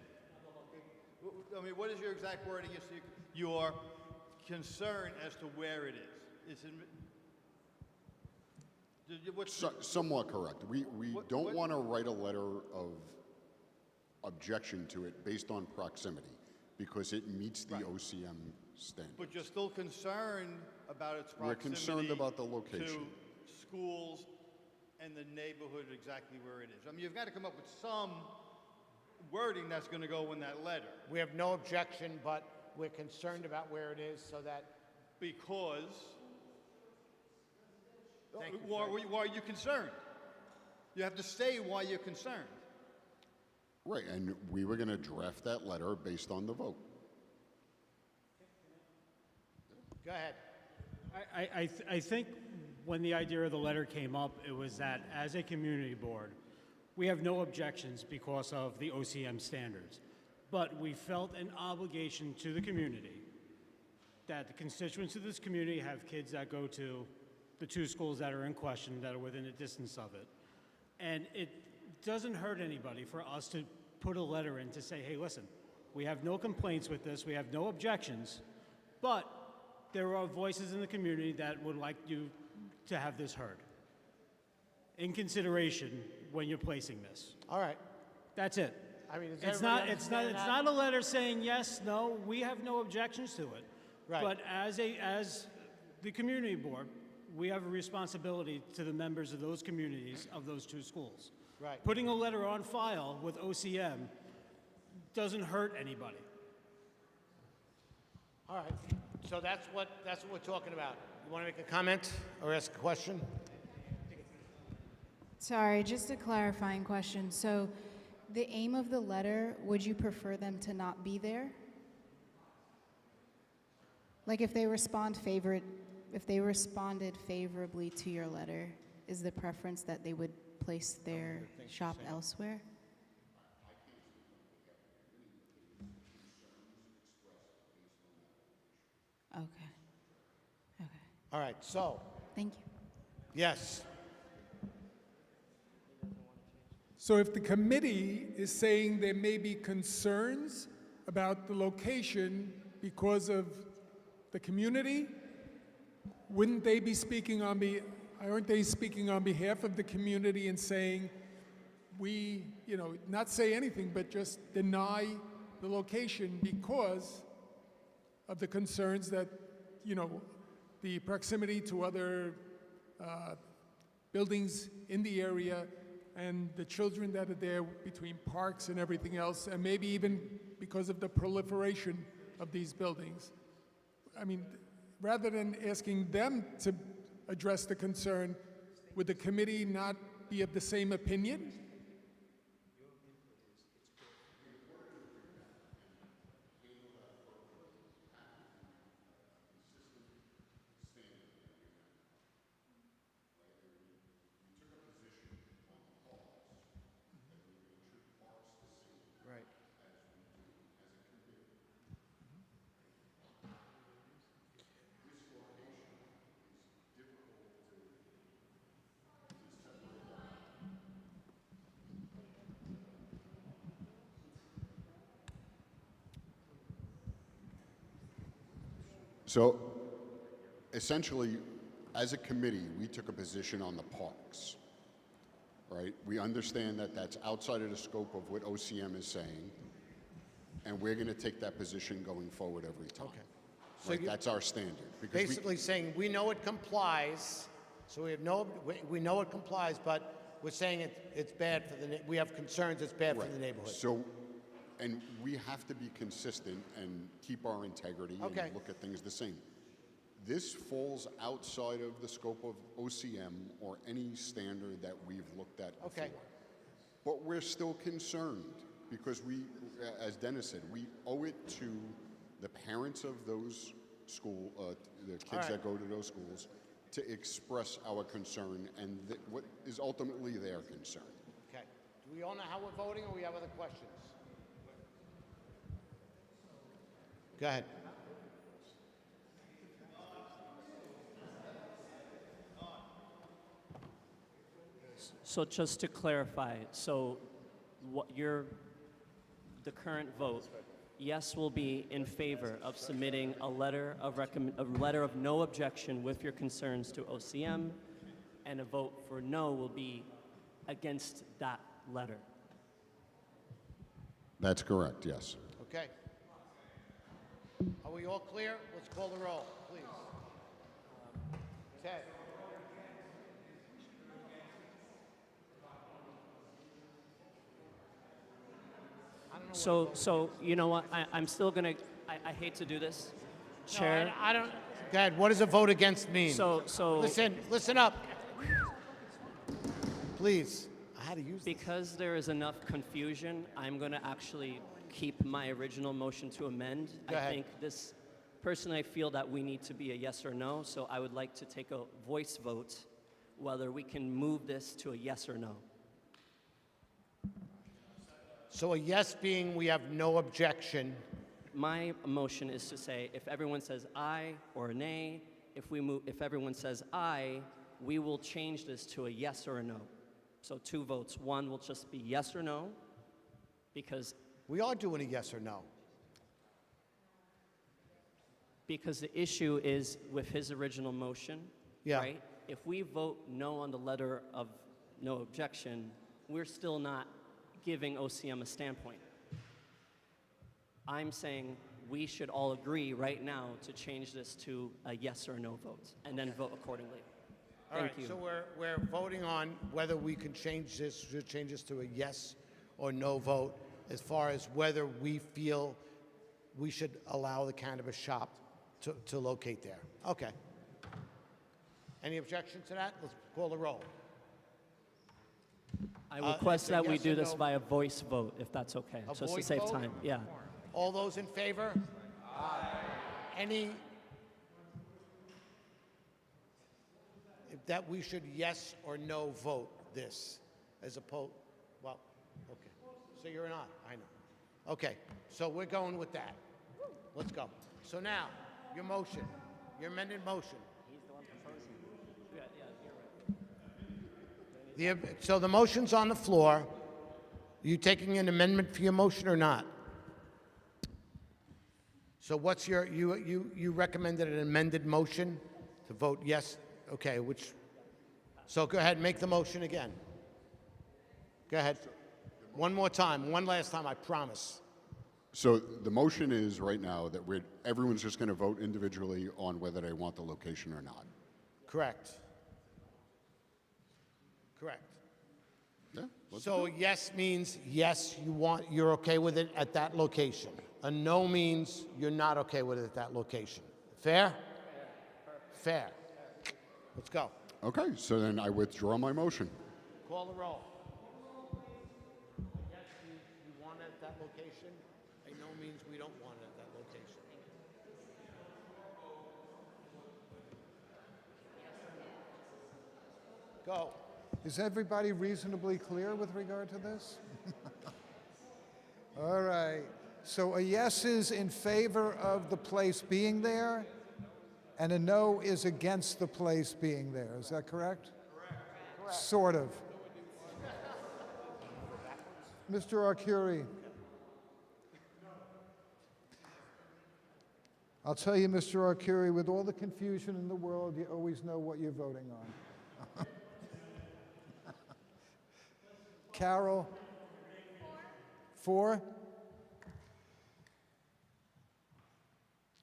I mean, what is your exact wording? Your concern as to where it is. Somewhat correct. We don't want to write a letter of objection to it based on proximity because it meets the OCM standard. But you're still concerned about its proximity. We're concerned about the location. To schools and the neighborhood exactly where it is. I mean, you've got to come up with some wording that's going to go in that letter. We have no objection, but we're concerned about where it is so that... Because... Thank you, why are you concerned? You have to say why you're concerned. Right, and we were going to draft that letter based on the vote. Go ahead. I think when the idea of the letter came up, it was that as a community board, we have no objections because of the OCM standards. But we felt an obligation to the community that the constituents of this community have kids that go to the two schools that are in question that are within a distance of it. And it doesn't hurt anybody for us to put a letter in to say, hey, listen, we have no complaints with this, we have no objections, but there are voices in the community that would like you to have this heard in consideration when you're placing this. All right. That's it. I mean, It's not a letter saying yes, no, we have no objections to it. Right. But as the community board, we have a responsibility to the members of those communities of those two schools. Right. Putting a letter on file with OCM doesn't hurt anybody. All right. So that's what we're talking about. You want to make a comment or ask a question? Sorry, just a clarifying question. So the aim of the letter, would you prefer them to not be there? Like if they responded favorably to your letter, is the preference that they would place their shop elsewhere? Okay. Okay. All right. So. Thank you. Yes. So if the committee is saying there may be concerns about the location because of the community, wouldn't they be speaking aren't they speaking on behalf of the community and saying, we, not say anything, but just deny the location because of the concerns that, the proximity to other buildings in the area and the children that are there between parks and everything else, and maybe even because of the proliferation of these buildings. I mean, rather than asking them to address the concern, would the committee not be of the same opinion? So essentially, as a committee, we took a position on the parks, right? We understand that that's outside of the scope of what OCM is saying, and we're going to take that position going forward every time. Okay. So Right? you- That's our standard. Because Basically saying, we know it complies, so we know it complies, but we're saying it's bad for the, we have concerns it's bad for the neighborhood. So, and we have to be consistent and keep our integrity Okay. and look at things the same. This falls outside of the scope of OCM or any standard that we've looked at before. Okay. But we're still concerned because we, as Dennis said, we owe it to the parents of those the kids right. that go to those schools to express our concern and what is ultimately their concern. Okay. Do we all know how we're voting, or we have other questions? Go ahead. So just to clarify, so what the current vote, yes will be in favor of submitting a letter of no objection with your concerns to OCM, and a vote for no will be against that letter. That's correct, yes. Okay. Are we all clear? Let's call the roll, please. Ted? So you know what? I'm still gonna. I hate to do this, Chair. No, I don't. Go ahead. What does a vote against mean? So listen up. Please. I had to use because there is enough confusion, I'm going to actually keep my original motion to amend. Go I ahead. think this, personally, I feel that we need to be a yes or no, so I would like to take a voice vote whether we can move this to a yes or no. So a yes being we have no objection. My motion is to say if everyone says aye or nay, if everyone says aye, we will change this to a yes or a no. So 2 votes. One will just be yes or no, because we are doing a yes or no. Because the issue is with his original motion, Yeah. right? If we vote no on the letter of no objection, we're still not giving OCM a standpoint. I'm saying we should all agree right now to change this to a yes or no vote, and then vote accordingly. All right, Thank you. so we're voting on whether we can change this to a yes or no vote as far as whether we feel we should allow the cannabis shop to locate there. Okay. Any objection to that? Let's call the roll. I request it's a that we yes do or this no. by a voice vote, if that's okay, A just to voice save vote? time. Yeah. All those in favor? Any that we should yes or no vote this as opposed, well, okay. So you're not, I know. Okay, so we're going with that. Let's go. So now, your motion, your amended motion. He's the one proposing. Yeah, you're right. So the motion's on the floor. Are you taking an amendment for your motion or not? So what's your, you recommended an amended motion to vote yes? Okay, so go ahead, make the motion again. Go ahead. One more time, one last time, I promise. So the motion is right now that everyone's just going to vote individually on whether they want the location or not. Correct. Correct. Yeah. So yes means yes, you're okay with it at that location. A no means you're not okay with it at that location. Fair? Fair. Let's go. Okay, so then I withdraw my motion. Call the roll. Yes means you want it at that location. A no means we don't want it at that location. Go. Is everybody reasonably clear with regard to this? All right. So a yes is in favor of the place being there, and a no is against the place being there. Is that correct? Correct. Sort of. Mr. Arcuri. I'll tell you, Mr. Arcuri, with all the confusion in the world, you always know what you're voting on. Carol? 4?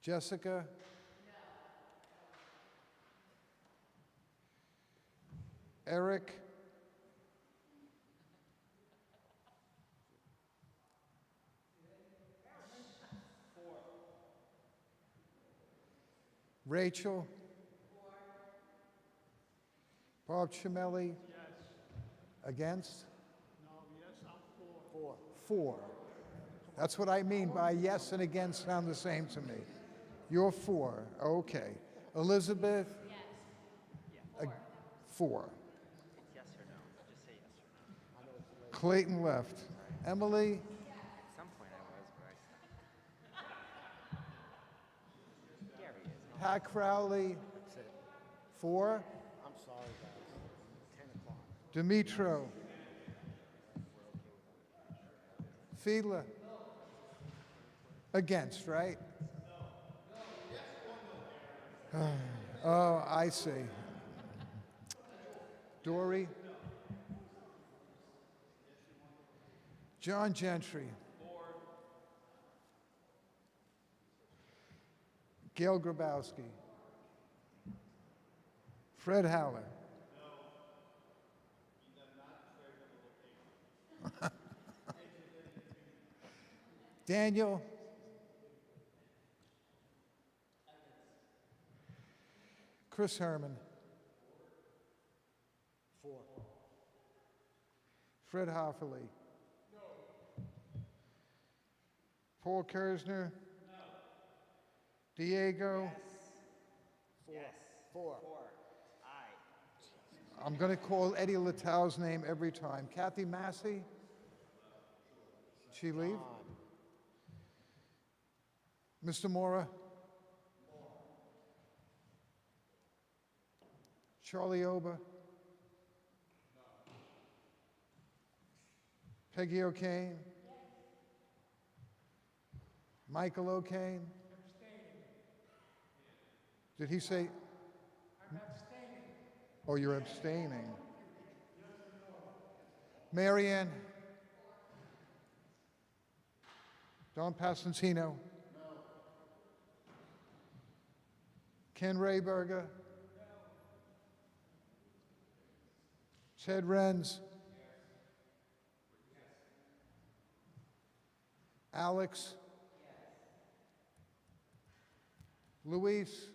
Jessica? Eric? Rachel? Bob Chimelli? Yes. Against? No, yes, I'm for. 4. That's what I mean by yes and against sound the same to me. You're 4. Okay. Elizabeth? Yes. 4. Yes or no? Just say yes or no. Clayton left. Emily? At some point I was, but I stopped. Gary is. Pat Crowley? 4. I'm sorry, guys. 10 o'clock. Dimitro? Fiedler? Against, right? Oh, I see. Dory? John Gentry? Gail Grabowski? Fred Howler? Daniel? Chris Herman? 4. Fred Hofferly? Paul Kersner? Diego? Yes. 4. I'm going to call Eddie Littau's name every time. Kathy Massey? Did she leave? Mr. Mora? Charlie Oba? Peggy O'Kane? Michael O'Kane? Did he say? I'm abstaining. Oh, you're abstaining. Marianne? Don Passantino? Ken Rayberger? Ted Renz? Alex? Luis?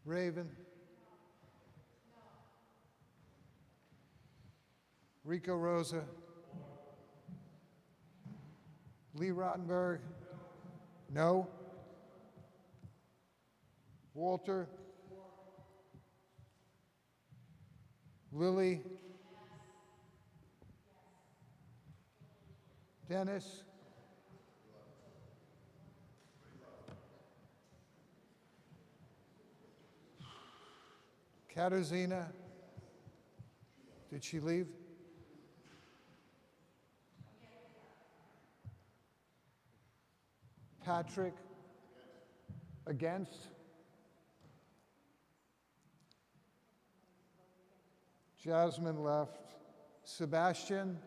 Raven? Rico Rosa? Lee Rottenberg? No? Walter? Lily? Dennis? Katarzyna? Did she leave? Patrick? Against? Jasmine left. Sebastian?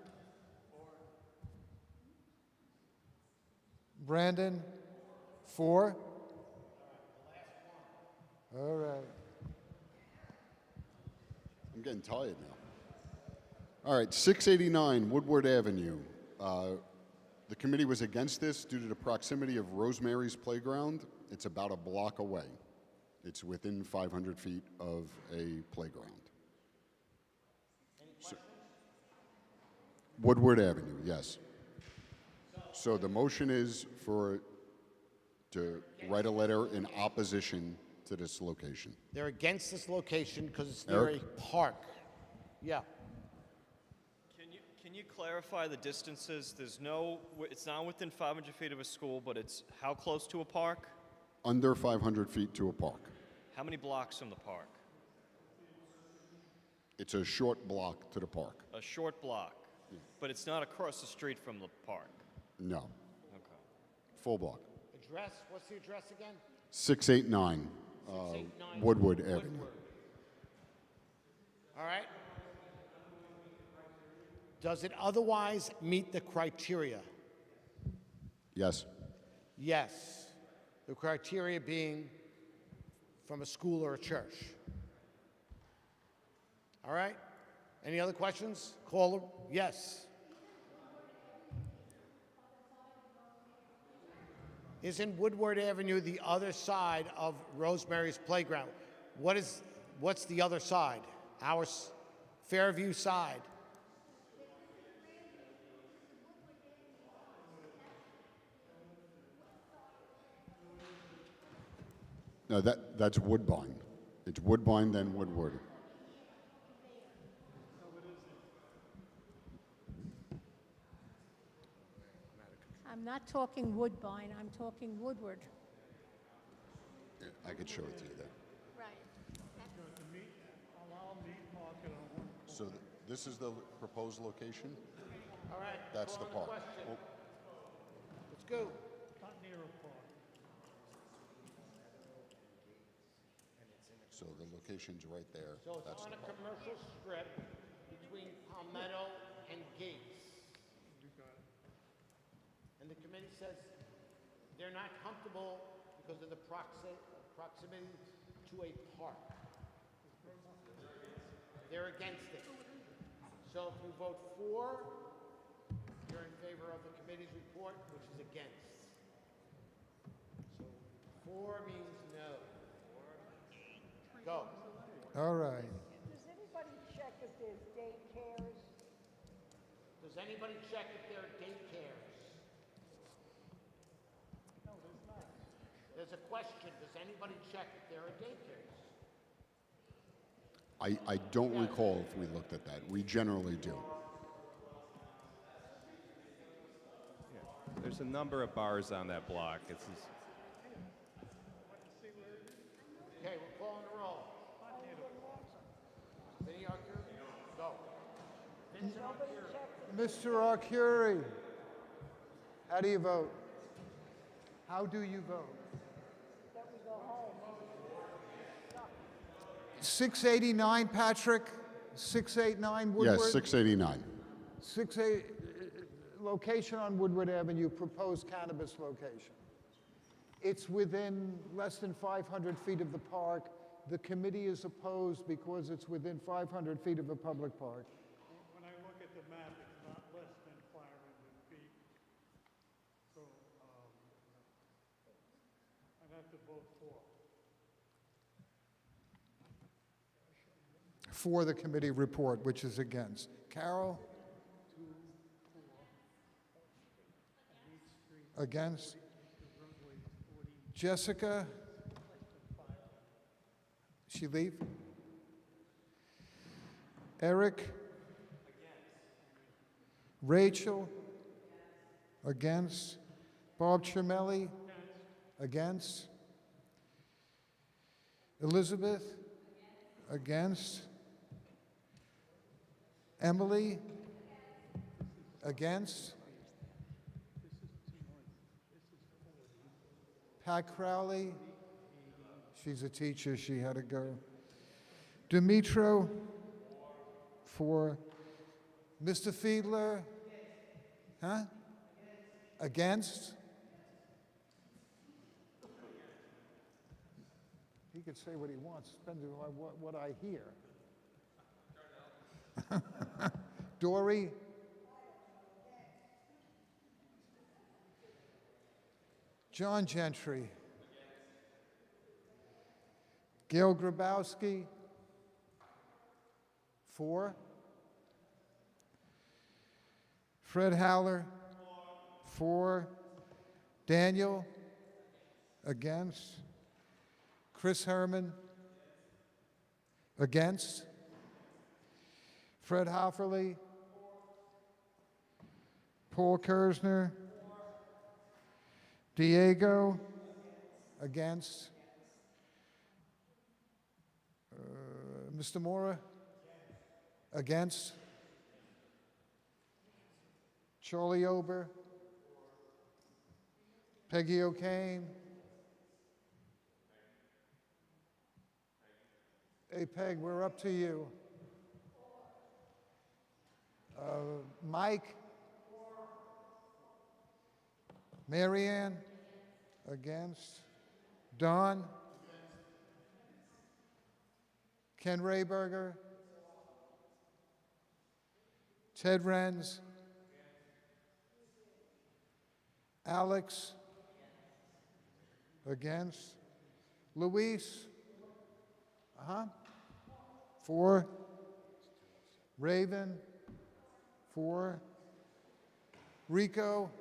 Brandon? 4? All right. I'm getting tired now. All right, 689 Woodward Avenue. The committee was against this due to the proximity of Rosemary's Playground. It's about a block away. It's within 500 feet of a playground. So, Woodward Avenue, yes. So the motion is to write a letter in opposition to this location. They're against this location because it's near Eric? a park. Yeah. Can you clarify the distances? It's not within 500 feet of a school, but it's how close to a park? Under 500 feet to a park. How many blocks from the park? It's a short block to the park. A short block, but it's not across the street from the park. No. Full block. Address, what's the address again? 689 689 Woodward Avenue. All right. Does it otherwise meet the criteria? Yes. Yes. The criteria being from a school or a church. All right. Any other questions? Call them. Yes. Isn't Woodward Avenue the other side of Rosemary's Playground? What's the other side? Our Fairview side. No, that's Woodbine. It's Woodbine, then Woodward. I'm not talking Woodbine, I'm talking Woodward. I could show it to you there. Right. So this is the proposed location? All right. That's the call on park. question. Oh, Let's go. so the location's right there. So it's That's on the a park. commercial strip between Palmetto and Gates. And the committee says they're not comfortable because of the proximity to a park. They're against it. So if you vote for, you're in favor of the committee's report, which is against. So for means no. Go. All right. Does anybody check if there's daycares? Does anybody check if there are daycares? No, there's not. There's a question. Does anybody check if there are daycares? I don't recall if we looked at that. We generally do. There's a number of bars on that block. It's just, Okay, we're calling the roll. Vinnie Arcuri, go. Vincent Arcuri. Mr. Arcuri, how do you vote? How do you vote? That we go home. 689, Patrick? 689 Woodward? Yes, 689. 68, location on Woodward Avenue, proposed cannabis location. It's within less than 500 feet of the park. The committee is opposed because it's within 500 feet of a public park. When I look at the map, it's not less than 500 feet. So I'd have to vote for. For the committee report, which is against. Carol? Against? Jessica? She leave? Eric? Rachel? Against? Bob Tremelli? Against? Elizabeth? Against? Emily? Against? Pat Crowley? She's a teacher, she had to go. Dimitro? For. Mr. Fiedler? Huh? Against? He could say what he wants, depending on what I hear. Dory? John Gentry? Gail Grabowski? For? Fred Howler? For? Daniel? Against? Chris Herman? Against? Fred Hofferly? Paul Kersner? Diego? Against? Mr. Mora? Against? Charlie Ober? Peggy O'Kane. Hey, Peg, we're up to you. Mike? Marianne? Against? Don? Ken Rayberger? Ted Renz? Alex? Against? Luis? 4. Raven? 4. Rico?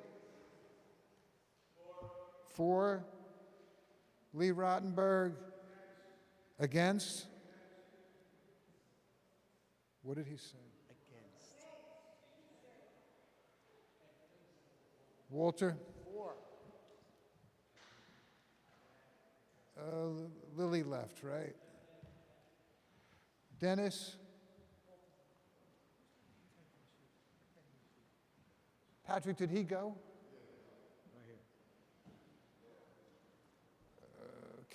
4. Lee Rottenberg? Against? What did he say? Against. Walter? 4. Lily left, right? Dennis? Patrick, did he go?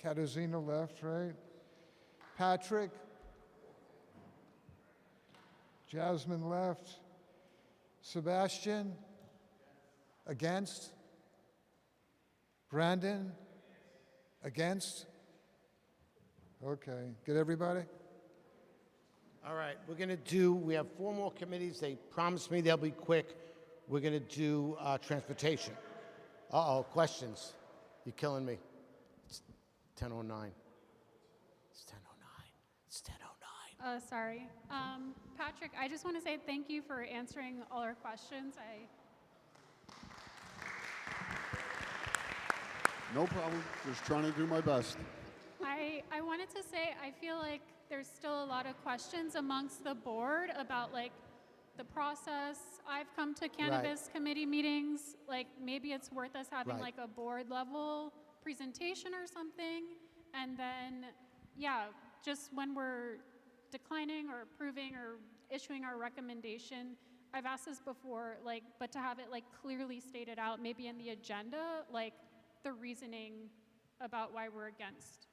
Katarzyna left, right? Patrick? Jasmine left. Sebastian? Against? Brandon? Against? Okay. Get everybody? All right, we have 4 more committees. They promised me they'll be quick. We're going to do transportation. Uh-oh, questions. You're killing me. It's 10:09. It's 10:09. It's 10:09. Sorry. Patrick, I just want to say thank you for answering all our questions. No problem. Just trying to do my best. I wanted to say I feel like there's still a lot of questions amongst the board about like the process. I've come to cannabis committee meetings. Like maybe it's worth us having like a board level presentation or something. And then, yeah, just when we're declining or approving or issuing our recommendation, I've asked this before, like, but to have it like clearly stated out, maybe in the agenda, like the reasoning about why we're against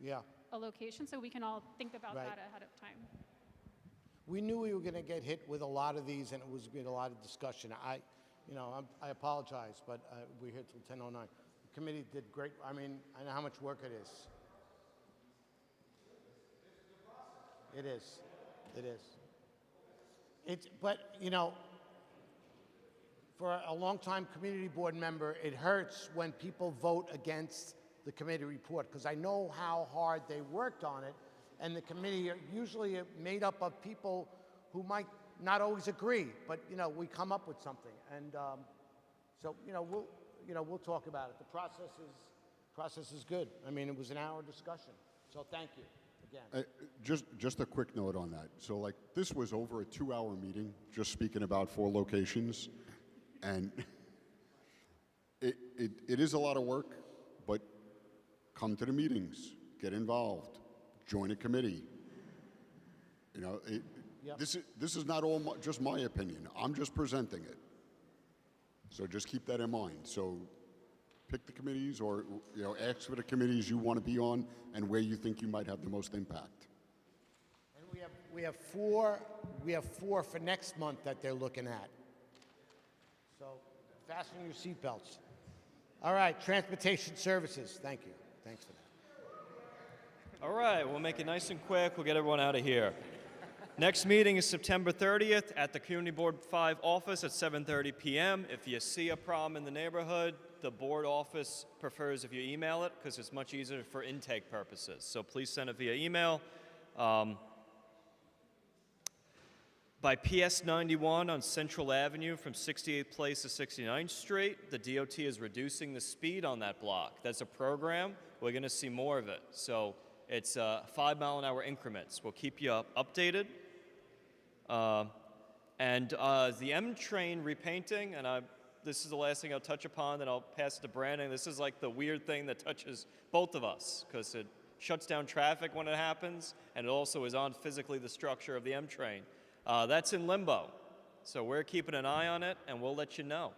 a location, so we can all think about that ahead of time. We knew we were going to get hit with a lot of these, and it was going to be a lot of discussion. I apologize, but we're here till 10:09. The committee did great. I mean, I know how much work it is. It is. It is. But, you know, for a longtime community board member, it hurts when people vote against the committee report, because I know how hard they worked on it, and the committee are usually made up of people who might not always agree, but, you know, we come up with something. And so, we'll talk about it. The process is good. I mean, it was an hour discussion, so thank you again. Just a quick note on that. So, like, this was over a 2-hour meeting, just speaking about 4 locations, and it is a lot of work, but come to the meetings, get involved, join a committee. You know, this is not all just my opinion. I'm just presenting it. So just keep that in mind. So pick the committees, or ask for the committees you want to be on and where you think you might have the most impact. And we have four for next month that they're looking at. So fasten your seatbelts. All right, transportation services. Thank you. Thanks for that. All right, we'll make it nice and quick. We'll get everyone out of here. Next meeting is September 30th at the Community Board 5 office at 7:30 p.m. If you see a problem in the neighborhood, the board office prefers if you email it, because it's much easier for intake purposes. So please send it via email. By PS 91 on Central Avenue from 68th Place to 69th Street, the DOT is reducing the speed on that block. That's a program. We're going to see more of it. So it's 5-mile-an-hour increments. We'll keep you updated. And the M train repainting, and this is the last thing I'll touch upon, then I'll pass it to Brandon. This is like the weird thing that touches both of us, because it shuts down traffic when it happens, and it also is on physically the structure of the M train. That's in limbo. So we're keeping an eye on it, and we'll let you know.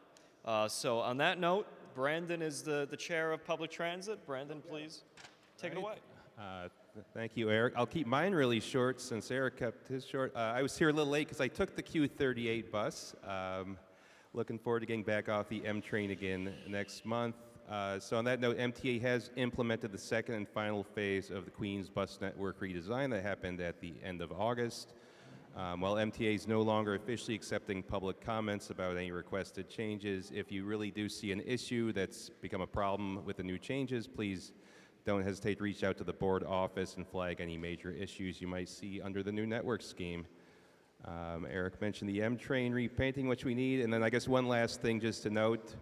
So on that note, Brandon is the chair of public transit. Brandon, please take it away. Thank you, Eric. I'll keep mine really short since Eric kept his short. I was here a little late because I took the Q38 bus. Looking forward to getting back off the M train again next month. So on that note, MTA has implemented the second and final phase of the Queens bus network redesign that happened at the end of August. While MTA is no longer officially accepting public comments about any requested changes, if you really do see an issue that's become a problem with the new changes, please don't hesitate to reach out to the board office and flag any major issues you might see under the new network scheme. Eric mentioned the M train repainting, which we need, and then I guess one last thing just to note,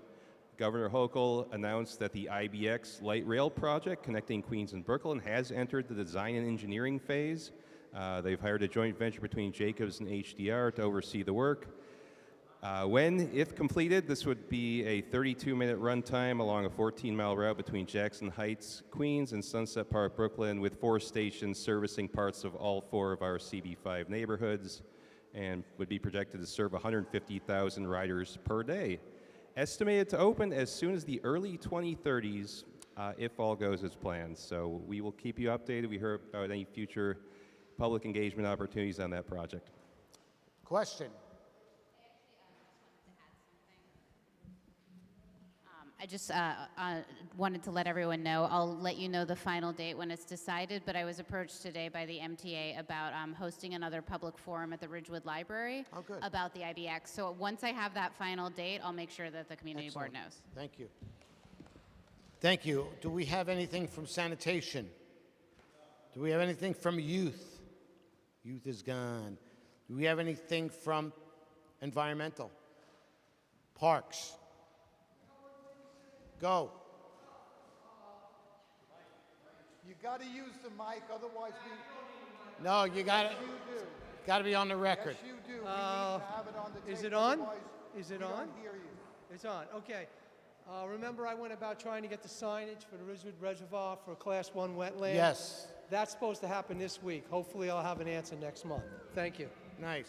Governor Hochul announced that the IBX light rail project connecting Queens and Brooklyn has entered the design and engineering phase. They've hired a joint venture between Jacobs and HDR to oversee the work. When, if completed, this would be a 32-minute run time along a 14-mile route between Jackson Heights, Queens, and Sunset Park, Brooklyn, with 4 stations servicing parts of all 4 of our CB5 neighborhoods, and would be projected to serve 150,000 riders per day. Estimated to open as soon as the early 2030s, if all goes as planned. So we will keep you updated. We heard about any future public engagement opportunities on that project. Question. I just wanted to let everyone know, I'll let you know the final date when it's decided, but I was approached today by the MTA about hosting another public forum at the Ridgewood Library about the IBX. So once I have that final date, I'll make sure that the community board knows. Thank you. Thank you. Do we have anything from sanitation? Do we have anything from youth? Youth is gone. Do we have anything from environmental? Parks? Go. You got to use the mic, otherwise we... No, you got to. Yes, you do. Got to be on the record. Yes, you do. We need to have it on the tape. Is it on? Otherwise, Is it we on? don't hear you. It's on, okay. Remember I went about trying to get the signage for the Ridgewood Reservoir for Class 1 wetland? Yes. That's supposed to happen this week. Hopefully I'll have an answer next month. Thank you. Nice.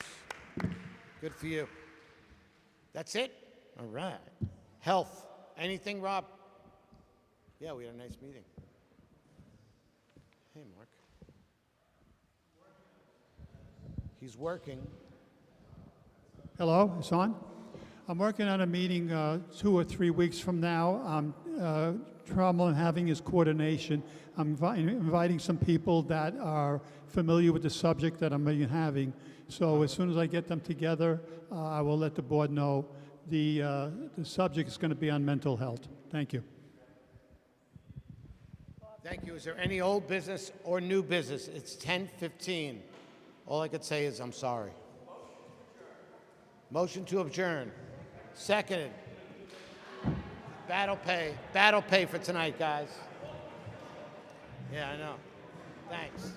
Good for you. That's it? All right. Health. Anything, Rob? Yeah, we had a nice meeting. Hey, Mark. He's working. Hello, it's on? I'm working on a meeting 2 or 3 weeks from now. I'm trouble in having is coordination. I'm inviting some people that are familiar with the subject that I'm having. So as soon as I get them together, I will let the board know. The subject is going to be on mental health. Thank you. Thank you. Is there any old business or new business? It's 10:15. All I could say is I'm sorry. Motion to adjourn. Seconded. Battle pay for tonight, guys. Yeah, I know. Thanks.